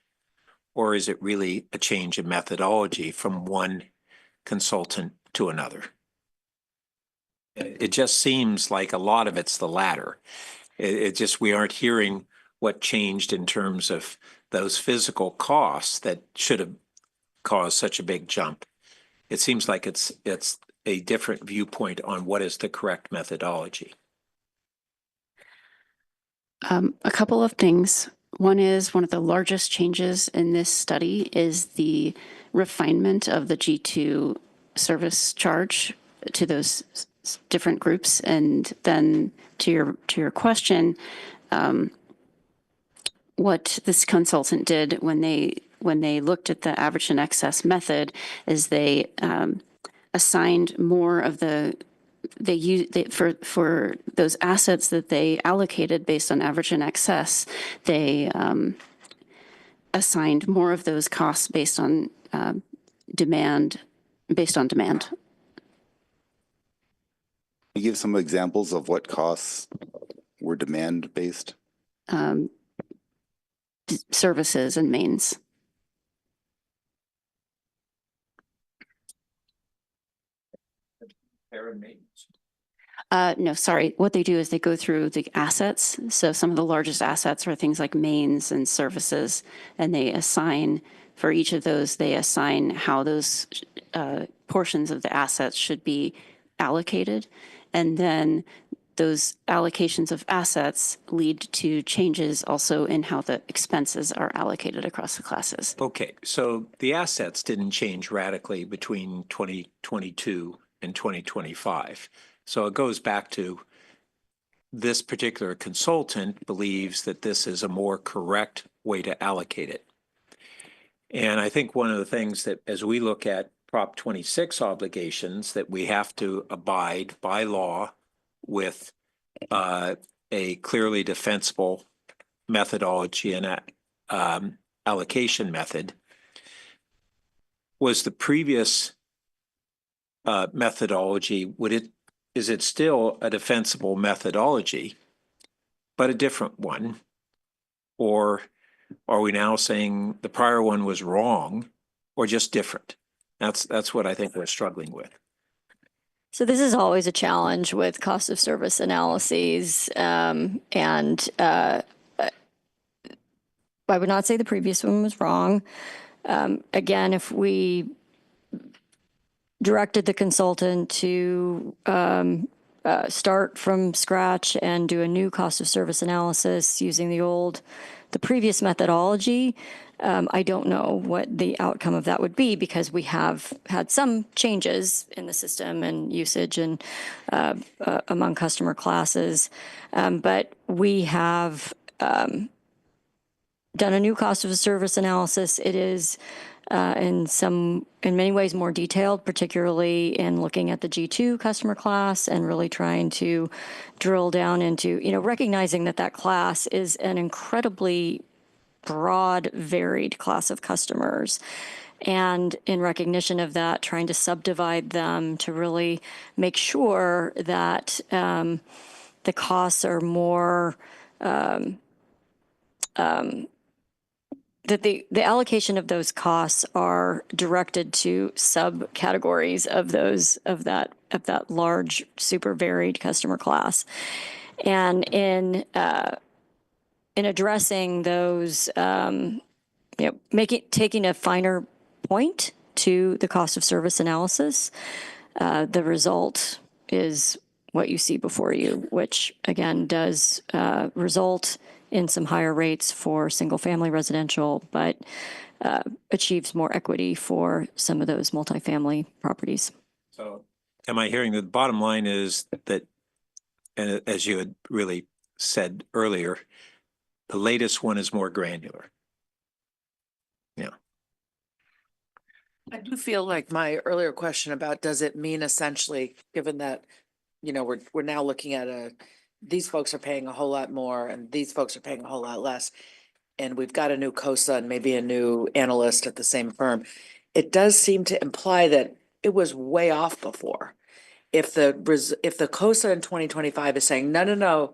Or is it really a change in methodology from one consultant to another? It just seems like a lot of it's the latter. It just, we aren't hearing what changed in terms of those physical costs that should have caused such a big jump. It seems like it's a different viewpoint on what is the correct methodology. A couple of things. One is one of the largest changes in this study is the refinement of the G2 service charge to those different groups. And then to your question, what this consultant did when they looked at the average and excess method is they assigned more of for those assets that they allocated based on average and excess, they assigned more of those costs based on demand. Can you give some examples of what costs were demand based? Services and mains. No, sorry. What they do is they go through the assets. So some of the largest assets are things like mains and services, and they assign for each of those, they assign how those portions of the assets should be allocated. And then those allocations of assets lead to changes also in how the expenses are allocated across the classes. Okay, so the assets didn't change radically between 2022 and 2025. So it goes back to this particular consultant believes that this is a more correct way to allocate it. And I think one of the things that, as we look at Prop 26 obligations, that we have to abide by law with a clearly defensible methodology and allocation method. Was the previous methodology, is it still a defensible methodology, but a different one? Or are we now saying the prior one was wrong or just different? That's what I think we're struggling with. So this is always a challenge with cost of service analyses, and I would not say the previous one was wrong. Again, if we directed the consultant to start from scratch and do a new cost of service analysis using the previous methodology, I don't know what the outcome of that would be, because we have had some changes in the system and usage and among customer classes. But we have done a new cost of service analysis. It is in many ways more detailed, particularly in looking at the G2 customer class and really trying to drill down into, recognizing that class is an incredibly broad, varied class of customers. And in recognition of that, trying to subdivide them to really make sure that the costs are more, that the allocation of those costs are directed to subcategories of that large, super varied customer class. And in addressing those, taking a finer point to the cost of service analysis, the result is what you see before you, which again does result in some higher rates for single-family residential, but achieves more equity for some of those multifamily properties. So am I hearing that the bottom line is that, and as you had really said earlier, the latest one is more granular? Yeah. I do feel like my earlier question about, does it mean essentially, given that, we're now looking at these folks are paying a whole lot more and these folks are paying a whole lot less, and we've got a new COSA and maybe a new analyst at the same firm. It does seem to imply that it was way off before. If the COSA in 2025 is saying, no,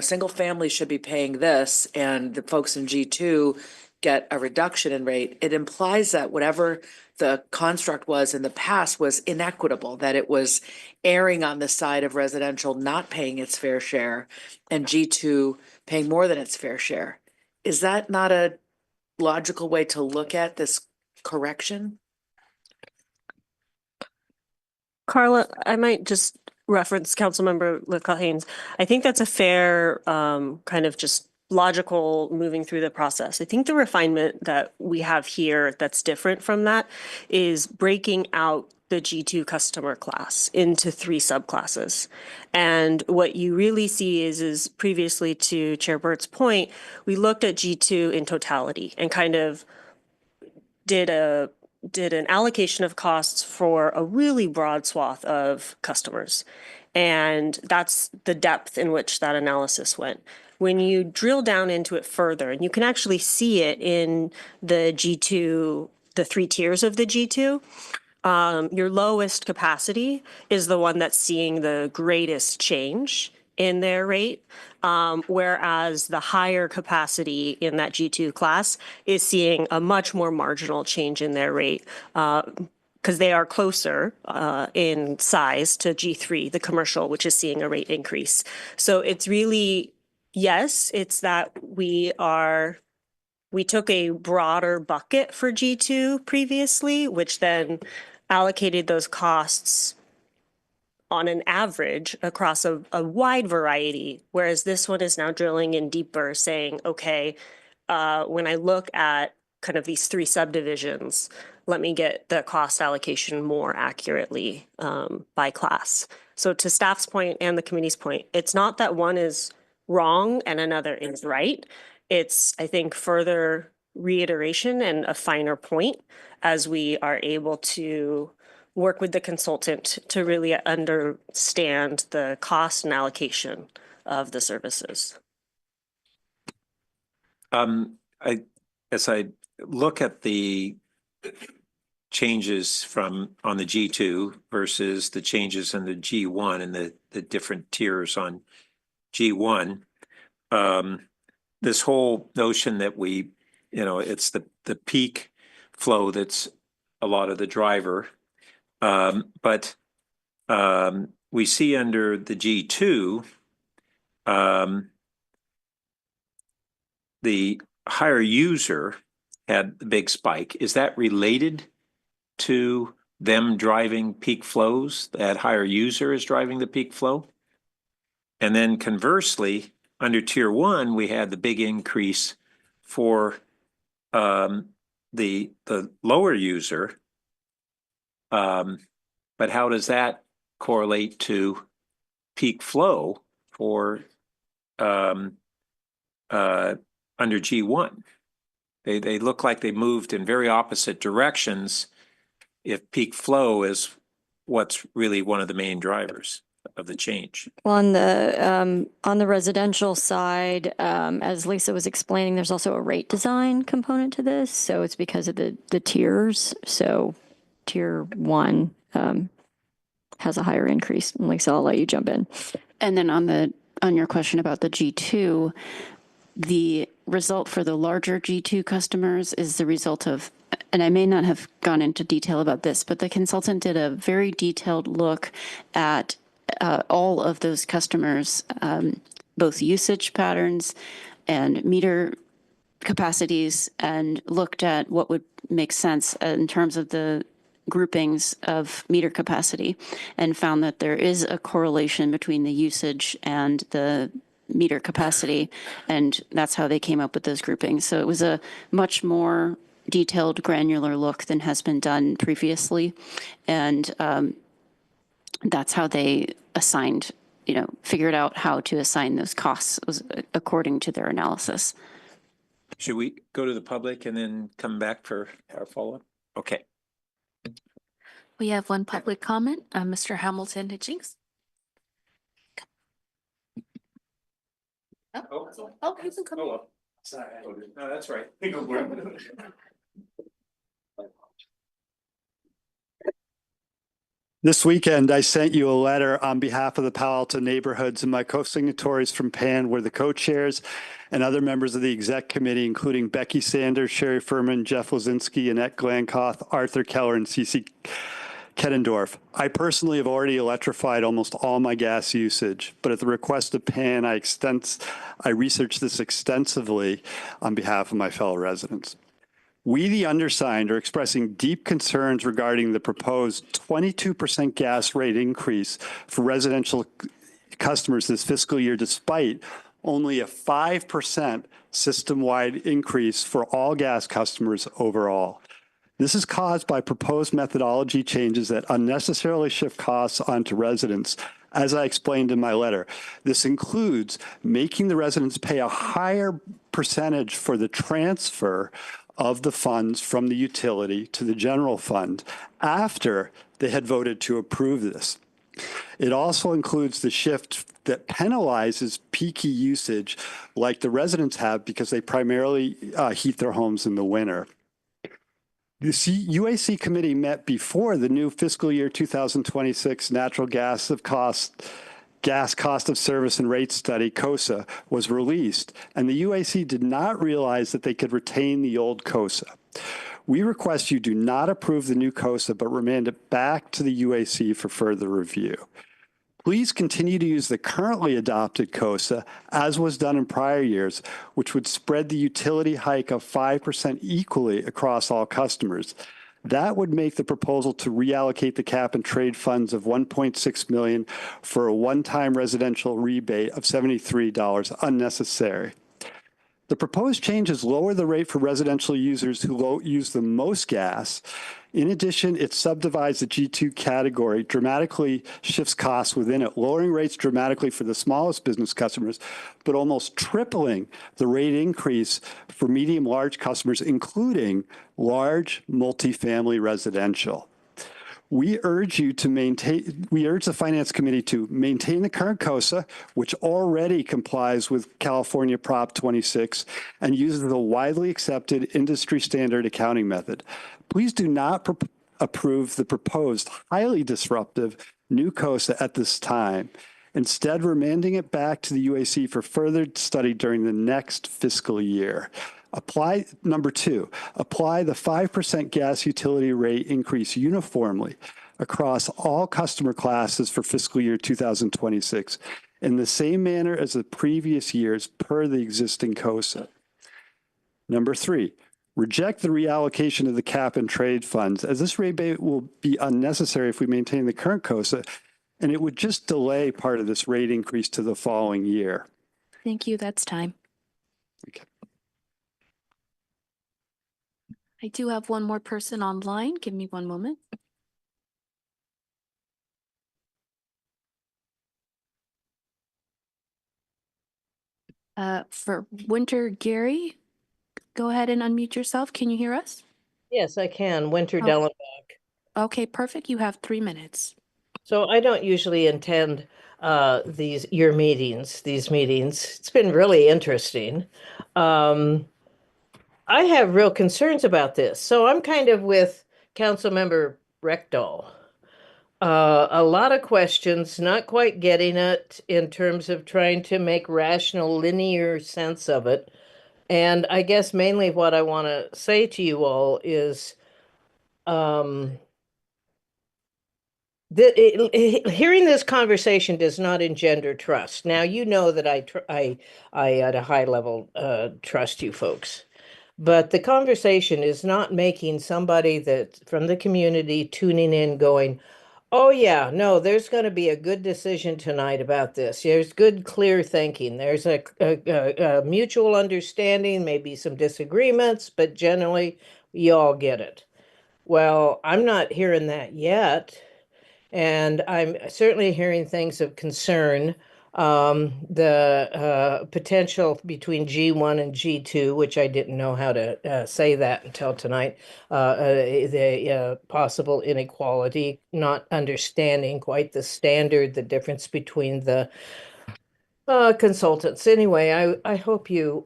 single family should be paying this, and the folks in G2 get a reduction in rate, it implies that whatever the construct was in the past was inequitable, that it was erring on the side of residential not paying its fair share and G2 paying more than its fair share. Is that not a logical way to look at this correction? Carla, I might just reference Councilmember LaCahane. I think that's a fair kind of just logical moving through the process. I think the refinement that we have here that's different from that is breaking out the G2 customer class into 3 subclasses. And what you really see is previously, to Chair Burt's point, we looked at G2 in totality and kind of did an allocation of costs for a really broad swath of customers. And that's the depth in which that analysis went. When you drill down into it further, and you can actually see it in the G2, the 3 tiers of the G2, your lowest capacity is the one that's seeing the greatest change in their rate, whereas the higher capacity in that G2 class is seeing a much more marginal change in their rate, because they are closer in size to G3, the commercial, which is seeing a rate increase. So it's really, yes, it's that we took a broader bucket for G2 previously, which then allocated those costs on an average across a wide variety, whereas this one is now drilling in deeper, saying, okay, when I look at kind of these 3 subdivisions, let me get the cost allocation more accurately by class. So to staff's point and the committee's point, it's not that one is wrong and another is right. It's, I think, further reiteration and a finer point as we are able to work with the consultant to really understand the cost and allocation of the services. As I look at the changes from on the G2 versus the changes in the G1 and the different tiers on G1, this whole notion that it's the peak flow that's a lot of the driver. But we see under the G2, the higher user had the big spike. Is that related to them driving peak flows? That higher user is driving the peak flow? And then conversely, under tier 1, we had the big increase for the lower user. But how does that correlate to peak flow for under G1? They look like they moved in very opposite directions if peak flow is what's really one of the main drivers of the change. Well, on the residential side, as Lisa was explaining, there's also a rate design component to this. So it's because of the tiers. So tier 1 has a higher increase. And Lisa, I'll let you jump in. And then on your question about the G2, the result for the larger G2 customers is the result of, and I may not have gone into detail about this, but the consultant did a very detailed look at all of those customers, both usage patterns and meter capacities, and looked at what would make sense in terms of the groupings of meter capacity, and found that there is a correlation between the usage and the meter capacity, and that's how they came up with those groupings. So it was a much more detailed, granular look than has been done previously, and that's how they assigned, figured out how to assign those costs was according to their analysis. Should we go to the public and then come back for our follow-up? Okay. We have one public comment, Mr. Hamilton Hitchings. Oh, you can come. Oh, well. Sorry. No, that's right. This weekend, I sent you a letter on behalf of the Palo Alto neighborhoods, and my co-signatories from PAN were the co-chairs and other members of the exec committee, including Becky Sanders, Sherry Furman, Jeff Lozinski, Annette Glankoth, Arthur Keller, and Cece Kettendorf. I personally have already electrified almost all my gas usage, but at the request of PAN, I researched this extensively on behalf of my fellow residents. We, the undersigned, are expressing deep concerns regarding the proposed 22% gas rate increase for residential customers this fiscal year, despite only a 5% system-wide increase for all gas customers overall. This is caused by proposed methodology changes that unnecessarily shift costs onto residents, as I explained in my letter. This includes making the residents pay a higher percentage for the transfer of the funds from the utility to the general fund after they had voted to approve this. It also includes the shift that penalizes peaky usage like the residents have because they primarily heat their homes in the winter. The UAC committee met before the new fiscal year 2026 natural gas cost of service and rate study, COSA, was released, and the UAC did not realize that they could retain the old COSA. We request you do not approve the new COSA, but remand it back to the UAC for further review. Please continue to use the currently adopted COSA, as was done in prior years, which would spread the utility hike of 5% equally across all customers. That would make the proposal to reallocate the cap and trade funds of $1.6 million for a one-time residential rebate of $73 unnecessary. The proposed changes lower the rate for residential users who use the most gas. In addition, it subdivides the G2 category, dramatically shifts costs within it, lowering rates dramatically for the smallest business customers, but almost tripling the rate increase for medium-large customers, including large multifamily residential. We urge the Finance Committee to maintain the current COSA, which already complies with California Prop 26 and uses the widely accepted industry standard accounting method. Please do not approve the proposed highly disruptive new COSA at this time. Instead, remanding it back to the UAC for further study during the next fiscal year. Number two, apply the 5% gas utility rate increase uniformly across all customer classes for fiscal year 2026 in the same manner as the previous years per the existing COSA. Number three, reject the reallocation of the cap and trade funds, as this rebate will be unnecessary if we maintain the current COSA, and it would just delay part of this rate increase to the following year. Thank you. That's time. Okay. I do have one more person online. Give me one moment. For Winter Gary, go ahead and unmute yourself. Can you hear us? Yes, I can. Winter Oh. Dellenbach. Okay, perfect. You have 3 minutes. So I don't usually attend these meetings. It's been really interesting. I have real concerns about this. So I'm kind of with Councilmember Reckdahl. A lot of questions, not quite getting it in terms of trying to make rational, linear sense of it. And I guess mainly what I want to say to you all is hearing this conversation does not engender trust. Now, you know that I at a high level trust you folks. But the conversation is not making somebody that from the community tuning in going, oh, yeah, no, there's going to be a good decision tonight about this. There's good, clear thinking. There's a mutual understanding, maybe some disagreements, but generally, you all get it. Well, I'm not hearing that yet. And I'm certainly hearing things of concern. The potential between G1 and G2, which I didn't know how to say that until tonight, the possible inequality, not understanding quite the standard, the difference between the consultants. Anyway, I hope you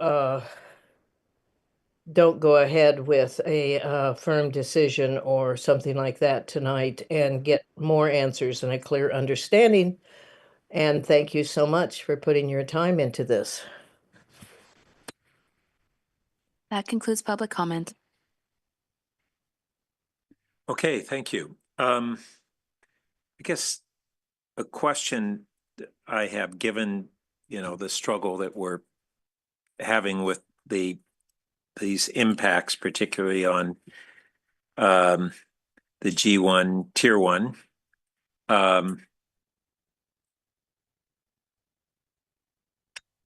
don't go ahead with a firm decision or something like that tonight and get more answers and a clear understanding. And thank you so much for putting your time into this. That concludes public comment. Okay, thank you. I guess a question that I have, given, the struggle that we're having with these impacts, particularly on the G1 Tier 1.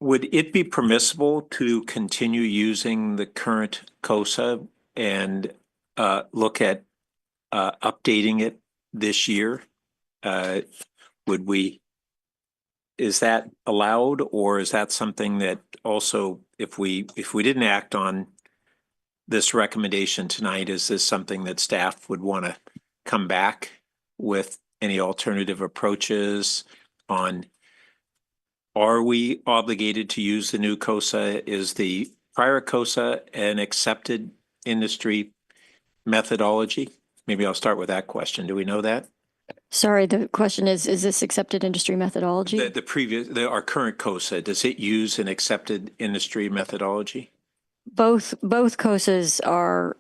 Would it be permissible to continue using the current COSA and look at updating it this year? Is that allowed, or is that something that also, if we didn't act on this recommendation tonight, is this something that staff would want to come back with any alternative approaches on? Are we obligated to use the new COSA? Is the prior COSA an accepted industry methodology? Maybe I'll start with that question. Do we know that? Sorry, the question is this accepted industry methodology? Our current COSA, does it use an accepted industry methodology? Both COSAs are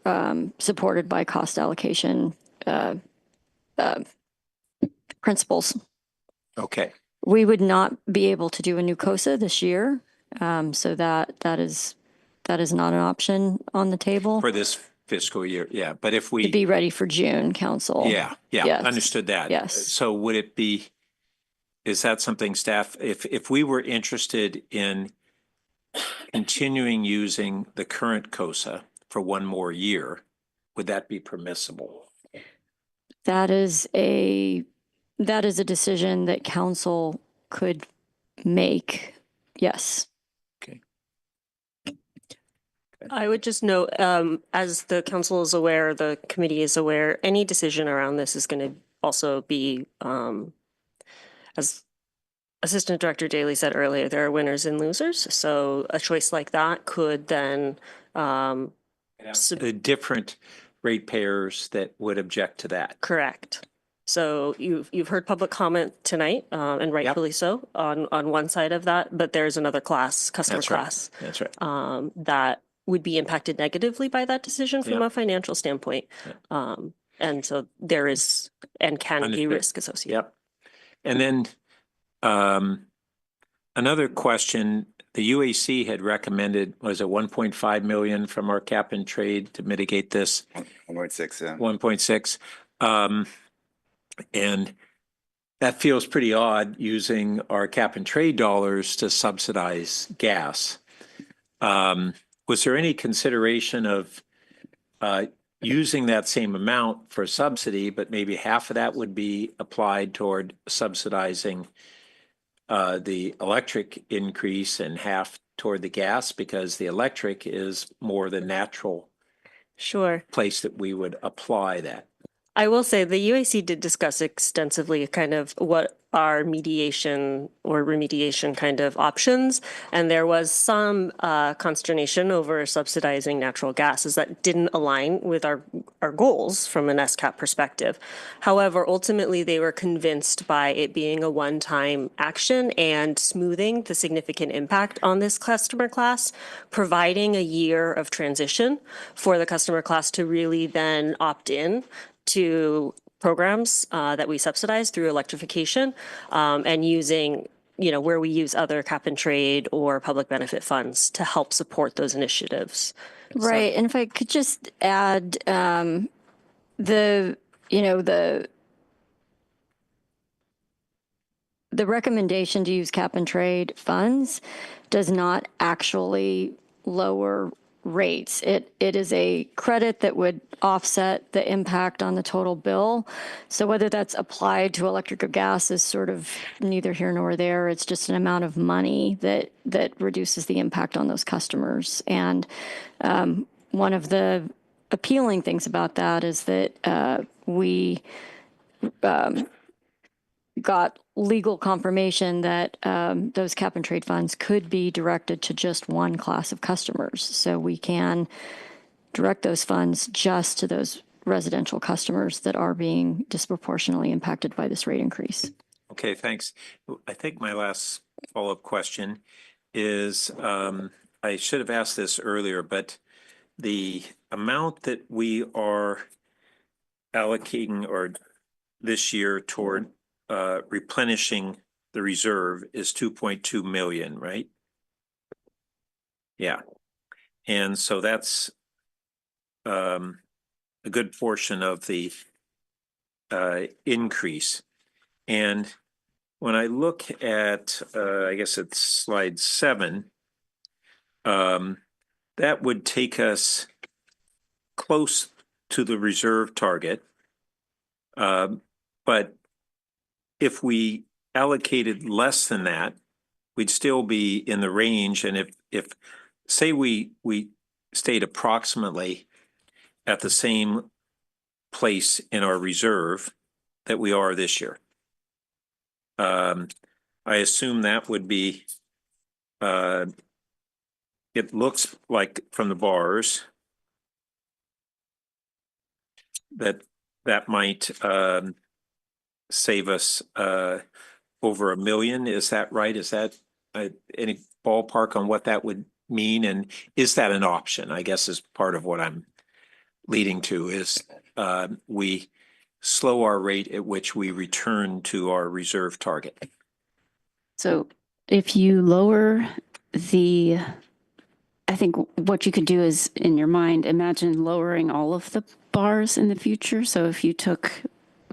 supported by cost allocation principles. Okay. We would not be able to do a new COSA this year, so that is not an option on the table. For this fiscal year, yeah. But if we to be ready for June, council. Yeah, Yes. Understood that. Yes. So would it be? Is that something staff, if we were interested in continuing using the current COSA for one more year, would that be permissible? That is a decision that council could make. Yes. I would just note, as the council is aware, the committee is aware, any decision around this is going to also be, as Assistant Director Daly said earlier, there are winners and losers. So a choice like that could then The different ratepayers that would object to that. correct. So you've heard public comment tonight, and rightfully so, on one side of that, but there's another class, customer That's right. class, That's right. that would be impacted negatively by that decision from Yep. a financial standpoint. And so there is and can be Understood. risk associated. Yep. And then another question, the UAC had recommended, was it 1.5 million from our cap and trade to mitigate this? 1.6, yeah. 1.6. And that feels pretty odd using our cap and trade dollars to subsidize gas. Was there any consideration of using that same amount for subsidy, but maybe half of that would be applied toward subsidizing the electric increase and half toward the gas, because the electric is more the natural Sure. place that we would apply that? I will say the UAC did discuss extensively kind of what are mediation or remediation kind of options. And there was some consternation over subsidizing natural gases that didn't align with our goals from an SCAP perspective. However, ultimately, they were convinced by it being a one-time action and smoothing the significant impact on this customer class, providing a year of transition for the customer class to really then opt in to programs that we subsidize through electrification, and using, where we use other cap and trade or public benefit funds to help support those initiatives. Right. And if I could just add, the recommendation to use cap and trade funds does not actually lower rates. It is a credit that would offset the impact on the total bill. So whether that's applied to electric or gas is sort of neither here nor there. It's just an amount of money that reduces the impact on those customers. And one of the appealing things about that is that we got legal confirmation that those cap and trade funds could be directed to just one class of customers. So we can direct those funds just to those residential customers that are being disproportionately impacted by this rate increase. Okay, thanks. I think my last follow-up question is, I should have asked this earlier, but the amount that we are allocating or this year toward replenishing the reserve is 2.2 million, right? Yeah. And so that's a good portion of the increase. And when I look at, I guess it's slide 7, that would take us close to the reserve target. But if we allocated less than that, we'd still be in the range. And if say we stayed approximately at the same place in our reserve that we are this year, I assume that would be, it looks like from the bars that might save us over $1 million. Is that right? Is that any ballpark on what that would mean? And is that an option? I guess is part of what I'm leading to is we slow our rate at which we return to our reserve target. So if you lower I think what you could do is in your mind, imagine lowering all of the bars in the future. So if you took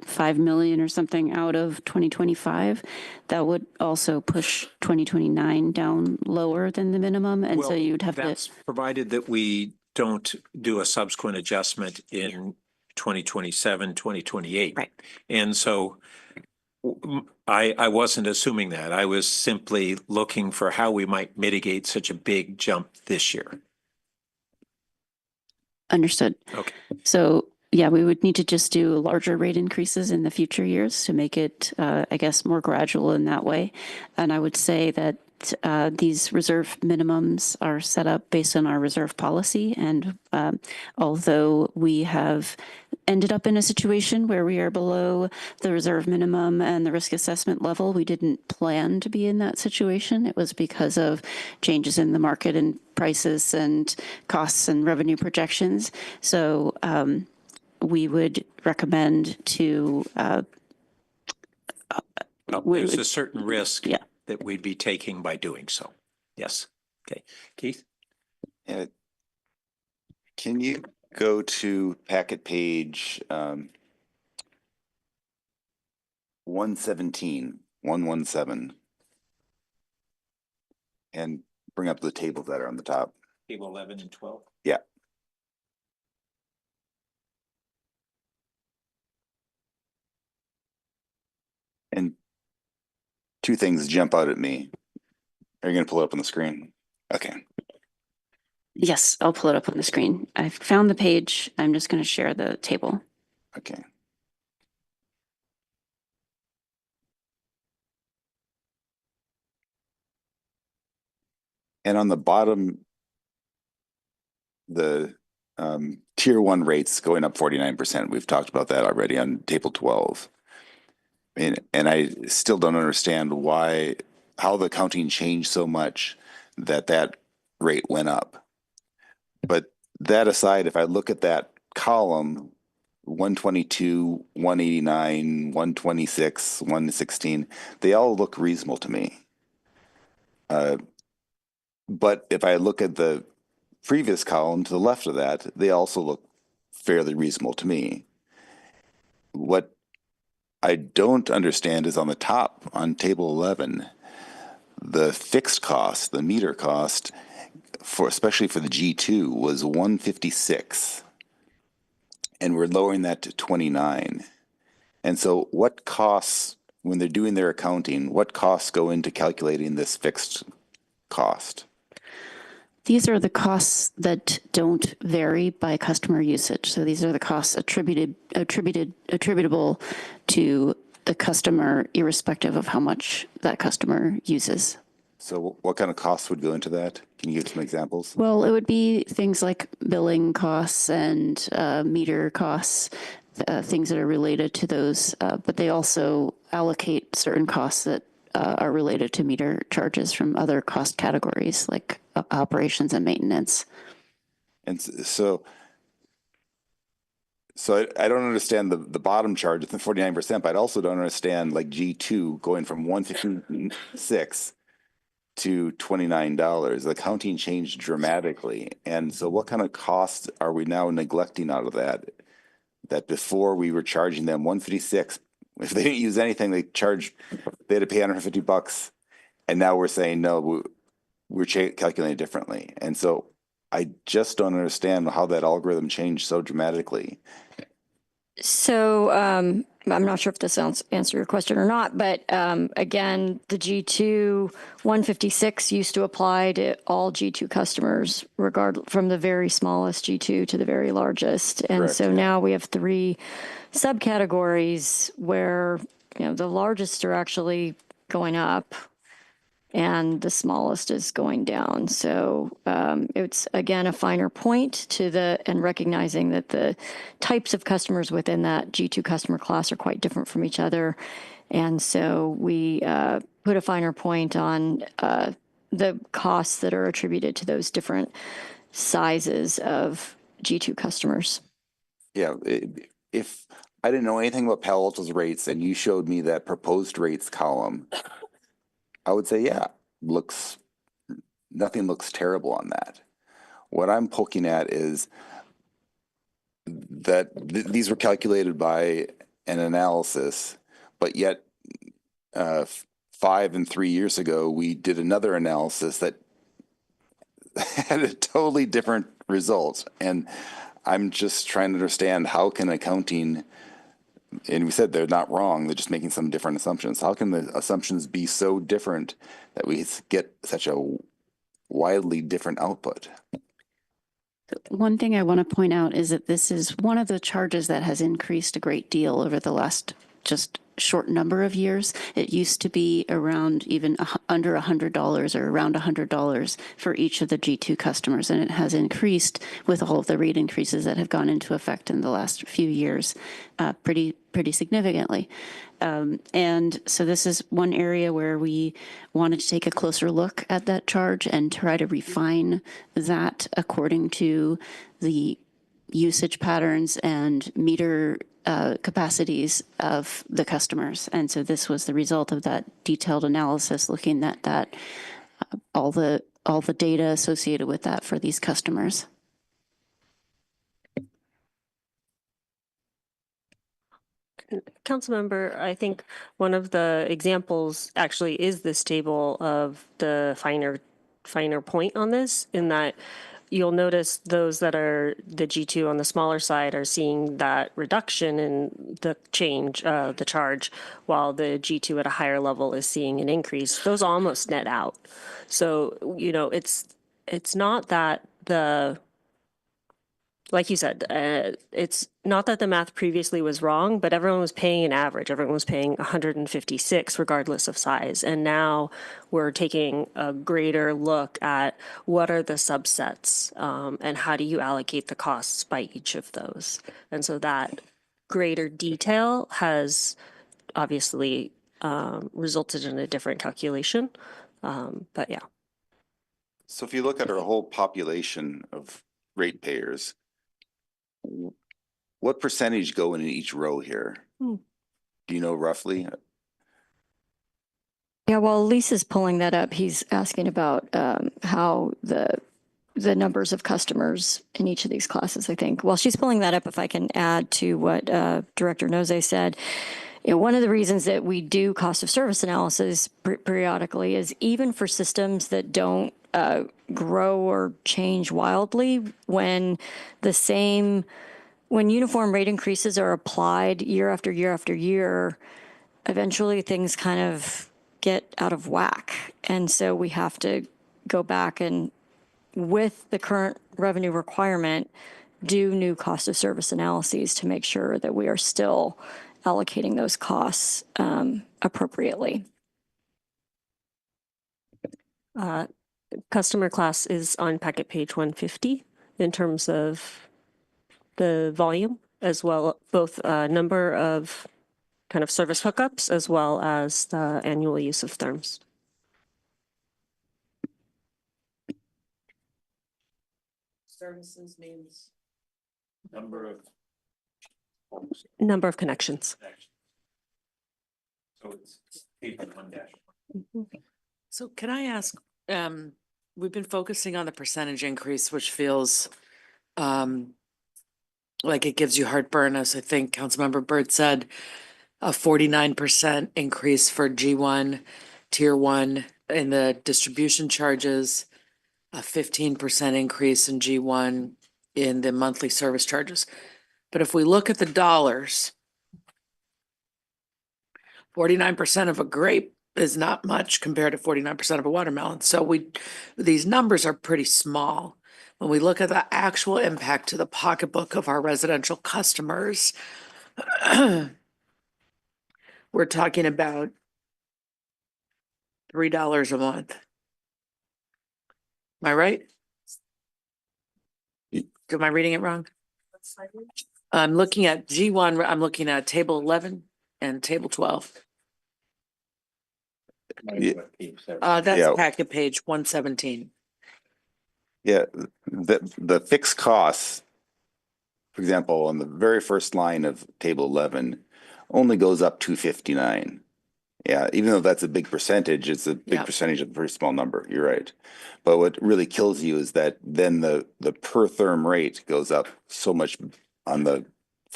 5 million or something out of 2025, that would also push 2029 down lower than the minimum. And so Well, you'd have to, that's provided that we don't do a subsequent adjustment in 2027, 2028. Right. And so I wasn't assuming that. I was simply looking for how we might mitigate such a big jump this year. understood. Okay. So yeah, we would need to just do larger rate increases in the future years to make it, I guess, more gradual in that way. And I would say that these reserve minimums are set up based on our reserve policy. And although we have ended up in a situation where we are below the reserve minimum and the risk assessment level, we didn't plan to be in that situation. It was because of changes in the market and prices and costs and revenue projections. So we would recommend to There's a certain risk yeah. that we'd be taking by doing so. Yes. Okay. Keith? Can you go to packet page 117, 117, and bring up the tables that are on the top? Table 11 and 12. Yeah. And two things jump out at me. Are you going to pull it up on the screen? Okay. Yes, I'll pull it up on the screen. I've found the page. I'm just going to share the table. Okay. And on the bottom, the tier 1 rates going up 49%. We've talked about that already on table 12. And I still don't understand how the accounting changed so much that rate went up. But that aside, if I look at that column, 122, 189, 126, 116, they all look reasonable to me. But if I look at the previous column to the left of that, they also look fairly reasonable to me. What I don't understand is on the top, on table 11, the fixed cost, the meter cost, especially for the G2, was 156. And we're lowering that to 29. And so what costs, when they're doing their accounting, what costs go into calculating this fixed cost? These are the costs that don't vary by customer usage. So these are the costs attributable to the customer, irrespective of how much that customer uses. So what kind of costs would go into that? Can you give some examples? Well, it would be things like billing costs and meter costs, things that are related to those, but they also allocate certain costs that are related to meter charges from other cost categories like operations and maintenance. And so I don't understand the bottom charge at the 49%, but I also don't understand like G2 going from 156 to $29. The accounting changed dramatically. And so what kind of costs are we now neglecting out of that? That before we were charging them 156, if they didn't use anything, they had to pay $150. And now we're saying, no, we're calculating it differently. And so I just don't understand how that algorithm changed so dramatically. So I'm not sure if this answer your question or not, but again, the G2 156 used to apply to all G2 customers, from the very smallest G2 to the very largest. And Correct, so yeah. now we have 3 subcategories where the largest are actually going up and the smallest is going down. So it's, again, a finer point and recognizing that the types of customers within that G2 customer class are quite different from each other. And so we put a finer point on the costs that are attributed to those different sizes of G2 customers. Yeah, if I didn't know anything about Palo Alto's rates and you showed me that proposed rates column, I would say, yeah, nothing looks terrible on that. What I'm poking at is that these were calculated by an analysis, but yet 5 and 3 years ago, we did another analysis that had a totally different result. And I'm just trying to understand, how can accounting, and we said they're not wrong, they're just making some different assumptions. How can the assumptions be so different that we get such a wildly different output? One thing I want to point out is that this is one of the charges that has increased a great deal over the last just short number of years. It used to be around even under $100 or around $100 for each of the G2 customers, and it has increased with all of the rate increases that have gone into effect in the last few years pretty significantly. And so this is one area where we wanted to take a closer look at that charge and try to refine that according to the usage patterns and meter capacities of the customers. And so this was the result of that detailed analysis, looking at that, all the data associated with that for these customers. Councilmember, I think one of the examples actually is this table of the finer point on this, in that you'll notice those that are the G2 on the smaller side are seeing that reduction in the change, the charge, while the G2 at a higher level is seeing an increase. Those almost net out. So, you know, it's not that like you said, it's not that the math previously was wrong, but everyone was paying an average. Everyone was paying 156 regardless of size. And now we're taking a greater look at what are the subsets and how do you allocate the costs by each of those. And so that greater detail has obviously resulted in a different calculation. But yeah. So if you look at our whole population of ratepayers, what percentage go in each row here? Do you know roughly? Yeah, while Lisa's pulling that up, he's asking about how the numbers of customers in each of these classes, I think. While she's pulling that up, if I can add to what Director Noze said, you know, one of the reasons that we do cost of service analysis periodically is even for systems that don't grow or change wildly, when uniform rate increases are applied year after year after year, eventually things kind of get out of whack. And so we have to go back and, with the current revenue requirement, do new cost of service analyses to make sure that we are still allocating those costs appropriately. Customer class is on packet page 150 in terms of the volume, as well, both number of kind of service hookups as well as the annual use of therms. Services means Number of connections. So it's page 1-. So can I ask, we've been focusing on the percentage increase, which feels like it gives you heartburn, as I think Councilmember Byrd said, a 49% increase for G1, Tier 1 in the distribution charges, a 15% increase in G1 in the monthly service charges. But if we look at the dollars, 49% of a grape is not much compared to 49% of a watermelon. So these numbers are pretty small. When we look at the actual impact to the pocketbook of our residential customers, we're talking about $3 a month. Am I right? Am I reading it wrong? I'm looking at G1, I'm looking at table 11 and table 12. That's Yeah. packet page 117. Yeah, the fixed costs, for example, on the very first line of table 11, only goes up 259. Yeah, even though that's a big percentage, it's a big percentage of a very small number. You're right. But what really kills you is that then the per therm rate goes up so much on the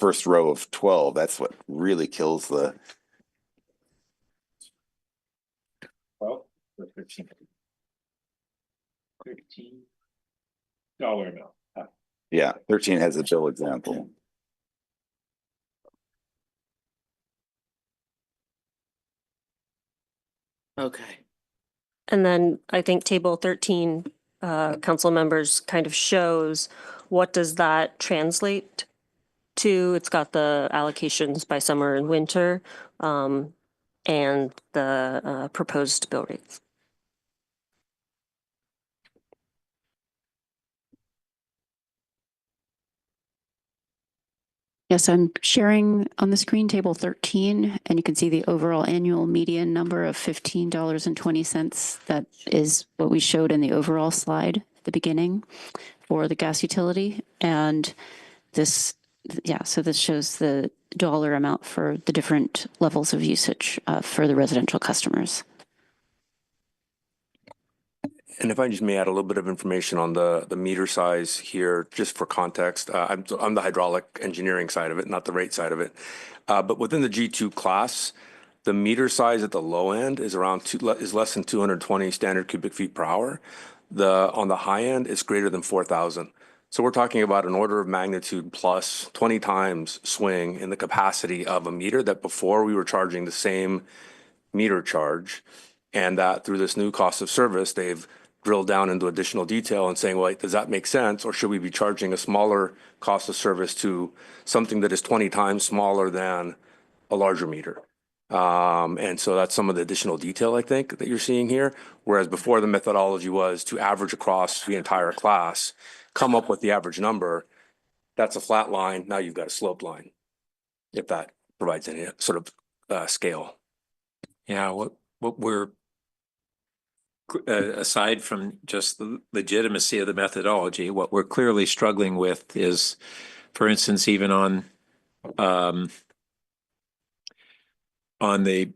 first row of 12. That's what really kills the. Well, the $13 amount. Yeah, 13 has a bill example. Okay. And then I think table 13, council members kind of shows what does that translate to? It's got the allocations by summer and winter, and the proposed bill rates. Yes, I'm sharing on the screen table 13, and you can see the overall annual median number of $15.20. That is what we showed in the overall slide at the beginning for the gas utility. And this, yeah, so this shows the dollar amount for the different levels of usage for the residential customers. And if I just may add a little bit of information on the meter size here, just for context, I'm the hydraulic engineering side of it, not the rate side of it. But within the G2 class, the meter size at the low end is is less than 220 standard cubic feet per hour. On the high end, it's greater than 4,000. So we're talking about an order of magnitude plus 20 times swing in the capacity of a meter that before we were charging the same meter charge, and that through this new cost of service, they've drilled down into additional detail and saying, well, does that make sense? Or should we be charging a smaller cost of service to something that is 20 times smaller than a larger meter? And so that's some of the additional detail, I think, that you're seeing here. Whereas before the methodology was to average across the entire class, come up with the average number. That's a flat line. Now you've got a sloped line, if that provides any sort of scale. Yeah, what we're aside from just the legitimacy of the methodology, what we're clearly struggling with is, for instance, even on the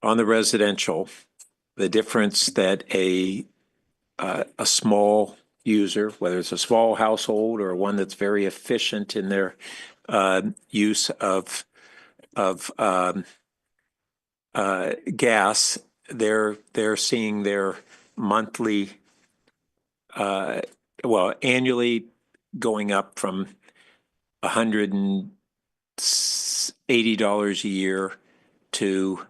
residential, the difference that a small user, whether it's a small household or one that's very efficient in their use of gas, they're seeing their monthly, annually going up from $180 a year to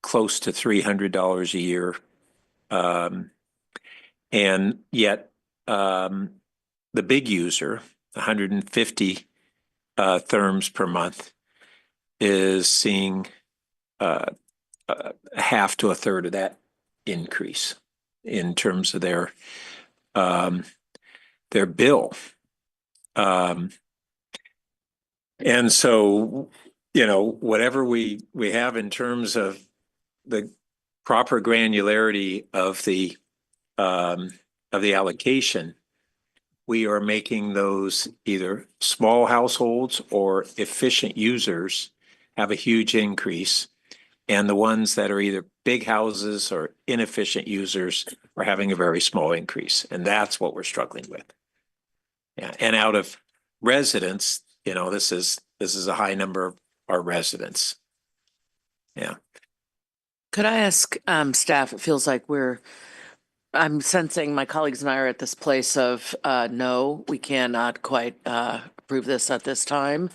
close to $300 a year. And yet the big user, 150 therms per month, is seeing half to a third of that increase in terms of their bill. And so, whatever we have in terms of the proper granularity of the allocation, we are making those either small households or efficient users have a huge increase. And the ones that are either big houses or inefficient users are having a very small increase. And that's what we're struggling with. Yeah. And out of residents, this is a high number of our residents. Yeah. Could I ask staff, it feels like I'm sensing my colleagues and I are at this place of no, we cannot quite approve this at this time.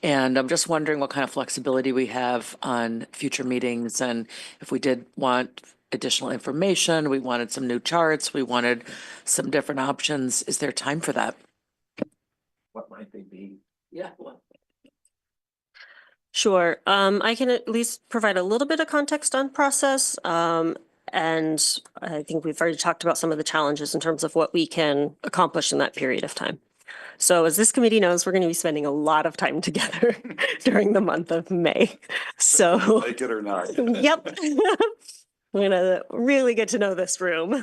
And I'm just wondering what kind of flexibility we have on future meetings. And if we did want additional information, we wanted some new charts, we wanted some different options. Is there time for that? What might they be? Yeah. Sure. I can at least provide a little bit of context on process. And I think we've already talked about some of the challenges in terms of what we can accomplish in that period of time. So as this committee knows, we're going to be spending a lot of time together during the month of May. So Like it or not. Yep. We're gonna really get to know this room.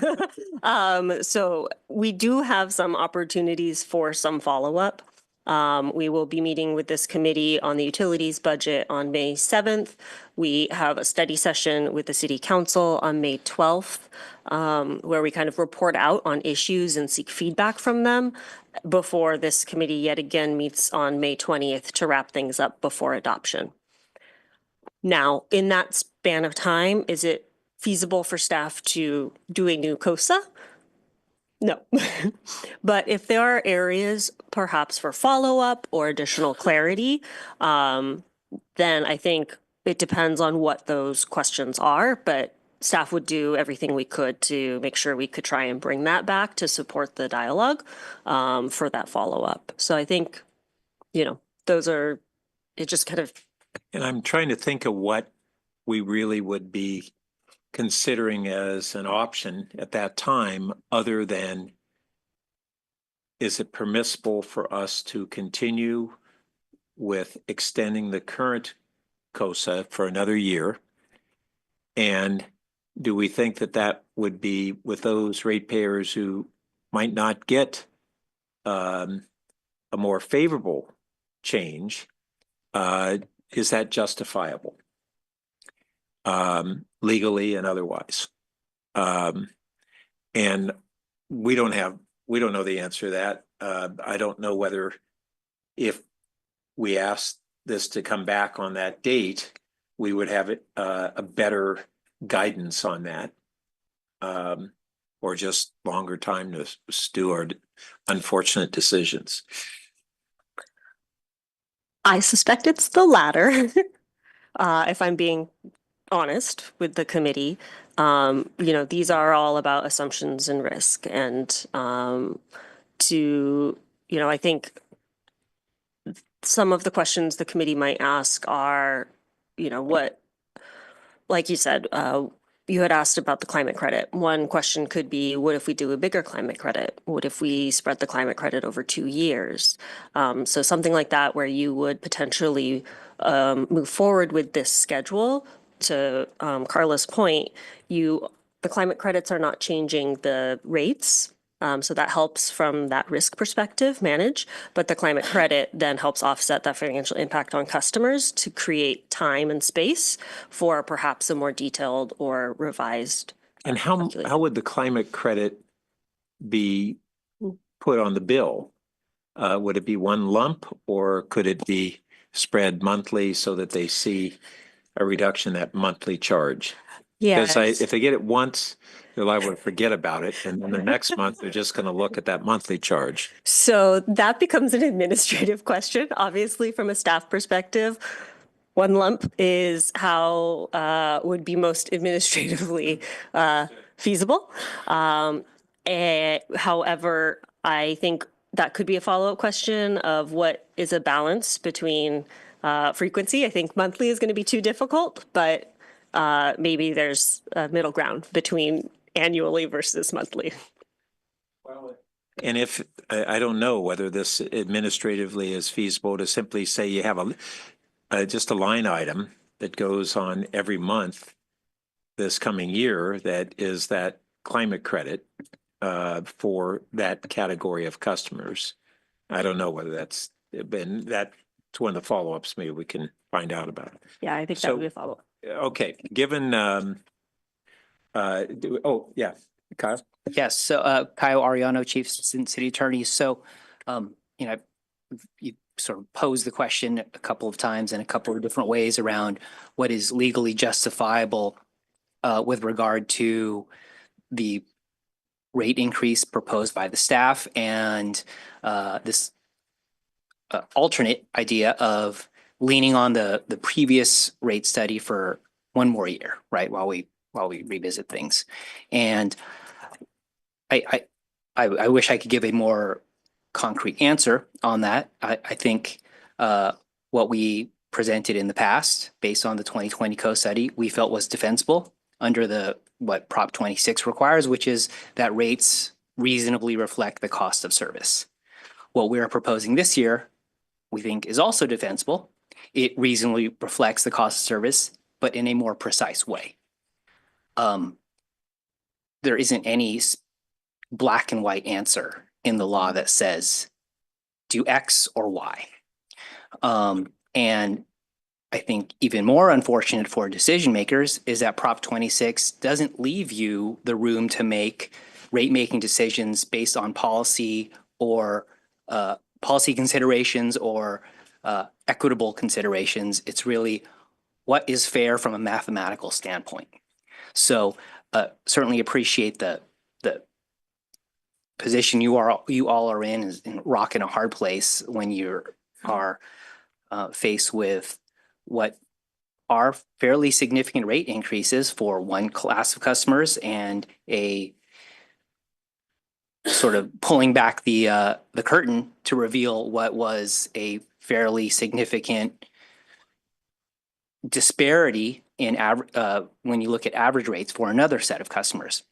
So we do have some opportunities for some follow-up. We will be meeting with this committee on the utilities budget on May 7th. We have a study session with the city council on May 12th, where we kind of report out on issues and seek feedback from them before this committee yet again meets on May 20th to wrap things up before adoption. Now, in that span of time, is it feasible for staff to do a new COSA? No. But if there are areas perhaps for follow-up or additional clarity, then I think it depends on what those questions are, but staff would do everything we could to make sure we could try and bring that back to support the dialogue for that follow-up. So I think, those are, it just kind of. And I'm trying to think of what we really would be considering as an option at that time, other than, is it permissible for us to continue with extending the current COSA for another year? And do we think that that would be with those ratepayers who might not get a more favorable change? Is that justifiable legally and otherwise? And we don't know the answer to that. I don't know whether, if we asked this to come back on that date, we would have a better guidance on that, or just longer time to stew our unfortunate decisions. I suspect it's the latter, if I'm being honest with the committee. These are all about assumptions and risk, and I think some of the questions the committee might ask are, what, like you said, you had asked about the climate credit. One question could be, what if we do a bigger climate credit? What if we spread the climate credit over 2 years? So something like that, where you would potentially move forward with this schedule. To Carla's point, the climate credits are not changing the rates. So that helps from that risk perspective manage, but the climate credit then helps offset that financial impact on customers to create time and space for perhaps a more detailed or revised. And how would the climate credit be put on the bill? Would it be one lump, or could it be spread monthly so that they see a reduction in that monthly charge? Yeah. Because if they get it once, they're liable to forget about it, and then the next month they're just going to look at that monthly charge. So that becomes an administrative question. Obviously, from a staff perspective, one lump is how would be most administratively feasible. However, I think that could be a follow-up question of what is a balance between frequency. I think monthly is going to be too difficult, but maybe there's a middle ground between annually versus monthly. And if, I don't know whether this administratively is feasible to simply say you have just a line item that goes on every month this coming year that is that climate credit for that category of customers. I don't know whether that's been, that's one of the follow-ups maybe we can find out about. Yeah, I think that would be a follow-up. Okay, given, yeah, Kyle? Yes, so Kyle Ariano, Chief Assistant City Attorney. So, you sort of posed the question a couple of times in a couple of different ways around what is legally justifiable with regard to the rate increase proposed by the staff and this alternate idea of leaning on the previous rate study for one more year, right, while we revisit things. And I wish I could give a more concrete answer on that. I think what we presented in the past, based on the 2020 co-study, we felt was defensible under what Prop 26 requires, which is that rates reasonably reflect the cost of service. What we are proposing this year, we think, is also defensible. It reasonably reflects the cost of service, but in a more precise way. There isn't any black and white answer in the law that says do X or Y. And I think even more unfortunate for decision makers is that Prop 26 doesn't leave you the room to make rate-making decisions based on policy or policy considerations or equitable considerations. It's really what is fair from a mathematical standpoint. So certainly appreciate the position you all are in, is in rock in a hard place when you are faced with what are fairly significant rate increases for one class of customers and a sort of pulling back the curtain to reveal what was a fairly significant disparity in when you look at average rates for another set of customers.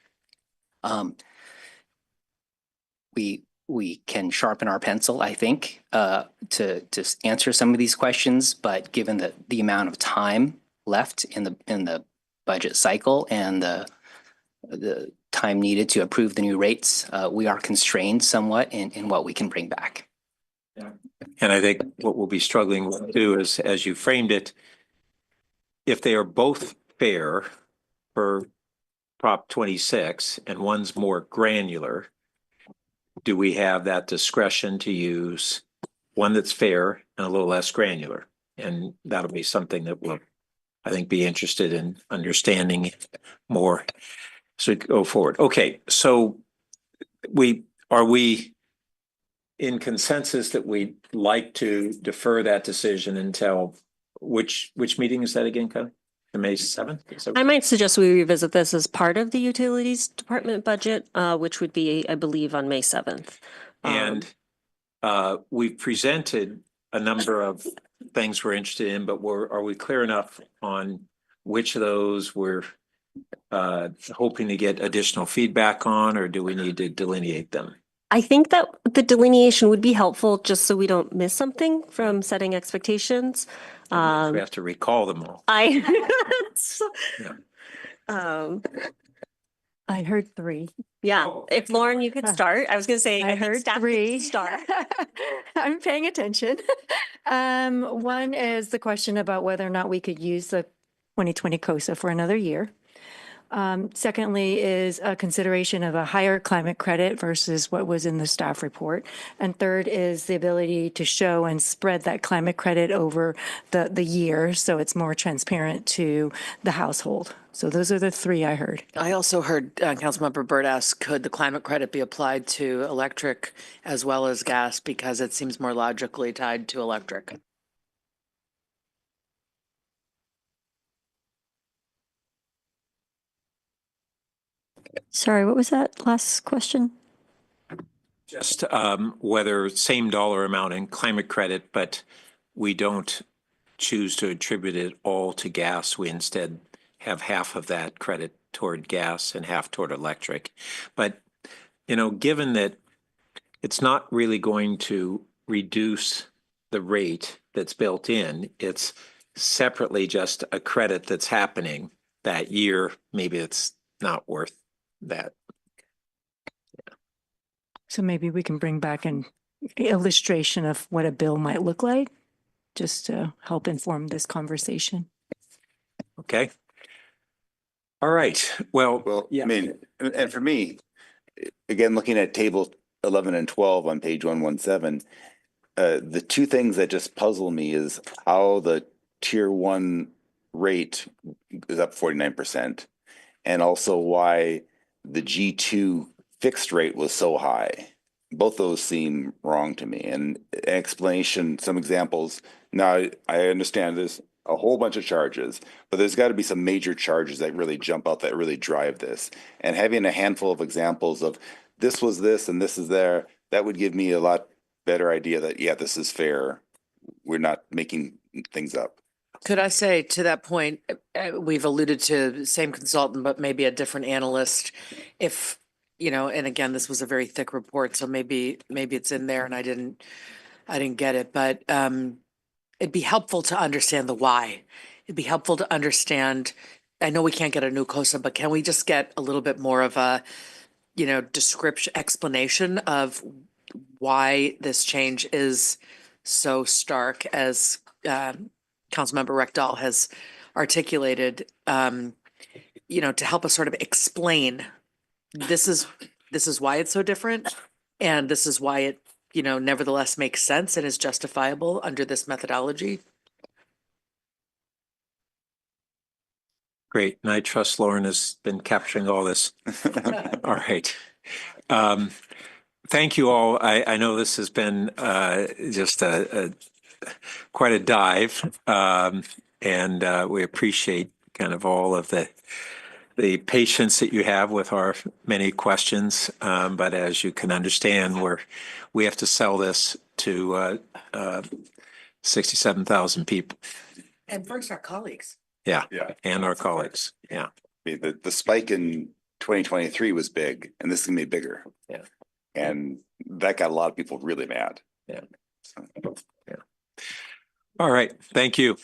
We can sharpen our pencil, I think, to answer some of these questions, but given the amount of time left in the budget cycle and the time needed to approve the new rates, we are constrained somewhat in what we can bring back. Yeah. And I think what we'll be struggling with too is, as you framed it, if they are both fair for Prop 26 and one's more granular, do we have that discretion to use one that's fair and a little less granular? And that'll be something that we'll, I think, be interested in understanding more as we go forward. Okay, so are we in consensus that we'd like to defer that decision until which meeting is that again, Connie? The May 7th? I might suggest we revisit this as part of the Utilities Department budget, which would be, I believe, on May 7th. And we've presented a number of things we're interested in, but are we clear enough on which of those we're hoping to get additional feedback on, or do we need to delineate them? I think that the delineation would be helpful just so we don't miss something from setting expectations. We have to recall them all. I Yeah. heard three. Yeah, Oh. if Lauren, you could start. I was going to say, I think heard staff three. needs to start. I'm paying attention. One is the question about whether or not we could use the 2020 COSA for another year. Secondly is a consideration of a higher climate credit versus what was in the staff report. And third is the ability to show and spread that climate credit over the year so it's more transparent to the household. So those are the three I heard. I also heard Councilmember Byrd ask, could the climate credit be applied to electric as well as gas, because it seems more logically tied to electric? Sorry, what was that last question? Just whether same dollar amount in climate credit, but we don't choose to attribute it all to gas. We instead have half of that credit toward gas and half toward electric. But, given that it's not really going to reduce the rate that's built in, it's separately just a credit that's happening that year. Maybe it's not worth that. So maybe we can bring back an illustration of what a bill might look like, just to help inform this conversation. Okay. All right. Well, I mean, and for me, again, looking at table 11 and 12 on page 117, the two things that just puzzle me is how the tier 1 rate is up 49%, and also why the G2 fixed rate was so high. Both those seem wrong to me. And an explanation, some examples. Now, I understand there's a whole bunch of charges, but there's got to be some major charges that really jump out, that really drive this. And having a handful of examples of this was this and this is there, that would give me a lot better idea that, yeah, this is fair. We're not making things up. Could I say to that point, we've alluded to the same consultant, but maybe a different analyst. If, and again, this was a very thick report, so maybe it's in there and I didn't get it, but it'd be helpful to understand the why. It'd be helpful to understand, I know we can't get a new COSA, but can we just get a little bit more of a, description, explanation of why this change is so stark as Councilmember Rekdal has articulated, to help us sort of explain this is why it's so different, and this is why it, nevertheless makes sense and is justifiable under this methodology. Great. And I trust Lauren has been capturing all this. All right. Thank you all. I know this has been just quite a dive, and we appreciate kind of all of the patience that you have with our many questions. But as you can understand, we have to sell this to 67,000 people. And first, our colleagues. Yeah. Yeah. And our colleagues. Yeah. I mean, the spike in 2023 was big, and this is gonna be bigger. Yeah. And that got a lot of people really mad. Yeah. So. Yeah. All right. Thank you.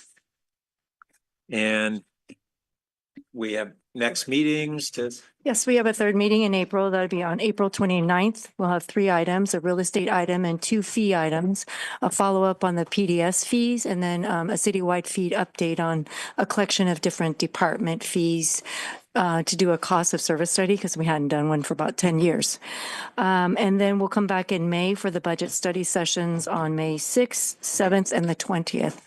And we have next meetings to. Yes, we have a third meeting in April. That'll be on April 29th. We'll have 3 items, a real estate item and 2 fee items, a follow-up on the PDS fees, and then a citywide fee update on a collection of different department fees to do a cost of service study because we hadn't done one for about 10 years. And then we'll come back in May for the budget study sessions on May 6th, 7th, and the 20th.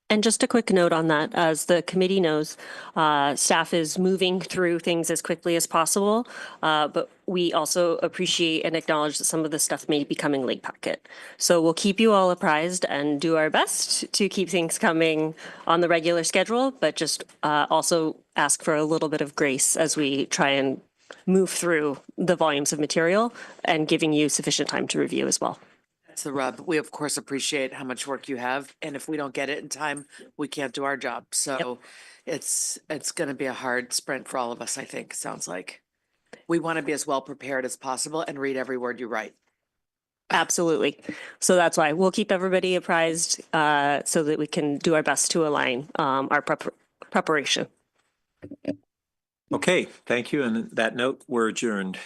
And just a quick note on that, as the committee knows, staff is moving through things as quickly as possible, but we also appreciate and acknowledge that some of the stuff may be coming late packet. So we'll keep you all apprised and do our best to keep things coming on the regular schedule, but just also ask for a little bit of grace as we try and move through the volumes of material and giving you sufficient time to review as well. That's the rub. We of course appreciate how much work you have, and if we don't get it in time, we can't do our job. So it's going to be a hard sprint for all of us, I think. Sounds like we want to be as well prepared as possible and read every word you write. Absolutely. So that's why we'll keep everybody apprised so that we can do our best to align our preparation. Okay, thank you. And that note, we're adjourned.